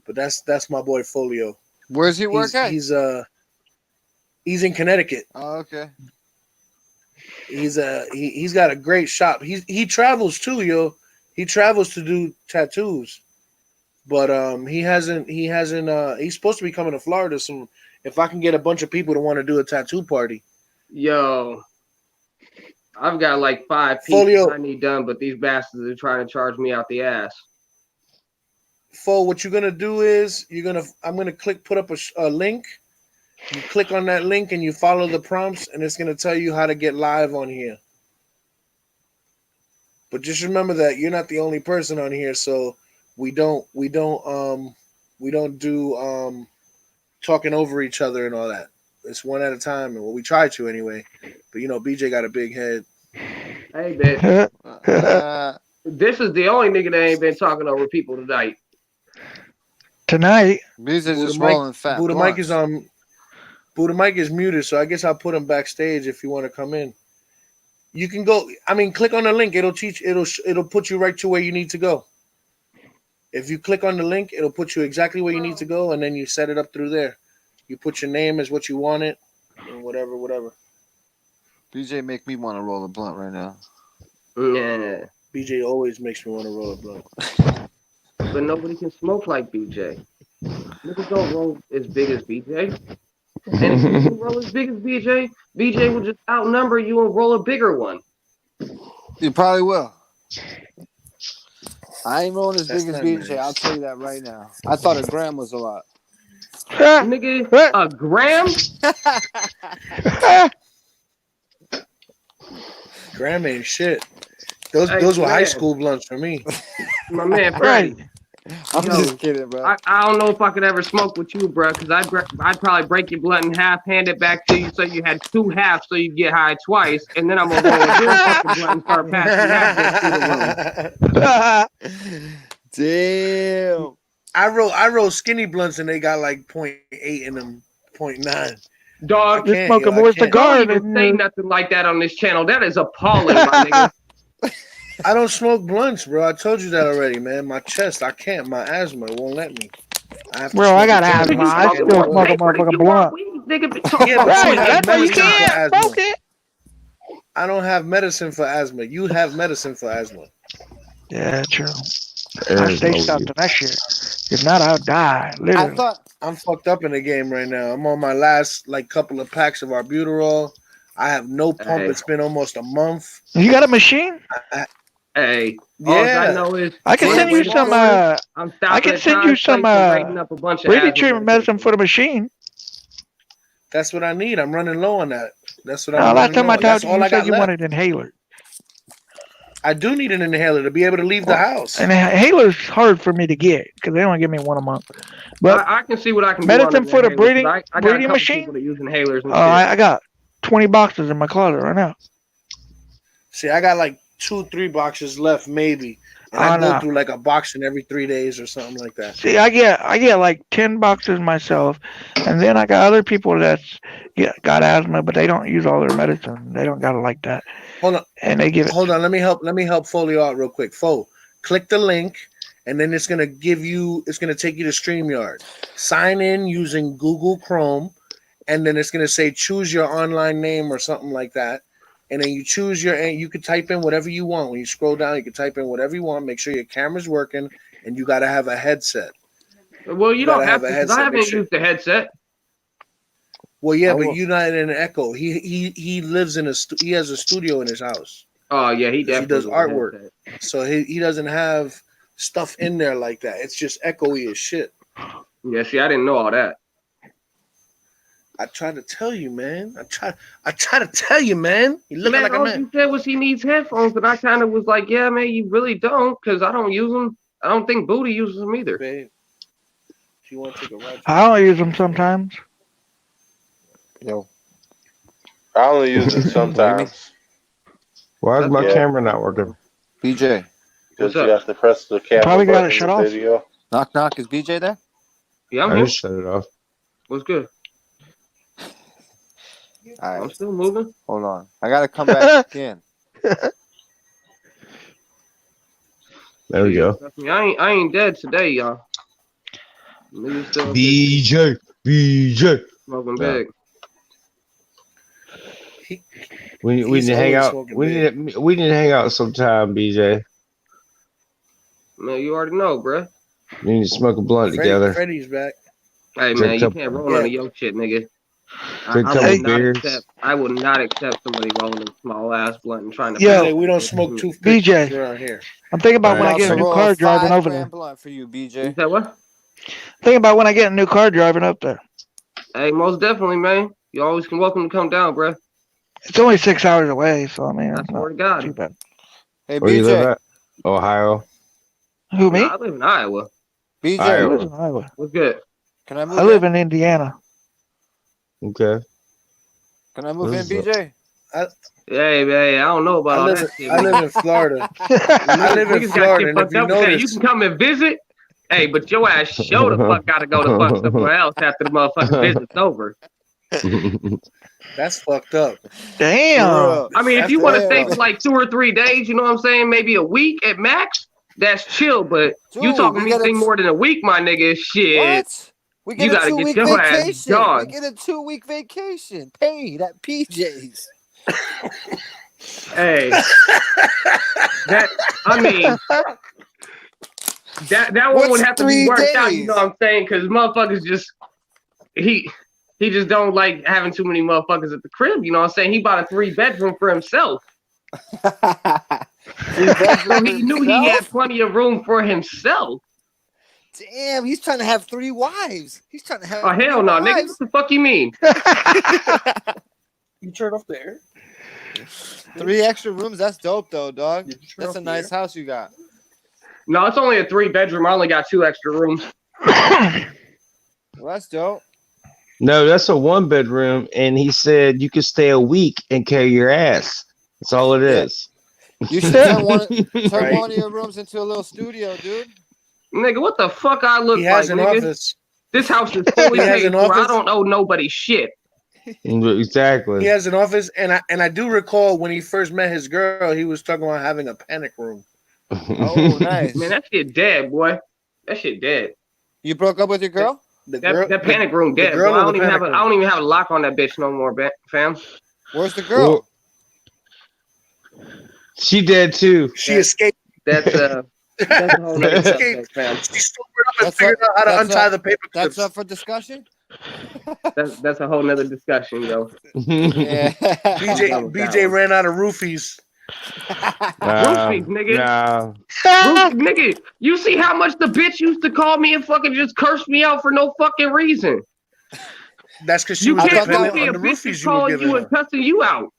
But that's my boy Folio. Where's he work at? He's in Connecticut. Oh, okay. He's got a great shop. He travels too, yo. He travels to do tattoos. But he's supposed to be coming to Florida soon. If I can get a bunch of people to want to do a tattoo party. Yo, I've got like 5 pieces I need done, but these bastards are trying to charge me out the ass. What you're gonna do is I'm gonna put up a link. You click on that link and you follow the prompts, and it's gonna tell you how to get live on here. But just remember that you're not the only person on here, so we don't do talking over each other and all that. It's one at a time, and we try to anyway. But you know, BJ got a big head. Hey, bitch. This is the only nigga that ain't been talking over people tonight. Tonight, BJ's just rolling fat. Buddha Mike is Buddha Mike is muted, so I guess I'll put him backstage if you want to come in. You can go. I mean, click on the link. It'll put you right to where you need to go. If you click on the link, it'll put you exactly where you need to go, and then you set it up through there. You put your name as what you want it, and whatever. BJ make me want to roll a blunt right now. Yeah. BJ always makes me want to roll a blunt. But nobody can smoke like BJ. Niggas don't roll as big as BJ. And if you roll as big as BJ, BJ will just outnumber you and roll a bigger one. You probably will. I ain't rolling as big as BJ. Nice. I'll tell you that right now. I thought a gram was a lot. Nigga, a gram? Gram ain't shit. Those were high school blunts for me. My man, Freddie. I'm just kidding, bro. I don't know if I could ever smoke with you, bro, because I'd probably break your blunt in half, hand it back to you so you had 2 halves so you get high twice, and then I'm going to roll a real fucking blunt and start passing that through the room. Damn. I roll skinny blunts and they got like 0.8 in them, 0.9. Dog, you're smoking more cigar than you. Say nothing like that on this channel. That is appalling, my nigga. I don't smoke blunts, bro. I told you that already, man. My chest, I can't. My asthma won't let me. I got asthma. I still smoke a motherfucking blunt. Yeah, right, that's why you can't smoke it. I don't have medicine for asthma. You have medicine for asthma. Yeah, true. I stay stopped to that shit. If not, I'll die. Literally. I thought I'm fucked up in the game right now. I'm on my last couple of packs of albuterol. I have no pump. Hey. It's been almost a month. You got a machine? Hey, yeah. I know is I can send you some. I can send you some breathing treatment medicine for the machine. That's what I need. I'm running low on that. That's what I'm. Last time I talked to you, you said you wanted an inhaler. I do need an inhaler to be able to leave the house. An inhaler is hard for me to get because they only give me one a month. But I can see what I can do. Medicine for the breathing machine. That use inhalers. I got 20 boxes in my closet right now. See, I got like 2-3 boxes left, maybe. And I go through like a box in every 3 days or something like that. See, I get like 10 boxes myself, and then I got other people that's got asthma, but they don't use all their medicine. They don't got it like that. Hold on, and they give it. Hold on, let me help Folio out real quick. Click the link, and then it's gonna take you to StreamYard. Sign in using Google Chrome, and then it's gonna say choose your online name or something like that. And then you choose and you can type in whatever you want. When you scroll down, you can type in whatever you want. Make sure your camera's working, and you got to have a headset. Well, you don't have to, because I haven't used the headset. Well, yeah, but you're not in an echo. He lives in he has a studio in his house. Oh yeah, he definitely does artwork. So he doesn't have stuff in there like that. It's just echoey as shit. Yeah, see, I didn't know all that. I try to tell you, man. I try to tell you, man. You look like a man. All you said was he needs headphones, and I kind of was like, yeah, man, you really don't, because I don't use them. I don't think Booty uses them either. Babe, if you want to take a ride, I only use them sometimes. Yo, I only use it sometimes. Why is my camera not working? BJ. Because you have to press the camera. Probably got it shut off. Video. Knock knock. Is BJ there? Yeah, I just shut it off. What's good? All right. I'm still moving. Hold on. I gotta come back in. There we go. I ain't dead today, y'all. BJ. Smoking big. We need to hang out. We need to hang out sometime, BJ. Man, you already know, bruh. We need to smoke a blunt together. Freddy's back. Hey, man, you can't roll on your shit, nigga. I would not accept somebody rolling a small ass blunt and trying to. Yeah, we don't smoke toothpicks around here. I'm thinking about when I get a new car driving over there. Blunt for you, BJ. You said what? Thinking about when I get a new car driving up there. Hey, most definitely, man. You always welcome to come down, bruh. It's only 6 hours away, so I mean, I swear to God. Too bad. Hey, Where you live BJ. at? Ohio. Who, me? I live in Iowa. BJ. I live in Iowa. What's good? Can I move I live in Indiana. Okay. Can I move in, BJ? Hey, man, I don't know about all that shit. I live in Florida. I live in Florida, and if you notice, you can come and visit. Hey, but your ass show the fuck gotta go to fuck somewhere else after the motherfucking visit's over. That's fucked up. Damn. I mean, if you want to stay for like 2 or 3 days, you know what I'm saying? Maybe a week at max. That's chill. But Dude, you talking anything more than a week, my nigga? Shit. What? We get You a gotta 2-week get your ass vacation. gone. We get a 2-week vacation paid at PJ's. Hey, that one would have to be worked out. You know what I'm saying? Because motherfuckers just he just don't like having too many motherfuckers at the crib. You know what I'm saying? He bought a 3-bedroom for himself. So he knew he had plenty of room for himself. Damn, he's trying to have 3 wives. He's trying to have. Oh hell no, nigga! What the fuck you mean? You turn off the air. 3 extra rooms. That's dope, though, dog. That's a nice house you got. No, it's only a 3-bedroom. I only got 2 extra rooms. Well, that's dope. No, that's a 1-bedroom, and he said you could stay a week and carry your ass. That's all it is. You should turn one of your rooms into a little studio, dude. Nigga, what the fuck I look He like, has an nigga? office. This house is fully paid for. I don't owe nobody shit. Exactly. He has an office, and I do recall when he first met his girl, he was talking about having a panic room. Oh, nice. Man, that shit dead, boy. That shit dead. You broke up with your girl? That panic room dead, bro. I don't even have a lock on that bitch no more, fam. Where's the girl? She dead too. She escaped. That's a whole nother subject, fam. She sobered up and figured out how to untie the paper clips. That's up for discussion? That's a whole nother discussion, yo. Yeah. BJ ran out of roofies. Roofies, nigga. Nigga, you see how much the bitch used to call me and fucking just curse me out for no fucking reason. That's because you can't call me a bitch and calling you and cussing you out.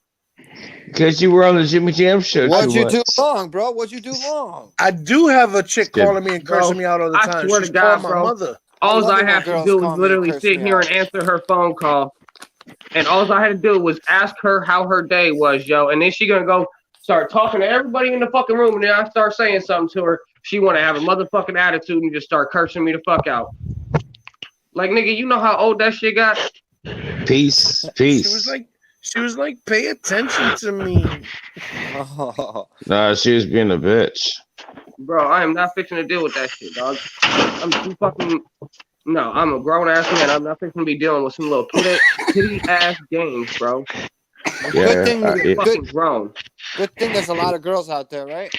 Because you were on the Jimmy Jam show. What'd you do wrong, bro? What'd you do wrong? I do have a chick calling me and cursing me out all the time. I swear She's to God, my bro. mother. All I have to do is literally sit here and answer her phone call. And all I had to do was ask her how her day was, yo. And then she gonna go, start talking to everybody in the fucking room, and then I start saying something to her. She want to have a motherfucking attitude and just start cursing me the fuck out. Like, nigga, you know how old that shit got? Peace. She was like, pay attention to me. Nah, she was being a bitch. Bro, I am not fixing to deal with that shit, dog. I'm too fucking... No, I'm a grown-ass man. I'm not fixing to be dealing with some little kitty-ass games, bro. Good thing you're fucking grown. Good thing there's a lot of girls out there, right?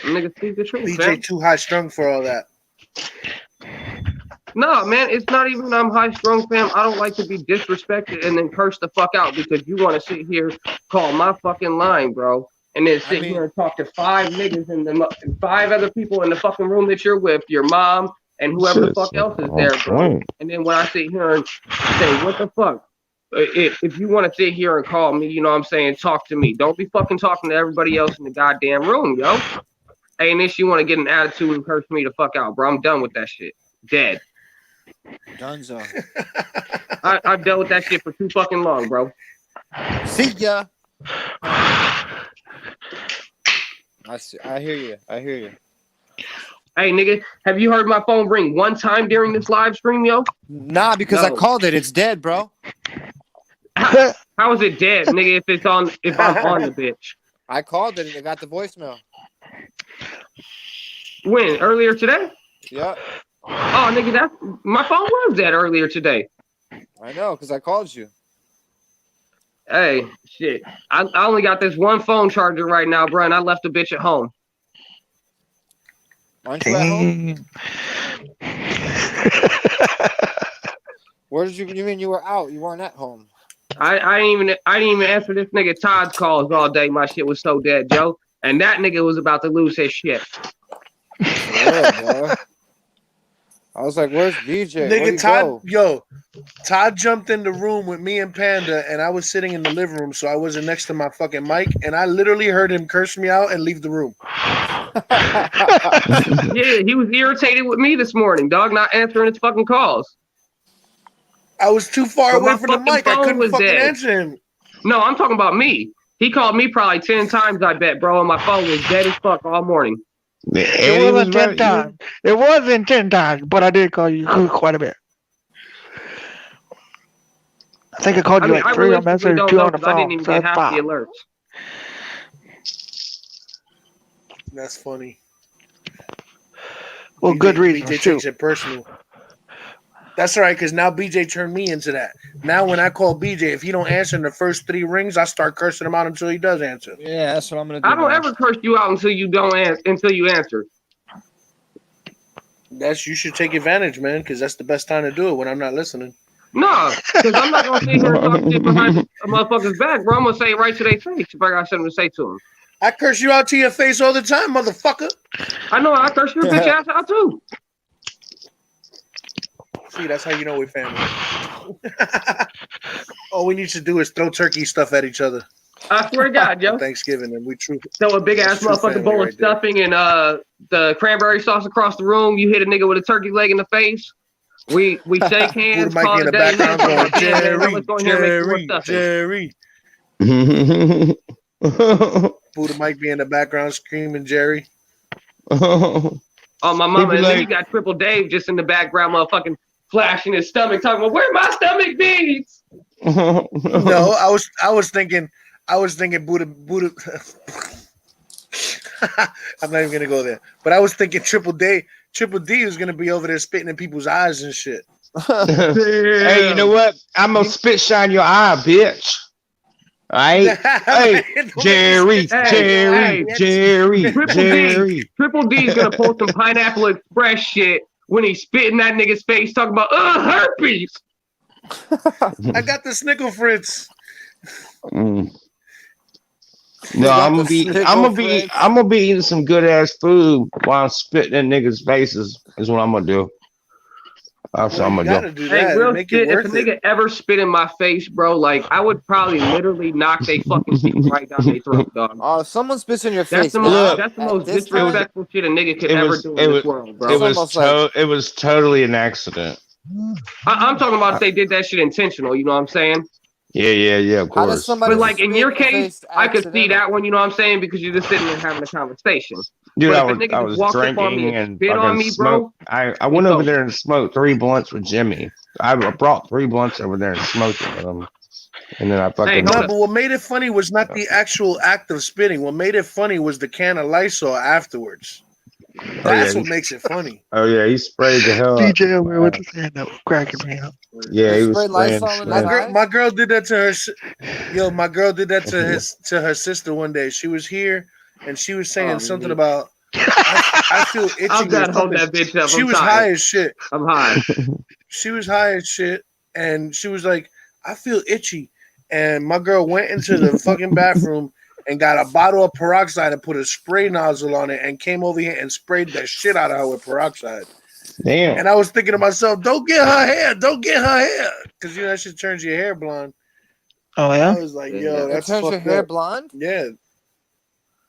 Nigga, speak the truth, BJ man. too high strung for all that. No, man, it's not even I'm high strung, fam. I don't like to be disrespected and then curse the fuck out because you want to sit here, call my fucking line, bro, and then sit here and talk to 5 niggas and 5 other people in the fucking room that you're with, your mom and whoever the fuck else is there, bro. And then when I sit here and say, what the fuck? If you want to sit here and call me, you know what I'm saying, talk to me. Don't be fucking talking to everybody else in the goddamn room, yo. Hey, and if you want to get an attitude and curse me the fuck out, bro, I'm done with that shit. Dead. Dunzo. I've dealt with that shit for too fucking long, bro. See ya. I hear you. Hey, nigga, have you heard my phone ring one time during this live stream, yo? Nah, because I called it. It's dead, bro. How is it dead, nigga, if I'm on the bitch? I called it and it got the voicemail. When? Earlier today? Yeah. Oh, nigga, my phone was dead earlier today. I know, because I called you. Hey, shit. I only got this one phone charger right now, bro, and I left the bitch at home. Aren't you at home? Where did you mean you were out? You weren't at home. I didn't even answer this nigga Todd's calls all day. My shit was so dead, Joe. And that nigga was about to lose his shit. Yeah, I was like, where's DJ? Nigga, Todd jumped in the room with me and Panda, and I was sitting in the living room, so I wasn't next to my fucking mic, and I literally heard him curse me out and leave the room. Yeah, he was irritated with me this morning, dog, not answering his fucking calls. I was too far away from the mic. I couldn't fucking answer him. No, I'm talking about me. He called me probably 10 times, I bet, bro, and my phone was dead as fuck all morning. It wasn't 10 times. It wasn't 10 times, but I did call you quite a bit. I think I called you like 3 on message, 2 on the phone. I didn't even get half the alerts. That's funny. Well, good reason. BJ takes it personal. That's all right, because now BJ turned me into that. Now when I call BJ, if he don't answer in the first 3 rings, I start cursing him out until he does answer. Yeah, that's what I'm gonna do. I don't ever curse you out until you answer. You should take advantage, man, because that's the best time to do it when I'm not listening. No, because I'm not gonna sit here and talk shit behind a motherfucker's back, bro. I'm gonna say it right to their face if I got something to say to them. I curse you out to your face all the time, motherfucker. I know, I curse your bitch ass out too. See, that's how you know we're family. All we need to do is throw turkey stuff at each other. I swear to God, yo. Thanksgiving, and we true. Throw a big ass motherfucking bowl of stuffing and the cranberry sauce across the room. You hit a nigga with a turkey leg in the face. We shake hands. Buddha might be in the background going, Jerry. Buddha might be in the background screaming, Jerry. Oh, my mama. And then you got Triple Dave just in the background, motherfucking flashing his stomach, talking about where my stomach beads. No, I was thinking Buddha. I'm not even gonna go there. But I was thinking Triple D was gonna be over there spitting in people's eyes and shit. Hey, you know what? I'm gonna spit shine your eye, bitch. All right? Hey, Jerry. Triple D's gonna pull some Pineapple Express shit when he's spitting that nigga's face, talking about herpes. I got the Snickle Fritz. No, I'm gonna be eating some good ass food while I'm spitting in niggas' faces. Is what I'm gonna do. That's what I'm gonna do. Hey, real shit, if a nigga ever spit in my face, bro, like I would probably literally knock they fucking teeth right down their throat, dog. Oh, someone spits in your face. That's the most disrespectful shit a nigga could ever do in this world, bro. It was totally an accident. I'm talking about if they did that shit intentional. You know what I'm saying? Yeah, of How does course. somebody But like in your case, spit-faced I could see accidental? that one. You know what I'm saying? Because you're just sitting there having a conversation. Dude, But I if a was nigga I just was walked up on me drinking and and spit on fucking me, smoked. bro, I went it's over over. there and smoked 3 blunts with Jimmy. I brought 3 blunts over there and smoked it with him. And then I fucking No, but what made it funny was not the actual act of spitting. What made it funny was the can of Lysol afterwards. That's what makes it funny. Oh yeah, he sprayed the hell out. DJ over here with his hand up, cracking me up. Yeah, he was Sprayed spraying. Lysol in his eyes? My girl did that to her. My girl did that to her sister one day. She was here and she was saying something about I feel itchy. I'm or trying to hold something. that bitch up. She I'm was tired. high as shit. I'm high. She was high as shit, and she was like, "I feel itchy." And my girl went into the fucking bathroom and got a bottle of peroxide and put a spray nozzle on it and came over here and sprayed the shit out of her with peroxide. Damn. And I was thinking to myself, don't get her hair. Don't get her hair. Because, that shit turns your hair blonde. Oh, yeah? I was like, yo, that's turns your fucked hair up. blonde? Yeah.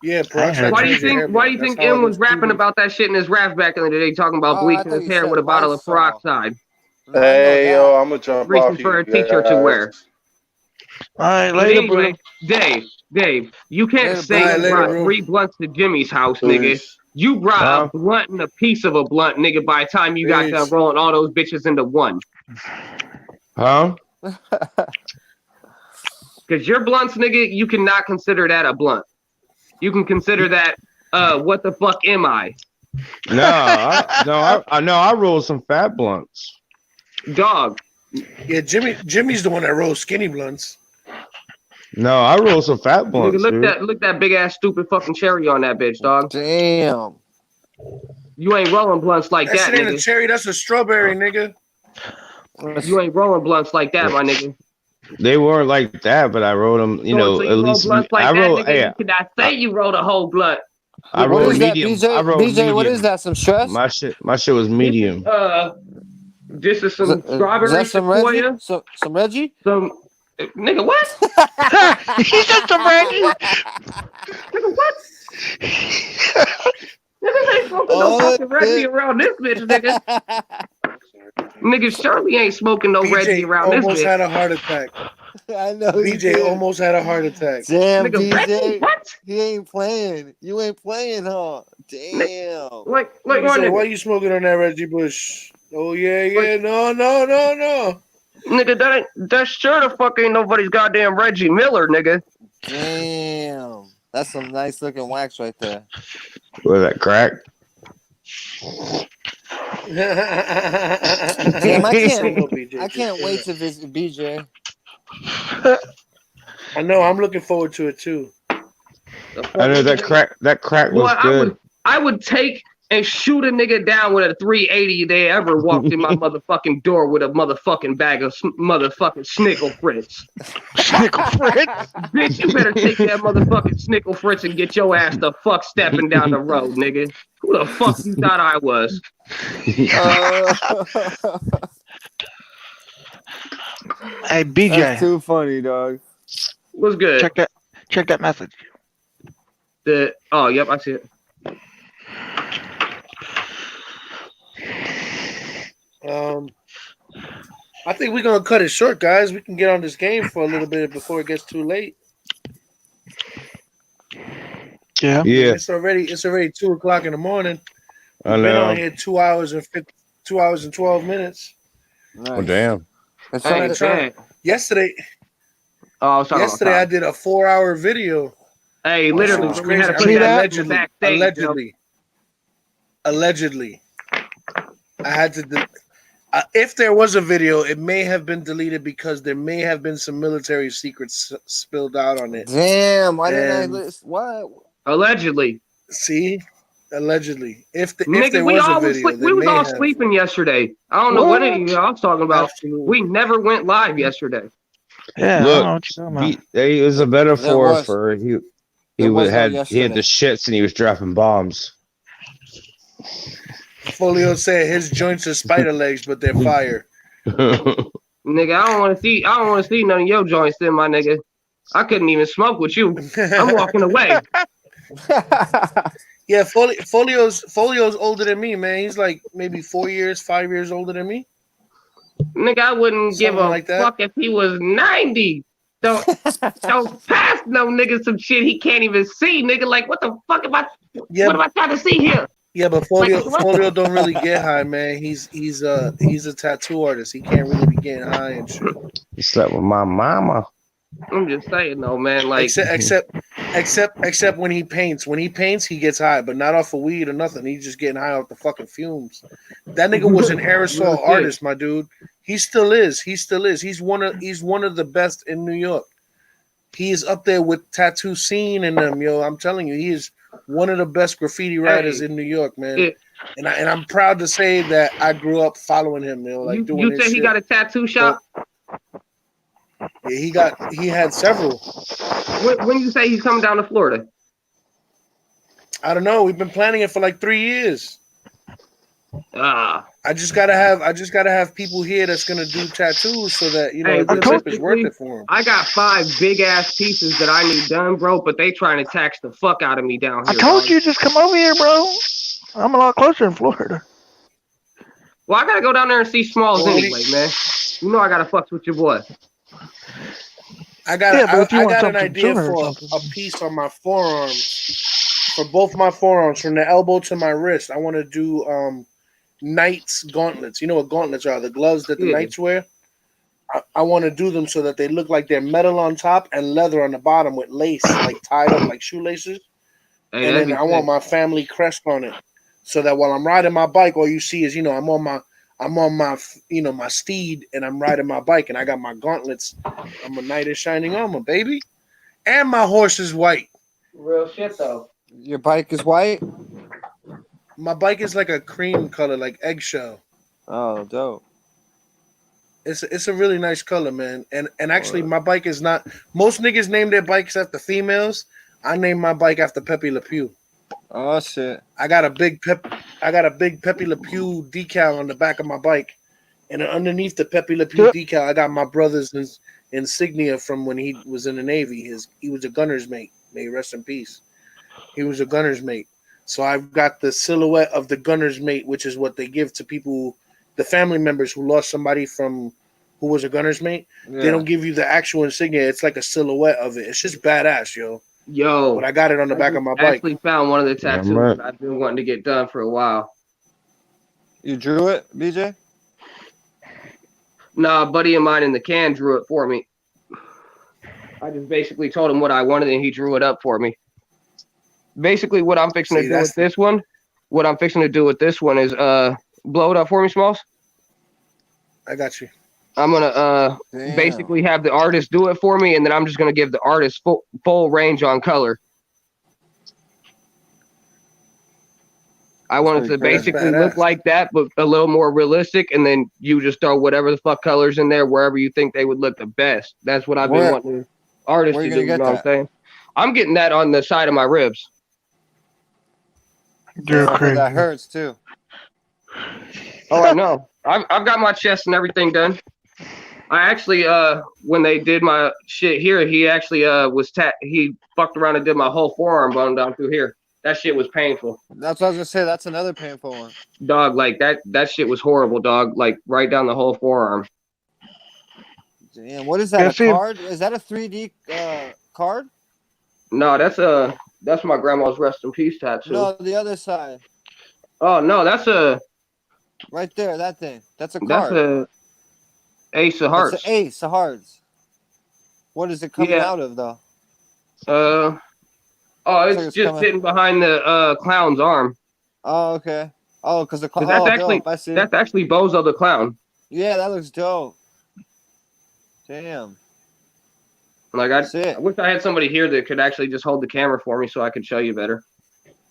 Yeah, peroxide Why do you turns your hair think? Why do you blonde. think That's how M it was is rapping proven. about that shit in his rap back in the day, talking about Oh, I bleaching thought his you hair said with a bottle of Lysol. peroxide? Hey, yo, I'm gonna jump Reaching off for you a t-shirt to guys. wear. All right, But later, anyway, Dave, you can't say All right, you later, brought bro. 3 blunts to Jimmy's house, nigga. Peace. You brought Huh? a blunt and a piece of a blunt, nigga, by the time you got done Peace. rolling all those bitches into one. Huh? Because your blunts, nigga, you cannot consider that a blunt. You can consider that, what the fuck am I? No, I rolled some fat blunts. Dog. Yeah, Jimmy's the one that rolls skinny blunts. No, I rolled some fat Nigga, blunts, dude. look that big ass stupid fucking cherry on that bitch, dog. Damn. You ain't rolling blunts like That that, shit ain't a nigga. cherry. That's a strawberry, nigga. You ain't rolling blunts like that, my nigga. They weren't like that, but I rolled them. You know, So you at roll least blunts like I that, roll. nigga. Hey, You cannot say you rolled a whole blunt. I What rolled is that, medium. BJ? I rolled BJ, medium. what is that? Some stress? My shit was medium. This is some Is strawberry that some Reggie? sequoia. Some Reggie? Some nigga, what? He said some Reggie. Nigga, what? Niggas ain't smoking no fucking Reggie around this bitch, nigga. Nigga Shirley ain't smoking no Reggie BJ around this almost bitch. had a heart attack. I know he BJ did. almost had a heart attack. Damn, Nigga, Reggie, DJ. what? He ain't playing. You ain't playing, huh? Damn. Like He my said, "Why nigga. you smoking on that Reggie Bush?" Oh yeah. No. Nigga, that sure the fuck ain't nobody's goddamn Reggie Miller, nigga. Damn. That's some nice looking wax right there. Was that crack? Damn, I I can't wait to visit BJ. I know. I'm looking forward to it too. I know that crack Boy, was good. I would take and shoot a nigga down with a 380 if they ever walked in my motherfucking door with a motherfucking bag of motherfucking Snickle Fritz. Snickle Fritz? Bitch, you better take that motherfucking Snickle Fritz and get your ass the fuck stepping down the road, nigga. Who the fuck you thought I was? Hey, BJ. That's too funny, dog. What's good? Check that message. Yep, I see it. I think we're gonna cut it short, guys. We can get on this game for a little bit before it gets too late. Yeah. It's already 2:00 in the morning. I We've been know. on here 2 hours and 12 minutes. Oh damn. Yesterday. Oh, I was talking yesterday about I did a 4-hour video. Hey, That literally, shit was we had to crazy. put that Allegedly, backstage, allegedly, I had to. If there was a video, it may have been deleted because there may have been some military secrets spilled out on it. Damn, why didn't I listen? What? Allegedly. See, allegedly, if Nigga, there we was a all video, we was may all have. sleeping yesterday. I don't know what y'all was talking about. Absolutely. We never went live yesterday. Yeah, Look, it was a metaphor was. for he There was no had the yesterday. shits and he was dropping bombs. Folio said his joints are spider legs, but they're fire. Nigga, I don't want to see none of your joints then, my nigga. I couldn't even smoke with you. I'm walking away. Yeah, Folio's older than me, man. He's like maybe 5 years older than me. Nigga, I wouldn't give Something a like that. fuck if he was 90. Don't pass no nigga some shit he can't even see, nigga. Like, what the fuck am I? Yeah, what am I trying to see here? Yeah, but Folio don't really get high, man. He's a tattoo artist. He can't really be getting high and shit. He slept with my mama. I'm just saying, though, man. Like, except when he paints. When he paints, he gets high, but not off of weed or nothing. He's just getting high off the fucking fumes. That nigga was an aerosol artist, my dude. He still is. He's one of the best in New York. He is up there with Tattoo Scene and them, yo. I'm telling you, he is one of the best graffiti writers in New York, man. And I'm proud to say that I grew up following him, yo. Like doing you said he got a tattoo shop? Yeah, he had several. When you say he's coming down to Florida? I don't know. We've been planning it for like 3 years. I just gotta have people here that's gonna do tattoos so that the trip is worth it for them. I got 5 big ass pieces that I need done, bro, but they trying to tax the fuck out of me down here. I told you just come over here, bro. I'm a lot closer in Florida. Well, I gotta go down there and see Smallz anyway, man. You know I gotta fuck with your boy. I got an idea for a piece on my forearms, for both my forearms, from the elbow to my wrist. I want to do Knights gauntlets. You know what gauntlets are? The gloves that the Knights wear. I want to do them so that they look like they're metal on top and leather on the bottom with lace, like tied up like shoelaces. Hey, and then I want my family crest on it, so that while I'm riding my bike, all you see is I'm on my my steed and I'm riding my bike and I got my gauntlets. I'm a knight in shining armor, baby, and my horse is white. Real shit though. Your bike is white? My bike is like a cream color, like eggshell. Oh, dope. It's a really nice color, man. And actually, my bike is not. Most niggas name their bikes after females. I named my bike after Pepe Le Pew. Oh shit! I got a big Pepe Le Pew decal on the back of my bike, and underneath the Pepe Le Pew decal, I got my brother's insignia from when he was in the Navy. He was a gunner's mate. May he rest in peace. He was a gunner's mate. So I've got the silhouette of the gunner's mate, which is what they give to people, the family members who lost somebody who was a gunner's mate. Yeah. They don't give you the actual insignia. It's like a silhouette of it. It's just badass, yo. But I got it on the back of my bike. I actually found one of the tattoos I've been wanting to get done for a while. You drew it, BJ? Nah, a buddy of mine in the can drew it for me. I just basically told him what I wanted and he drew it up for me. Basically, what I'm fixing to do with this one, is blow it up for me, Smallz. I got you. I'm gonna basically have the artist do it for me, and then I'm just gonna give the artist full range on color. I want it to basically look like that, but a little more realistic, and then you just throw whatever the fuck colors in there wherever you think they would look the best. That's what I've been wanting artists to do. You know what I'm saying? I'm getting that on the side of my ribs. That hurts too. Oh, I know. I've got my chest and everything done. I actually, when they did my shit here, he actually he fucked around and did my whole forearm bone down through here. That shit was painful. That's what I was gonna say. That's another painful one. Dog, like that shit was horrible, dog. Like right down the whole forearm. Damn, what is that? A card? Is that a 3D card? No, that's my grandma's rest in peace tattoo. No, the other side. Oh no, that's a. Right there, that thing. That's a card. That's a ace of hearts. It's an ace of hearts. What is it coming out of though? It's just sitting behind the clown's arm. Oh, okay. Oh, because the clown. That's actually Bozo the clown. Yeah, that looks dope. Damn. Like I wish I had somebody here that could actually just hold the camera for me so I could show you better.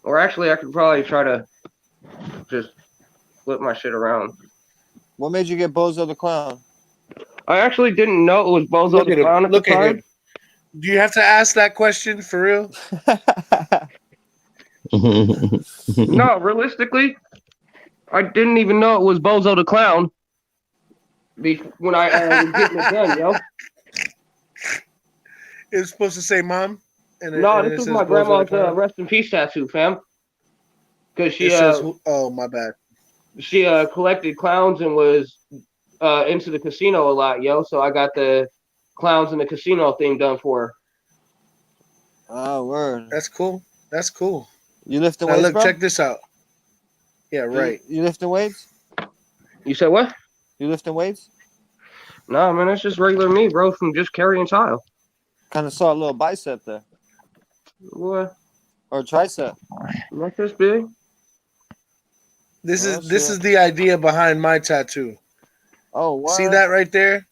Or actually, I could probably try to just flip my shit around. What made you get Bozo the clown? I actually didn't know it was Bozo the clown at the time. Do you have to ask that question for real? No, realistically, I didn't even know it was Bozo the clown when I was getting it done, yo. It's supposed to say mom. No, this is my grandma's rest in peace tattoo, fam. Because she oh my bad. She collected clowns and was into the casino a lot, yo. So I got the clowns in the casino thing done for her. Oh, word. That's cool. That's cool. You lifting Now weights, look, bro? check this out. Yeah, right. You lifting weights? You said what? You lifting weights? Nah, man, that's just regular me, bro, from just carrying tile. Kind of saw a little bicep there. What? Or tricep. Not this big. This is the idea behind my tattoo. Oh, what? See that right there?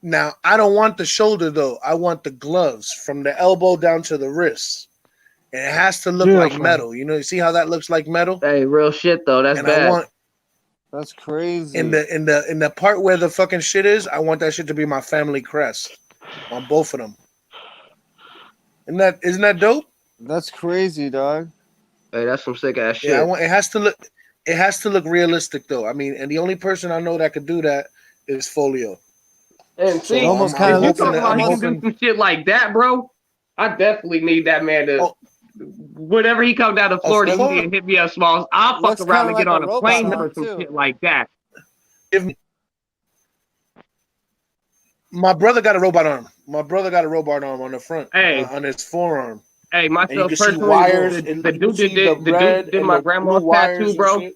Now, I don't want the shoulder though. I want the gloves from the elbow down to the wrist. And it has to look like metal. You know, you see how that looks like metal? Hey, real shit though. That's and bad. I want That's crazy. in the part where the fucking shit is, I want that shit to be my family crest on both of them. Isn't that dope? That's crazy, dog. Hey, that's some sick ass shit. Yeah, it has to look realistic though. I mean, and the only person I know that could do that is Folio. And see, almost if kind of you looks talking like about he can do some shit like that, bro, I definitely need that man to. Whenever he come down to Florida, he need to hit me up, Smallz. I'll fuck Looks around and kinda get like on a a plane robot for some arm, shit like that. My brother got a robot arm. My brother got a robot arm on the front, Hey. on his forearm. Hey, And you myself can see personally, wires. the and dude you can that see the did red and my the grandma's blue wires tattoo, and bro. shit.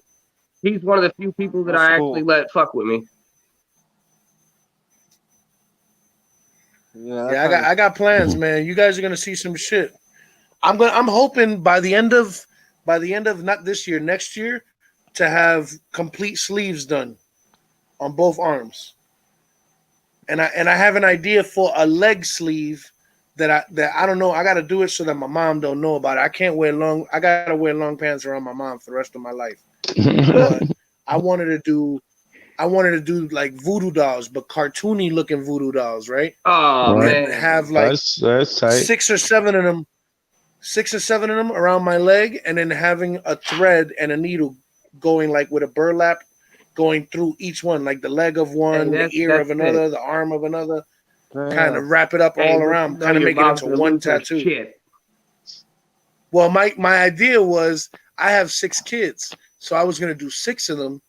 He's one of the few people that That's I cool. actually let fuck with me. Yeah, I got plans, man. You guys are gonna see some shit. I'm hoping by the end of not this year, next year, to have complete sleeves done on both arms. And I have an idea for a leg sleeve that I don't know. I got to do it so that my mom don't know about it. I can't wear I got to wear long pants around my mom for the rest of my life. But I wanted to do like voodoo dolls, but cartoony looking voodoo dolls, right? Oh And man, have like that's tight. 6 or 7 of them around my leg, and then having a thread and a needle going like with a burlap going through each one, like the leg of one, the ear of another, sick. the arm of another, Damn. kind of wrap it up Hey, all but around, you know kind of your make it mom's into gonna one lose her tattoo. shit. Well, my idea was I have 6 kids, so I was gonna do 6 of them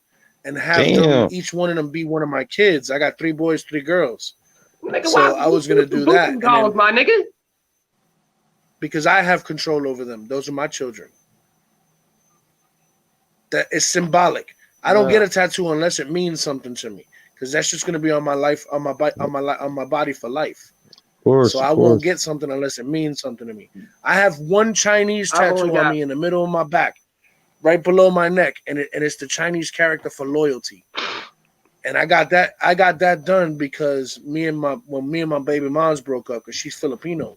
and have them, each one of them be one of my kids. I got 3 boys, 3 girls. Nigga, So I was gonna do that, and dolls, then, my nigga. because I have control over them. Those are my children. That is symbolic. I don't get a tattoo unless it means something to me, because that's just gonna be on my life, on my body for life. So I won't get something unless it means something to me. I have one Chinese I've only tattoo on got- me in the middle of my back, right below my neck, and it's the Chinese character for loyalty. And I got that done because when me and my baby moms broke up, because she's Filipino,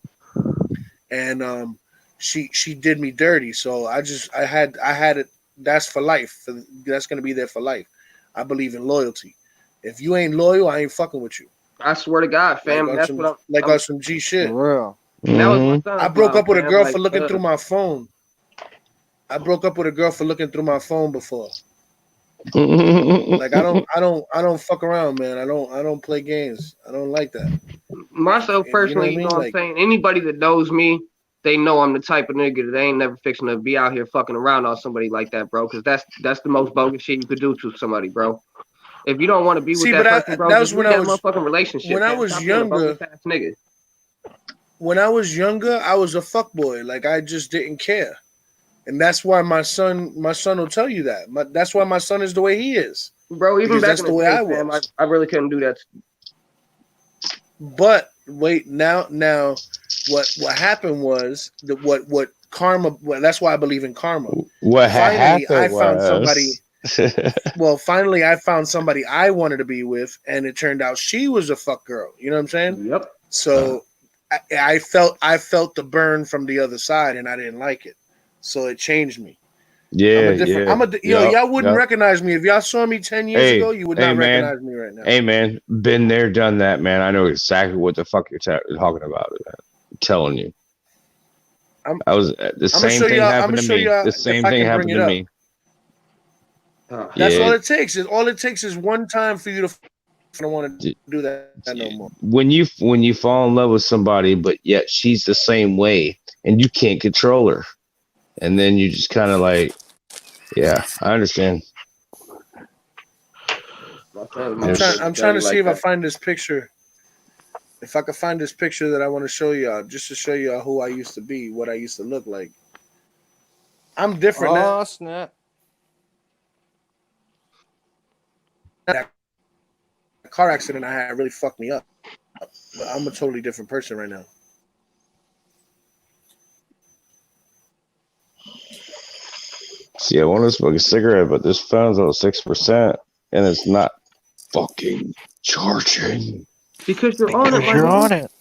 and she did me dirty. So I had it. That's for life. That's gonna be there for life. I believe in loyalty. If you ain't loyal, I ain't fucking with you. I swear to God, fam. Like that's some, what I'm. on some G shit. For real. That was my son's I broke up with a mom, girl fam, for like, looking through my phone. I broke up with a girl for looking through my phone before. Like I don't fuck around, man. I don't play games. I don't like that. Myself personally, You know you know what I what mean? I'm saying? Anybody that knows me, they know I'm the type of nigga that ain't never fixing to be out here fucking around on somebody like that, bro. Because that's the most bogus shit you could do to somebody, bro. If you don't want to be with See, that but person, bro, that just was when leave I that was motherfucking relationship. when I man. was Stop being a younger. bogus ass nigga. When I was younger, I was a fuckboy. Like I just didn't care, and that's why my son will tell you that. That's why my son is the way he is, bro. Even because back that's in the the way day, I fam, was. I really couldn't do that. But wait, now, what happened was what karma. Well, that's why I believe in karma. What Finally, happened I found was somebody. Well, finally, I found somebody I wanted to be with, and it turned out she was a fuck girl. You know what I'm saying? Yep. So I felt the burn from the other side, and I didn't like it. So it changed me. Yeah, y'all wouldn't recognize me if y'all saw me 10 years ago. You would not man. recognize me right now. Hey man, been there, done that, man. I know exactly what the fuck you're talking about. Man. I'm telling you. I was the same thing happened to me. The same thing happened to me. That's all it takes. All it takes is one time for you to. I don't want to do that no more. When you fall in love with somebody, but yet she's the same way, and you can't control her, and then you just kind of like, yeah, I understand. I'm trying to see if I find this picture. If I could find this picture that I want to show y'all, just to show y'all who I used to be, what I used to look like. I'm different now. Oh, snap. That car accident I had really fucked me up. But I'm a totally different person right now. See, I want to smoke a cigarette, but this phone's on 6%, and it's not fucking charging. Because you're on it, Because you're on it.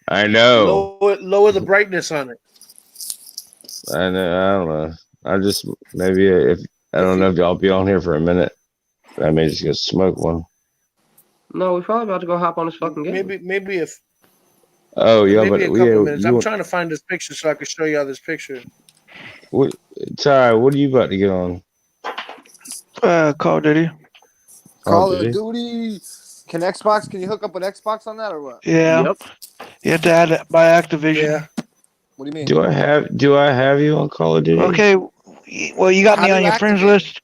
I know. Lower the brightness on it. I know. I don't know. I just maybe if I don't know if y'all be on here for a minute, I may just go smoke one. No, we're probably about to go hop on this fucking game. Maybe if. Oh yeah, maybe but a couple minutes. I'm trying to find this picture so I can show y'all this picture. What, Ty? What are you about to get on? Call of Duty. Call of Duty. Can you hook up with Xbox on that or what? Yeah. Yep. You have to add it by Activision. Yeah. What do you mean? Do I have you on Call of Duty? Okay. Well, you got me on your friends list.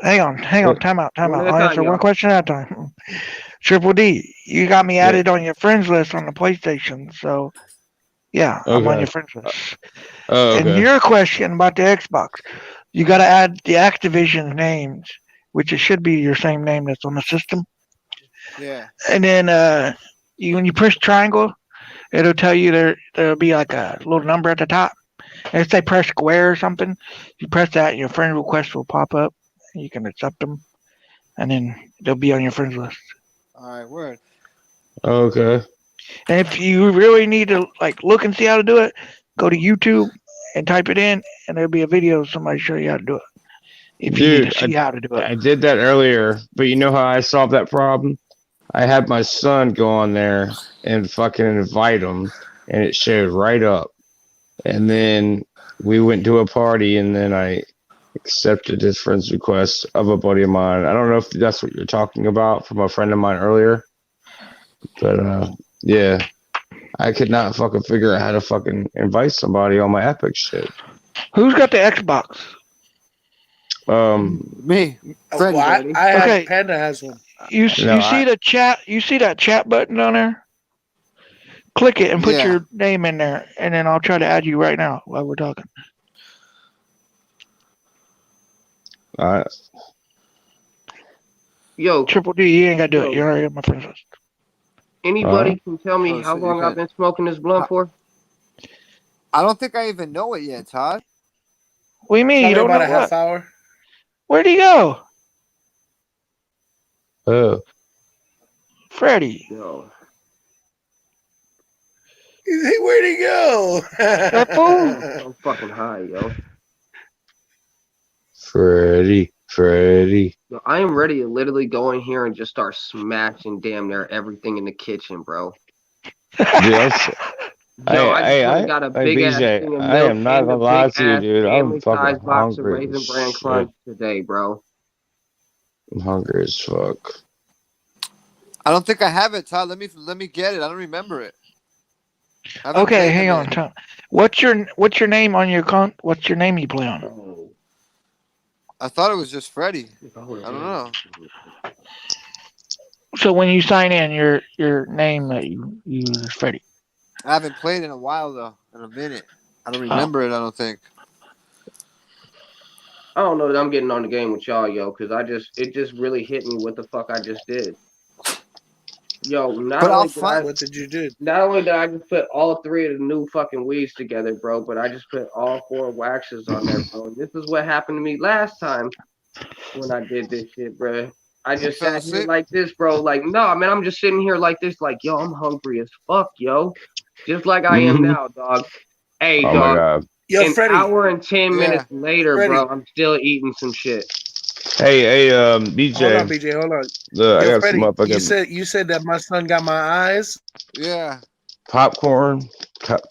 Hang on. Time out. One at a I'll time, answer y'all. one question at a time. Triple D, you got me added on your friends list on the PlayStation. So, yeah, I'm on your friends list. Oh, okay. And your question about the Xbox, you got to add the Activision names, which it should be your same name that's on the system. Yeah. And then when you push triangle, it'll tell you there'll be like a little number at the top. And if they press square or something, you press that and your friend request will pop up. And you can accept them. And then they'll be on your friends list. All right, word. Okay. And if you really need to like look and see how to do it, go to YouTube and type it in, and there'll be a video of somebody show you how to do it. If you need to see how to do it. I did that earlier, but you know how I solved that problem? I had my son go on there and fucking invite him, and it showed right up. And then we went to a party, and then I accepted his friend's request of a buddy of mine. I don't know if that's what you're talking about from a friend of mine earlier, but yeah, I could not fucking figure out how to fucking invite somebody on my Epic shit. Who's got the Xbox? Me. Well, I have, Okay. Panda has one. You see the chat? You see that chat button on there? Click it and put your name in there, and then I'll try to add you right now while we're talking. All right. Yo, Triple D, you ain't gotta do it. You're already on my friends list. Anybody can tell me how long I've been smoking this blunt for? I don't think I even know it yet, Todd. What do you mean? You don't know about a half what? hour. Where'd he go? Oh. Freddie. Yo. Where'd he go? That fool. I'm fucking high, yo. Freddie. Yo, I am ready to literally go in here and just start smashing damn near everything in the kitchen, bro. Yes. Yo, I got a big ass BJ, thing of I milk am not and a gonna lie big to you, ass dude. I'm fucking family-sized box of hungry Raisin as Bran shit. Crunch today, bro. I'm hungry as fuck. I don't think I have it, Todd. Let me get it. I don't remember it. Okay, hang on. Tom. What's your name on your What's your name you play on? I thought it was just Freddie. I don't know. So when you sign in, your name that you use is Freddie. I haven't played in a while though. In a minute. I don't remember it. I don't think. I don't know that I'm getting on the game with y'all, yo, because it just really hit me what the fuck I just did. Yo, What did you do? Not only did I just put all three of the new fucking weeds together, bro, but I just put all 4 waxes on there, bro. And this is what happened to me last time when I did this shit, bro. I just sat here like this, bro. Like, no, man, I'm just sitting here like this, like, yo, I'm hungry as fuck, yo. Just like I am now, dog. Hey, Oh dog. my god. Yo, an Freddie. hour and 10 minutes later, Freddie. bro, I'm still eating some shit. Hey, BJ. Hold on, BJ. Hold on. Look, I Yo, got Freddie, some motherfucking you said that my son got my eyes. Yeah. popcorn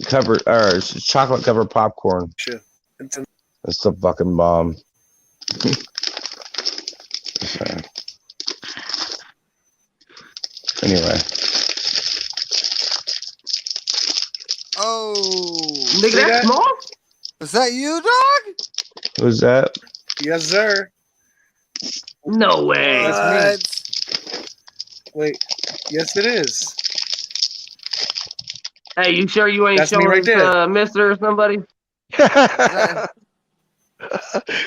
covered, or chocolate covered popcorn. Sure. That's the fucking bomb. Anyway. Oh. Nigga, that's small? Is that you, dog? Who's that? Yes, sir. No way. That's me. Wait. Yes, it is. Hey, you sure you ain't That's me showing right us there. Mister or somebody?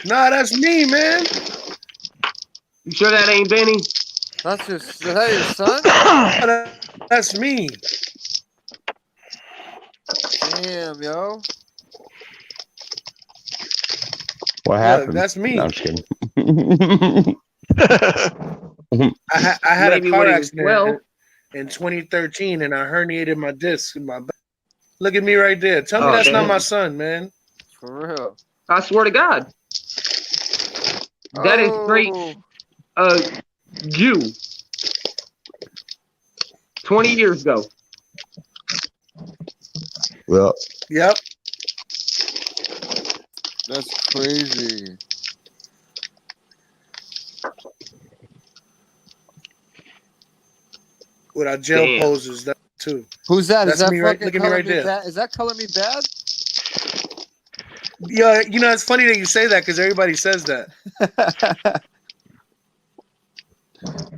Nah, that's me, man. You sure that ain't Benny? Is that your son? That's me. Damn, yo. What Look, happened? that's me. No, I'm just kidding. I had a Maybe car when he was accident 12. in 2013, and I herniated my disc in my back. Look at me right there. Tell me Oh, that's not damn. my son, man. For real. I swear to God. That is straight Jew. 20 years ago. Well, Yep. That's crazy. With our jail Damn. poses, that too. Who's that? That's Is that me right. fucking Look at me Color right Me there. Bad? Is that Color Me Bad? Yeah, you know it's funny that you say that because everybody says that.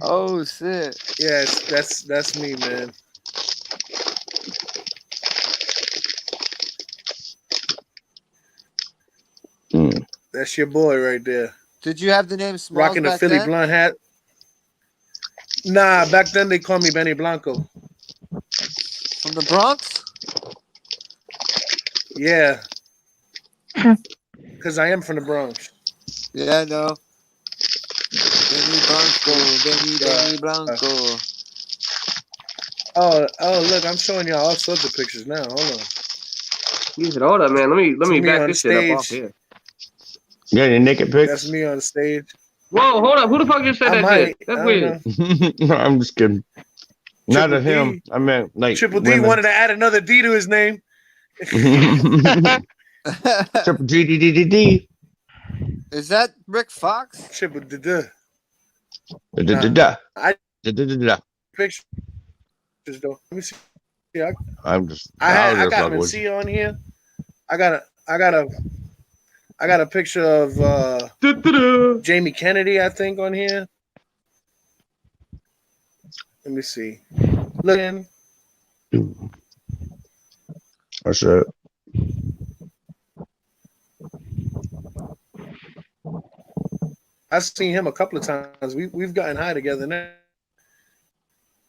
Oh shit. Yes, that's me, man. That's your boy right there. Did you have the name Smallz Rocking the back Philly then? blunt hat. Nah, back then they called me Benny Blanco. From the Bronx? Yeah. Because I am from the Bronx. Yeah, I know. Benny Blanco. Oh, look, I'm showing y'all all sorts of pictures now. Hold on. You said, hold up, man. Let me me back on this shit up off stage. here. you got any naked That's pics? me on stage. Whoa, hold up. Who the fuck just said I that might. shit? That's I don't weird. know. No, I'm just kidding. Not Triple of him. D. I meant like Triple D women. wanted to add another D to his name. Triple G D D D D. Is that Rick Fox? Triple D. Da da da Nah, da. I Da da da da. pictures though. Let me see. Yeah, I'm just. I was got just fucking with MC on here. I got a picture of Jamie Kennedy, I think, on here. Let me see. Look in. you. That's it. I've seen him a couple of times. We've gotten high together now.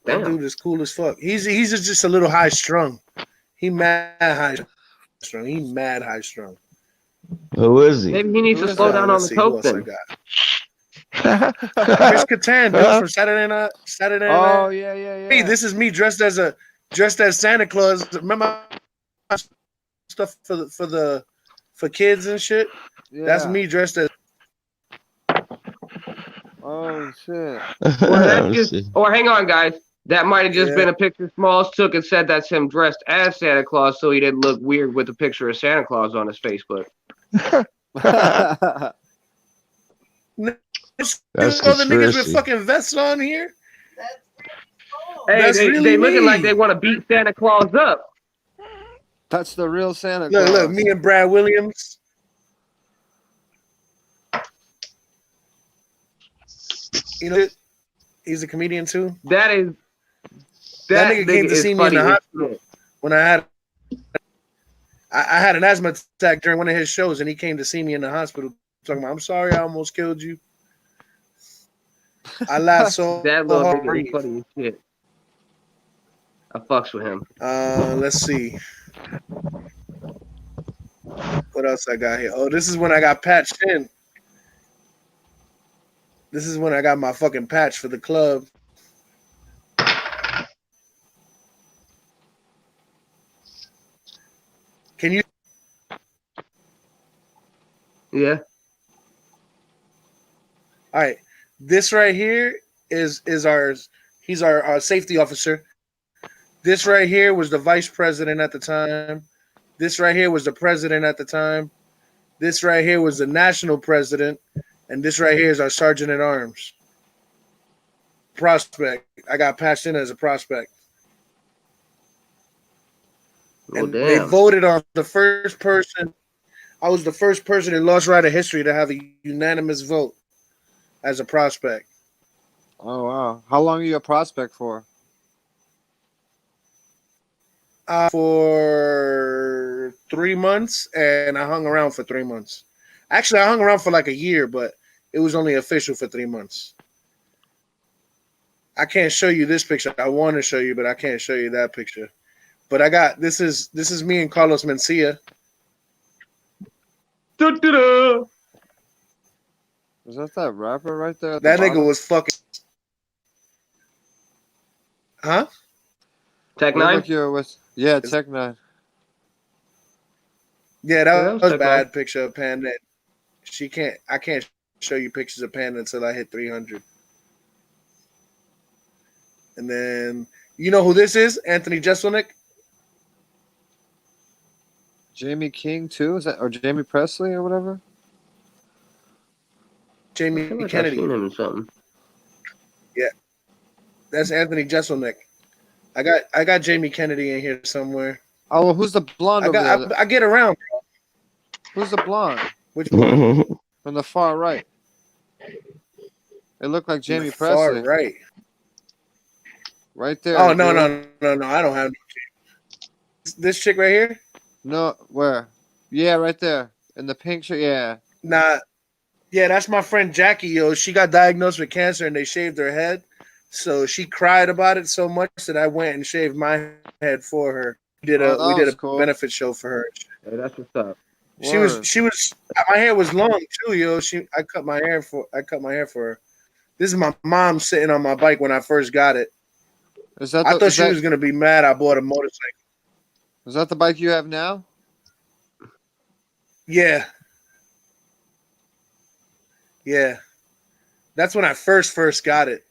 That Damn. dude is cool as fuck. He's just a little high strung. He mad high strung. He mad high strung. Who is he? Maybe he needs to slow down on Let's the see who coke else I then. got. Chris Kattan, dude, from Saturday Night. Oh yeah. Hey, this is me dressed as Santa Claus. Remember stuff for kids and shit? Yeah. That's me dressed as. Oh shit. Or that's just, or hang on, guys. That might have just Yeah. been a picture Smalls took and said that's him dressed as Santa Claus, so he didn't look weird with a picture of Santa Claus on his Facebook. That's all the niggas with conspiracy. fucking vests on here. Hey, That's they really looking like me. they want to beat Santa Claus up. That's the real Santa Claus. Look, me and Brad Williams. You know, he's a comedian too. That Nigga came to is see me in funny the as hospital shit. when I had an asthma attack during one of his shows, and he came to see me in the hospital talking about, "I'm sorry, I almost killed you." I laughed so That little hard. nigga is funny as shit. I fucks with him. Let's see. What else I got here? Oh, this is when I got patched in. This is when I got my fucking patch for the club. Can you? Yeah. All right. This right here is he's our safety officer. This right here was the vice president at the time. This right here was the president at the time. This right here was the national president. And this right here is our sergeant at arms. Prospect. I got patched in as a prospect. Oh, And they damn. voted on the first person. I was the first person in Lost Rider history to have a unanimous vote as a prospect. Oh wow. How long are you a prospect for? For 3 months, and I hung around for 3 months. Actually, I hung around for like a year, but it was only official for 3 months. I can't show you this picture. I want to show you, but I can't show you that picture. But I got this is me and Carlos Mencia. Da-da-da. Is that rapper right there? At That the nigga bottom? was fucking. Huh? Tech Look Nine. like you're with. Yeah, Tech Nine. Yeah, that was a Tech bad Nine. picture of Panda. I can't show you pictures of Panda until I hit 300. And then you know who this is? Anthony Jeselnik. Jamie King too? Is that or Jamie Presley or whatever? I Jamie feel like Kennedy. I've seen him in something. Yeah, that's Anthony Jeselnik. I got Jamie Kennedy in here somewhere. Oh, well, who's the blonde over there? I get around, bro. Who's the blonde? Which blonde? From the far right. It looked like From Jamie the far Presley. right. Right there. Oh no, dude. no! I don't have this chick right here. No, where? Yeah, right there. In the pink shirt, yeah. Nah, yeah, that's my friend Jackie. Yo, she got diagnosed with cancer and they shaved her head. So she cried about it so much that I went and shaved my head for her. We did a cool. benefit show for her. Hey, that's what's up. She was my hair was long too, yo. I cut my hair for her. This is my mom sitting on my bike when I first got it. I thought she was gonna be mad I bought a motorcycle. Is that the bike you have now? Yeah. Yeah. That's when I first got it.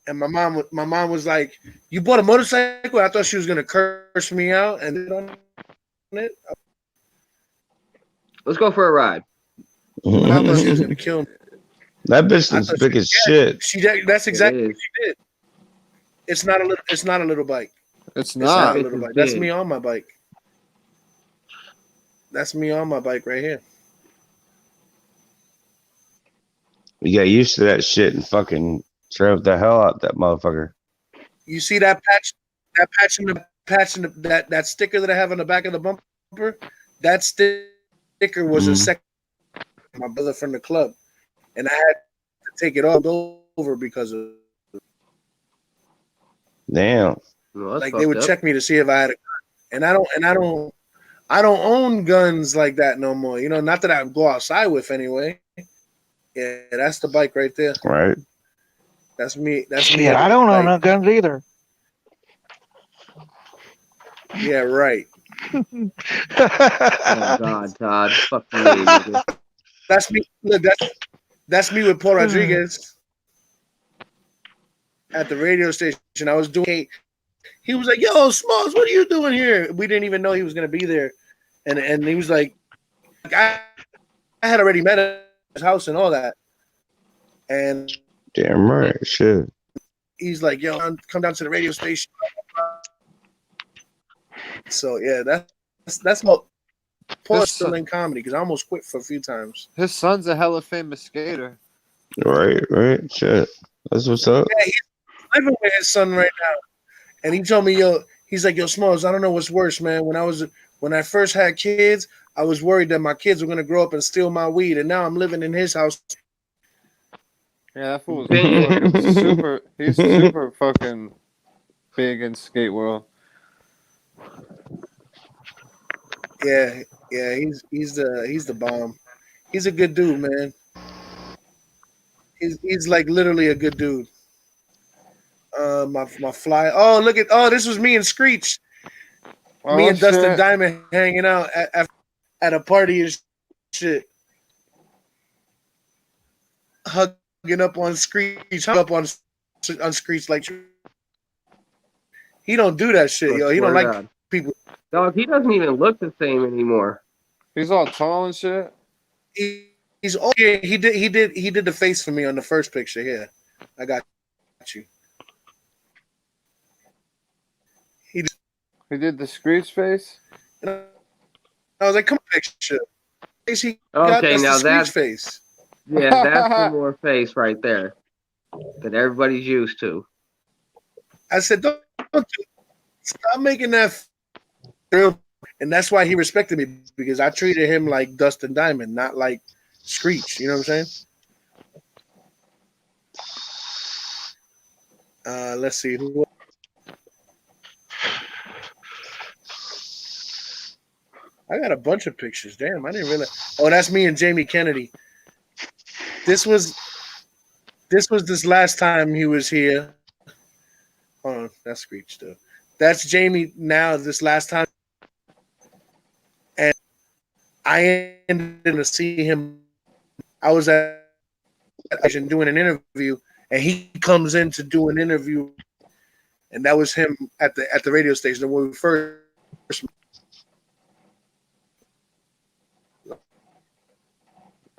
And my mom was like, "You bought a motorcycle?" I thought she was gonna curse me out and on it. Let's go for a ride. I thought she was gonna kill me. That bitch looks big as shit. That's exactly what she did. It's not a little bike. It's not a little bike. That's me on my bike. That's me on my bike right here. You got used to that shit and fucking drove the hell out that motherfucker. You see that patch that sticker that I have on the back of the bumper? That sticker was a second my brother from the club, and I had to take it all over because of. Damn. Well, like they would check me to see if I had a gun, and I don't own guns like that no more. You know, not that I go outside with anyway. Yeah, that's the bike right there. Right. That's me. That's Shit, me. I don't own no guns either. Yeah, right. Oh God, Todd, fuck me, nigga. That's me. Look, that's me with Paul Rodriguez at the radio station. I was doing. He was like, "Yo, Smallz, what are you doing here?" We didn't even know he was gonna be there, and he was like, I had already met him at his house and all that, and damn right, shit. He's like, "Yo, come down to the radio station." So yeah, that's my Paul's still in comedy because I almost quit for a few times. His son's a hella famous skater. Right. Shit. That's what's up. Yeah, he's living with his son right now. And he told me, he's like, "Yo, Smallz, I don't know what's worse, man. When I first had kids, I was worried that my kids were gonna grow up and steal my weed, and now I'm living in his house." Yeah, that fool was super. He's super fucking big in skate world. Yeah, he's the bomb. He's a good dude, man. He's like literally a good dude. My fly. Oh, look at this was me and Screech. Me and Dustin Diamond hanging out at a party and shit. Hugging up on Screech, hung up on Screech like he don't do that shit, yo. He don't like people. Dog, he doesn't even look the same anymore. He's all tall and shit. He's okay. He did the face for me on the first picture. Yeah, I got you. He did the Screech face. I was like, "Come on, picture." Okay, now that's face. Yeah, that's the more face right there that everybody's used to. I said, "Don't stop making that And that's why he respected me, because I treated him like Dust and Diamond, not like Screech. You know what I'm saying? Let's see. I got a bunch of pictures. Damn, I didn't realize. Oh, that's me and Jamie Kennedy. This was this last time he was here. Hold on, that's Screech though. That's Jamie now. This last time, and I ended up seeing him. I was at doing an interview, and he comes in to do an interview, and that was him at the radio station when we first.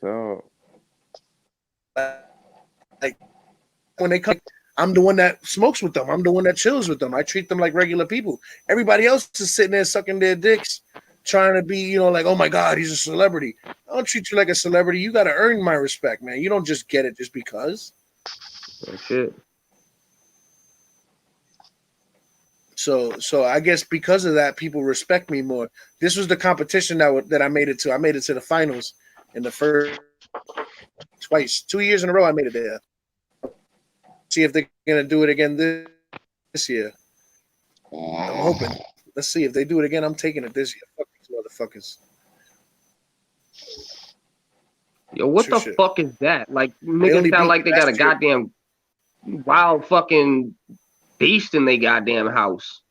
Oh. Like when they come, I'm the one that smokes with them. I'm the one that chills with them. I treat them like regular people. Everybody else is sitting there sucking their dicks, trying to be, like, oh my God, he's a celebrity. I don't treat you like a celebrity. You got to earn my respect, man. You don't just get it just because. That's it. So I guess because of that, people respect me more. This was the competition that I made it to. I made it to the finals in the first twice, 2 years in a row. I made it there. See if they're gonna do it again this year. I'm hoping. Let's see if they do it again. I'm taking it this year. Fuck these motherfuckers. Yo, what the fuck is that? Like, niggas sound like they got a goddamn wild fucking beast in their goddamn house.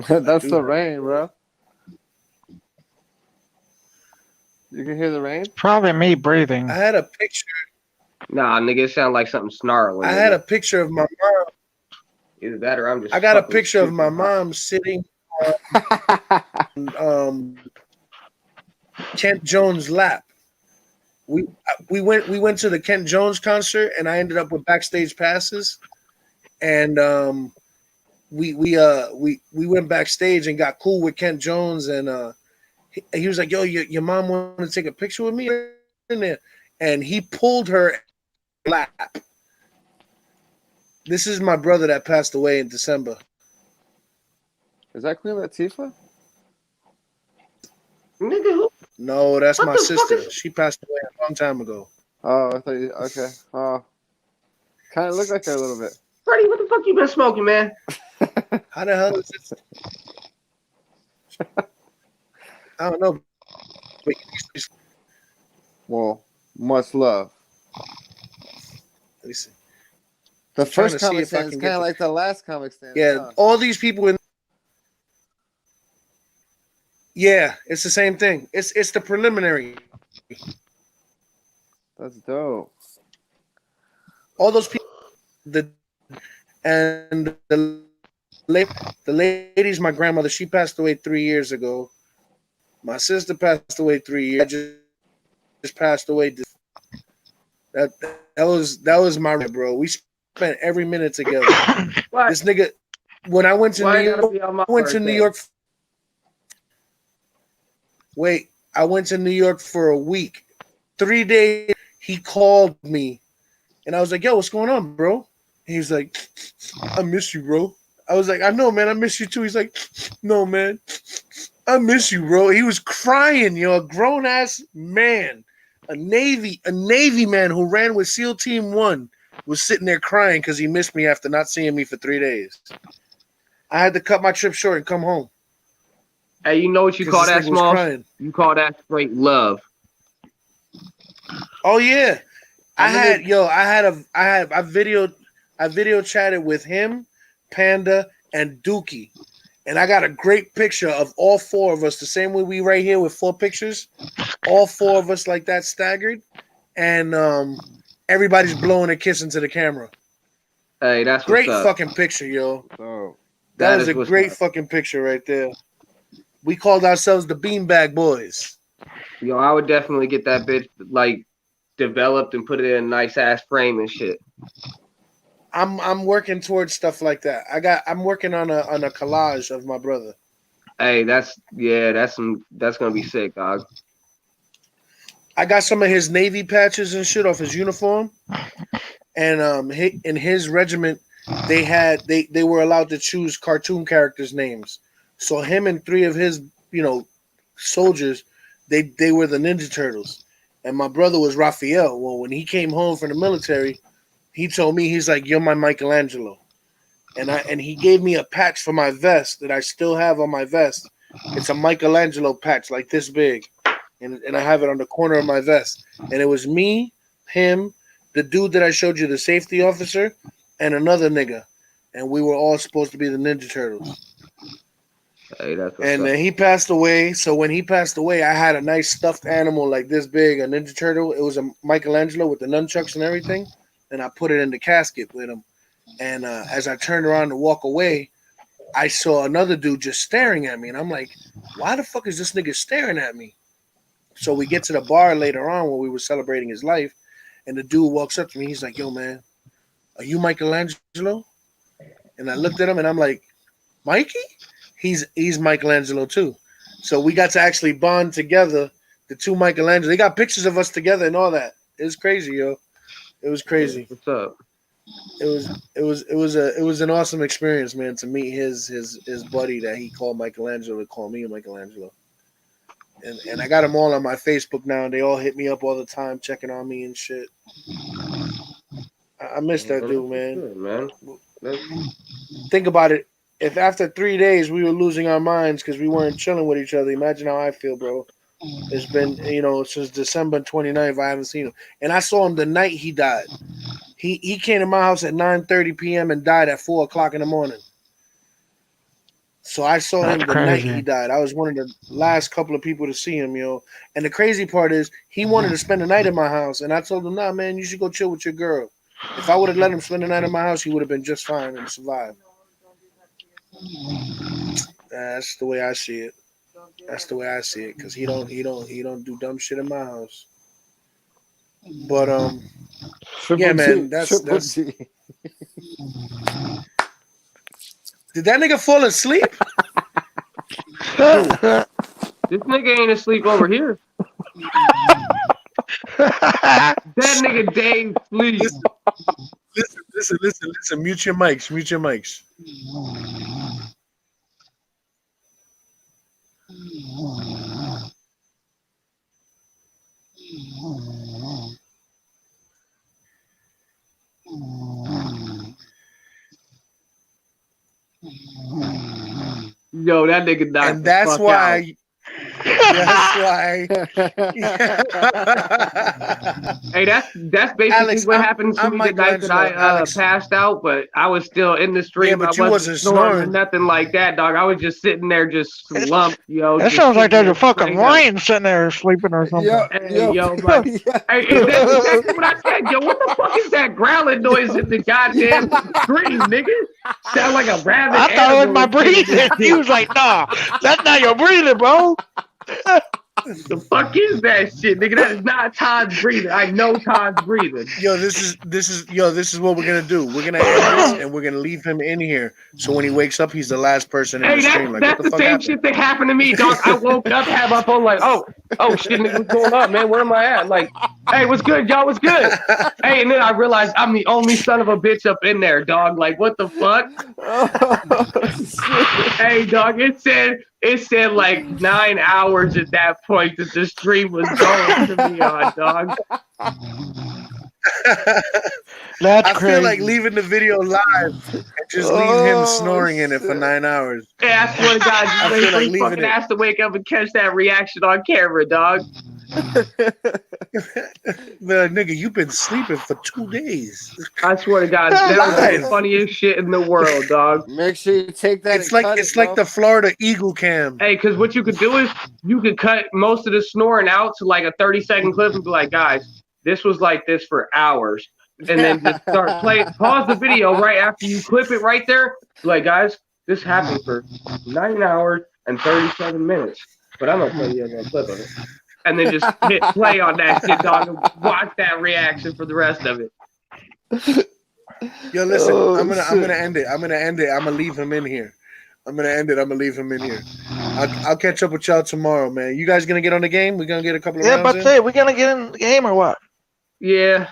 That's the rain, bro. You can hear the rain? Probably me breathing. I had a picture. Nah, nigga, it sound like something snarling. I had a picture of my mom. Either that or I'm just. I got a picture of my mom sitting on Kent Jones' lap. We went to the Kent Jones concert, and I ended up with backstage passes, and we went backstage and got cool with Kent Jones, and he was like, "Yo, your mom want to take a picture with me in there," and he pulled her lap. This is my brother that passed away in December. Is that Queen Latifah? Nigga, who? No, that's my sister. She passed away a long time ago. Oh, I thought you. Okay. Oh, kind of look like her a little bit. Freddie, what the fuck you been smoking, man? How the hell is this? I don't know. Well, much love. Let me see. The first comic stand is kind of like the last comic stand. Yeah, all these people in. Yeah, it's the same thing. It's the preliminary. That's dope. All those people, the lady's my grandmother. She passed away 3 years ago. My sister passed away 3 years. Just passed away. That was my bro. We spent every minute together. This nigga, when I went to New York, Wait, I went to New York for a week. 3 days, he called me, and I was like, "Yo, what's going on, bro?" And he's like, "I miss you, bro." I was like, "I know, man. I miss you too." He's like, "No, man. I miss you, bro." He was crying, a grown ass man, a Navy man who ran with SEAL Team 1 was sitting there crying because he missed me after not seeing me for 3 days. I had to cut my trip short and come home. Hey, you know what you call that, Smallz? You call that straight love. Oh yeah, I video chatted with him, Panda, and Dookie, and I got a great picture of all four of us, the same way we right here with 4 pictures, all 4 of us like that staggered, and everybody's blowing a kiss into the camera. Hey, that's great fucking picture, yo. Oh, that was a great fucking picture right there. We called ourselves the Beanbag Boys. Yo, I would definitely get that bitch like developed and put it in a nice ass frame and shit. I'm working towards stuff like that. I'm working on a collage of my brother. Hey, that's gonna be sick, dog. I got some of his Navy patches and shit off his uniform, and in his regiment they were allowed to choose cartoon characters' names. So him and 3 of his, soldiers, they were the Ninja Turtles. And my brother was Raphael. Well, when he came home from the military, he told me, he's like, "You're my Michelangelo." And he gave me a patch for my vest that I still have on my vest. It's a Michelangelo patch like this big. And I have it on the corner of my vest. And it was me, him, the dude that I showed you, the safety officer, and another nigga. And we were all supposed to be the Ninja Turtles. Hey, that's and he passed away. So when he passed away, I had a nice stuffed animal like this big, a Ninja Turtle. It was a Michelangelo with the nunchucks and everything. And I put it in the casket with him. And as I turned around to walk away, I saw another dude just staring at me. And I'm like, why the fuck is this nigga staring at me? So we get to the bar later on where we were celebrating his life. And the dude walks up to me. He's like, "Yo, man, are you Michelangelo?" And I looked at him and I'm like, "Mikey?" He's Michelangelo too. So we got to actually bond together, the 2 Michelangelo. They got pictures of us together and all that. It was crazy, yo. It was crazy. What's up? It was an awesome experience, man, to meet his buddy that he called Michelangelo to call me Michelangelo. And I got them all on my Facebook now, and they all hit me up all the time, checking on me and shit. I miss that dude, man. Think about it. If after 3 days we were losing our minds because we weren't chilling with each other, imagine how I feel, bro. It's been, since December 29th, I haven't seen him. And I saw him the night he died. He came to my house at 9:30 p.m. and died at 4 o'clock in the morning. So I saw him the night he died. I was one of the last couple of people to see him, yo. And the crazy part is he wanted to spend the night at my house. And I told him, "Nah, man, you should go chill with your girl." If I would have let him spend the night at my house, he would have been just fine and survived. That's the way I see it. That's the way I see it. Because he don't do dumb shit in my house. But yeah, man, that's Did that nigga fall asleep? This nigga ain't asleep over here. That nigga Dave sleep. Listen. Mute your mics. Mute your mics. Yo, that nigga knocked And that's why. That's why. Hey, that's basically Alex, what happened to me the night that I passed out, but I was still in the stream. Yeah, but I you wasn't snoring or nothing like that, dog. I was just sitting there, just slumped, yo. That sounds like there's a fucking lion sitting there sleeping or something. Yo, like, hey, that's exactly what I said. Yo, what the fuck is that growling noise in the goddamn screen, nigga? Sound like a rabbit. I thought it was my breathing. He was like, "Nah, that's not your breathing, bro." The fuck is that shit, nigga? That is not Todd's breathing. I know Todd's breathing. Yo, this is what we're gonna do. We're gonna end this and we're gonna leave him in here. So when he wakes up, he's the last person in the stream. Like, that's what the the same happened? shit that happened to me, dog. I woke up, had my phone like, oh shit, nigga, what's going on, man? Where am I at? Like, hey, what's good, y'all? What's good? Hey, and then I realized I'm the only son of a bitch up in there, dog. Like, what the fuck? Hey, dog, it said like 9 hours at that point that the stream was going to me on, dog. I feel like leaving the video live and just leave him snoring in it for 9 hours. Yeah, I swear to God, I you feel like fucking leaving it. ass to wake up and catch that reaction on camera, dog. Nigga, you've been sleeping for 2 days. I swear to God, that was the funniest shit in the world, dog. Make sure you take that. It's like the Florida Eagle cam. Hey, because what you could do is you could cut most of the snoring out to like a 30-second clip and be like, guys, this was like this for hours. And then just start pause the video right after you clip it right there. Like, guys, this happened for 9 hours and 37 minutes. But I'm gonna play you a clip of it. And then just hit play on that shit, dog, and watch that reaction for the rest of it. Yo, listen, I'm gonna end it. I'm gonna leave him in here. I'm gonna end it. I'm gonna leave him in here. I'll catch up with y'all tomorrow, man. You guys gonna get on the game? We're gonna get a couple of rounds but in? say, we gonna get in the game or what? Yeah.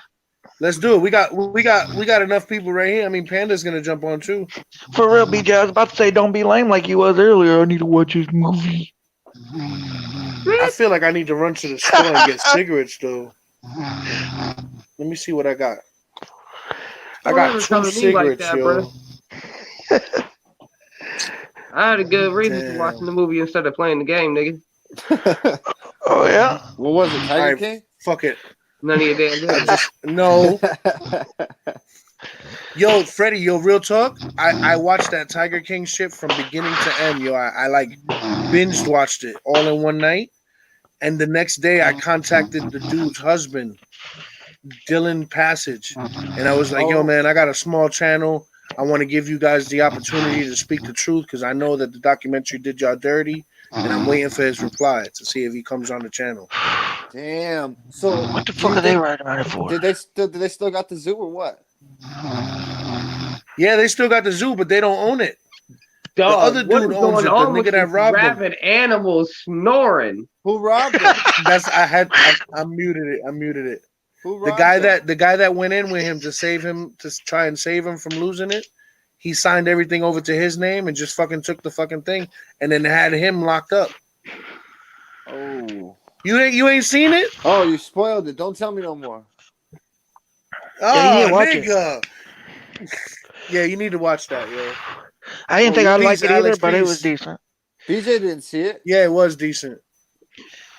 Let's do it. We got enough people right here. I mean, Panda's gonna jump on too. For real, BJ, I was about to say don't be lame like you was earlier. I need to watch this movie. I feel like I need to run to the store and get cigarettes though. Let me see what I got. I got 2 cigarettes, that, yo. I had a good reason for watching the movie instead of playing the game, nigga. Oh yeah. What was it, Tiger King? Fuck it. None of your damn business. No. Yo, Freddie, yo, real talk. I watched that Tiger King shit from beginning to end, yo. I like binged watched it all in one night. And the next day I contacted the dude's husband, Dylan Passage. And I was like, yo, man, I got a small channel. I want to give you guys the opportunity to speak the truth because I know that the documentary did y'all dirty. And I'm waiting for his reply to see if he comes on the channel. Damn. So what the fuck are they writing about it for? Did they still got the zoo or what? Yeah, they still got the zoo, but they don't own it. Dog, the other dude owns it. The nigga that robbed them. Rabid animals snoring. Who robbed them? I muted it. Who robbed the guy that went in with him to try and save him from losing it. He signed everything over to his name and just fucking took the fucking thing and then had him locked up. Oh. You ain't seen it? Oh, you spoiled it. Don't tell me no more. Oh, nigga. Yeah, you need to watch that, yo. I didn't think I'd like it either, but it was decent. BJ didn't see it. Yeah, it was decent.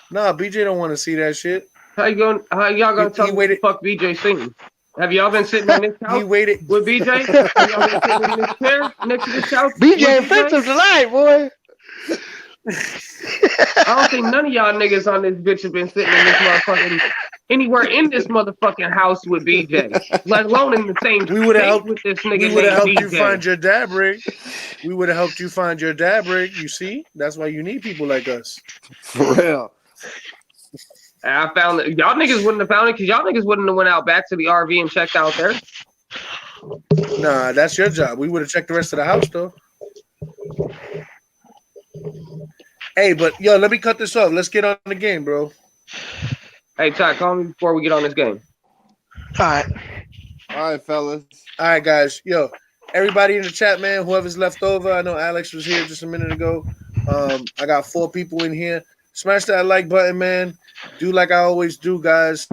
Nah, BJ don't want to see that shit. How y'all gonna tell me what the fuck BJ seen? Have y'all been sitting on this couch with BJ? Have y'all been sitting in this chair next to this couch? BJ offensive tonight, boy. I don't think none of y'all niggas on this bitch have been sitting in this motherfucking anywhere in this motherfucking house with BJ, let alone in the same state with this nigga. We would have helped you BJ. find your dab rig. We would have helped you find your dab rig. You see, that's why you need people like us. For real. I found that y'all niggas wouldn't have found it because y'all niggas wouldn't have went out back to the RV and checked out there. Nah, that's your job. We would have checked the rest of the house though. Hey, but yo, let me cut this off. Let's get on the game, bro. Hey, Ty, call me before we get on this game. All right, fellas. All right, guys. Yo, everybody in the chat, man. Whoever's left over. I know Alex was here just a minute ago. I got 4 people in here. Smash that like button, man. Do like I always do, guys.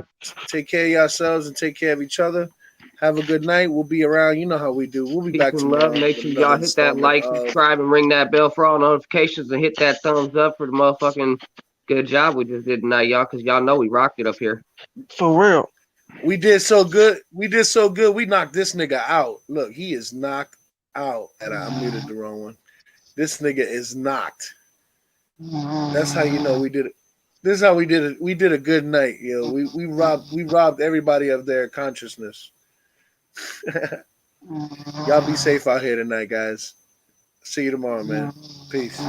Take care of yourselves and take care of each other. Have a good night. We'll be around. You know how we do. We'll be back tomorrow. Love. Make sure y'all hit that like, subscribe, and ring that bell for all notifications, and hit that thumbs up for the motherfucking good job we just did tonight, y'all, because y'all know we rocked it up here. For real. We did so good. We knocked this nigga out. Look, he is knocked out. And I muted the wrong one. This nigga is knocked. That's how you know we did it. This is how we did it. We did a good night, yo. We robbed everybody of their consciousness. Y'all be safe out here tonight, guys. See you tomorrow, man. Peace.